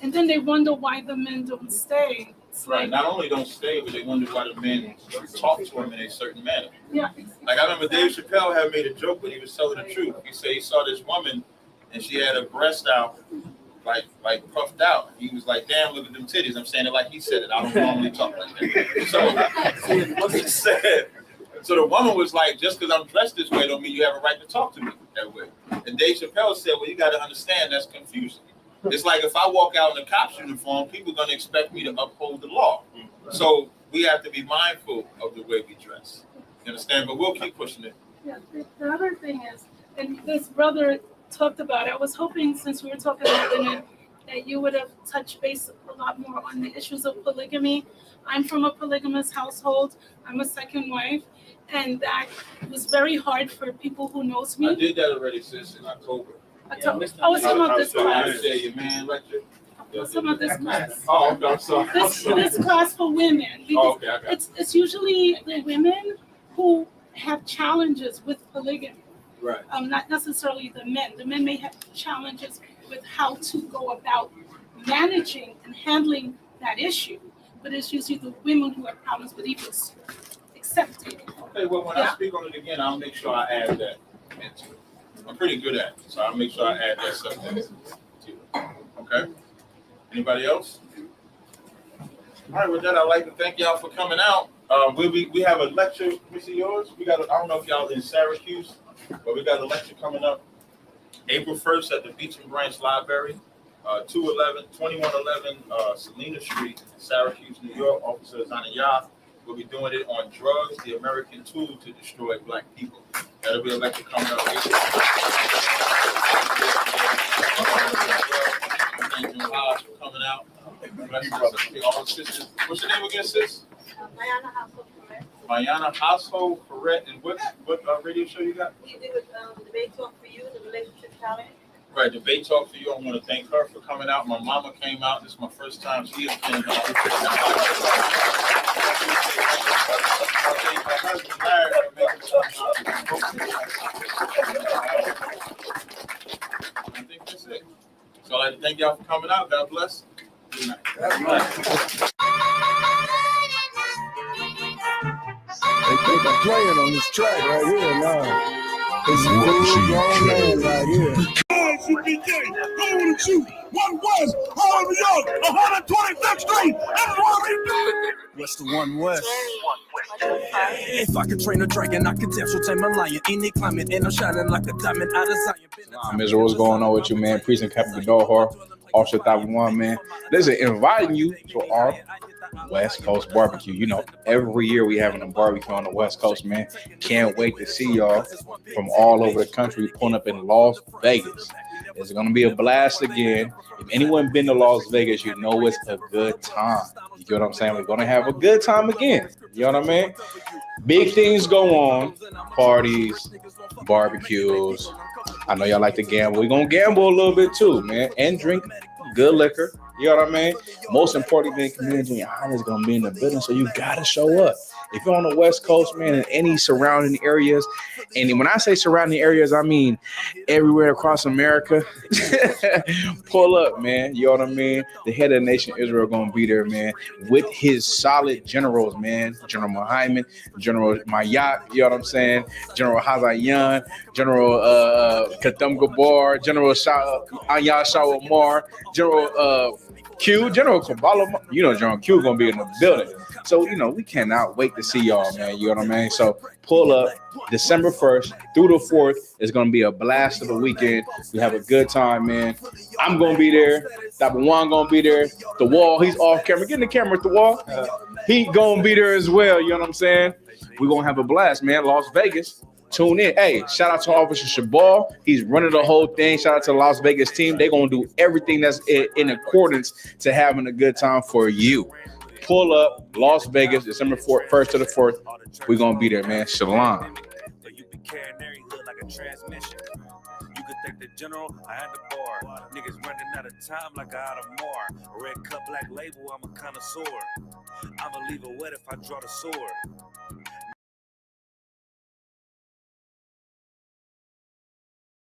and then they wonder why the men don't stay. It's
right. Not only don't stay, but they wonder why the men talk to them in a certain manner.
Yeah.
Like I remember Dave Chappelle had made a joke, but he was telling the truth. He said he saw this woman, and she had her breast out, like puffed out. He was like, "Damn, look at them titties." I'm saying it like he said it. I don't normally talk like that. So what he said. So the woman was like, "Just because I'm dressed this way, don't mean you have a right to talk to me that way." And Dave Chappelle said, "Well, you got to understand that's confusing. It's like if I walk out in a cop's uniform, people are going to expect me to uphold the law. So we have to be mindful of the way we dress. You understand? But we'll keep pushing it."
Yeah. The other thing is, and this brother talked about it, I was hoping, since we were talking about women, that you would have touched base a lot more on the issues of polygamy. I'm from a polygamous household. I'm a second wife, and that was very hard for people who knows me.
I did that already, sis, in October.
I was talking about this class.
Your man lecture.
I was talking about this class.
Oh, okay, I'm sorry.
This class for women. Because it's usually the women who have challenges with polygamy.
Right.
Not necessarily the men. The men may have challenges with how to go about managing and handling that issue, but it's usually the women who have problems with even accepting it.
Okay, well, when I speak on it again, I'll make sure I add that into it. I'm pretty good at it, so I'll make sure I add that stuff into it. Okay? Anybody else? All right, with that, I'd like to thank y'all for coming out. We have a lecture. Let me see yours. I don't know if y'all in Syracuse, but we got a lecture coming up April 1st at the Beach and Branch Library, 2111 Salina Street, Syracuse, New York. Officer Tazaryach We'll be doing it on drugs, the American tool to destroy black people. That'll be a lecture coming up. Thank you, Hodge, for coming out. All sisters. What's your name again, sis? Mayana Household Correct. And what radio show you got?
We do Debate Talk for You, the relationship challenge.
Right, Debate Talk for You. I want to thank her for coming out. My mama came out. This is my first time she has been out. I think that's it. So I'd like to thank y'all for coming out. God bless. Good night.
They think I'm playing on this track right here now. It's a full grown man right here. Going to shoot. One West, Harlem, York, 125th Street. What's the One West? If I could train a dragon, I could dance, so tame a lion. Any climate, and I'm shining like a diamond out of Zion.
Miseducation, what's going on with you, man? Precinct Captain Dawhor, Officer 501, man. Listen, inviting you to our West Coast barbecue. You know, every year we having a barbecue on the West Coast, man. Can't wait to see y'all from all over the country pulling up in Las Vegas. It's going to be a blast again. If anyone been to Las Vegas, you know it's a good time. You get what I'm saying? We're going to have a good time again. You know what I mean? Big things go on. Parties, barbecues. I know y'all like to gamble. We're going to gamble a little bit too, man. And drink good liquor. You know what I mean? Most importantly, community is going to be in the building, so you got to show up. If you're on the West Coast, man, in any surrounding areas, and when I say surrounding areas, I mean everywhere across America, pull up, man. You know what I mean? The head of the nation, Israel, going to be there, man, with his solid generals, man. General Muhammad, General Mayat, you know what I'm saying? General Hazayan, General Katham Gabar, General Ayah Shawamar, General Q, General Kabbalah, you know, General Q going to be in the building. So, you know, we cannot wait to see y'all, man. You know what I mean? So pull up December 1st through the 4th. It's going to be a blast of the weekend. We have a good time, man. I'm going to be there. Dr. Juan going to be there. The Wall, he's off camera. Get in the camera at the Wall. He going to be there as well. You know what I'm saying? We're going to have a blast, man. Las Vegas. Tune in. Hey, shout out to Officer Shabal. He's running the whole thing. Shout out to the Las Vegas team. They're going to do everything that's in accordance to having a good time for you. Pull up, Las Vegas, December 1st to the 4th. We're going to be there, man. Shalom.
You could thank the general, I had the bar. Niggas running out of time like I had a mar. Red cup, black label, I'm a connoisseur. I'ma leave it wet if I draw the sword.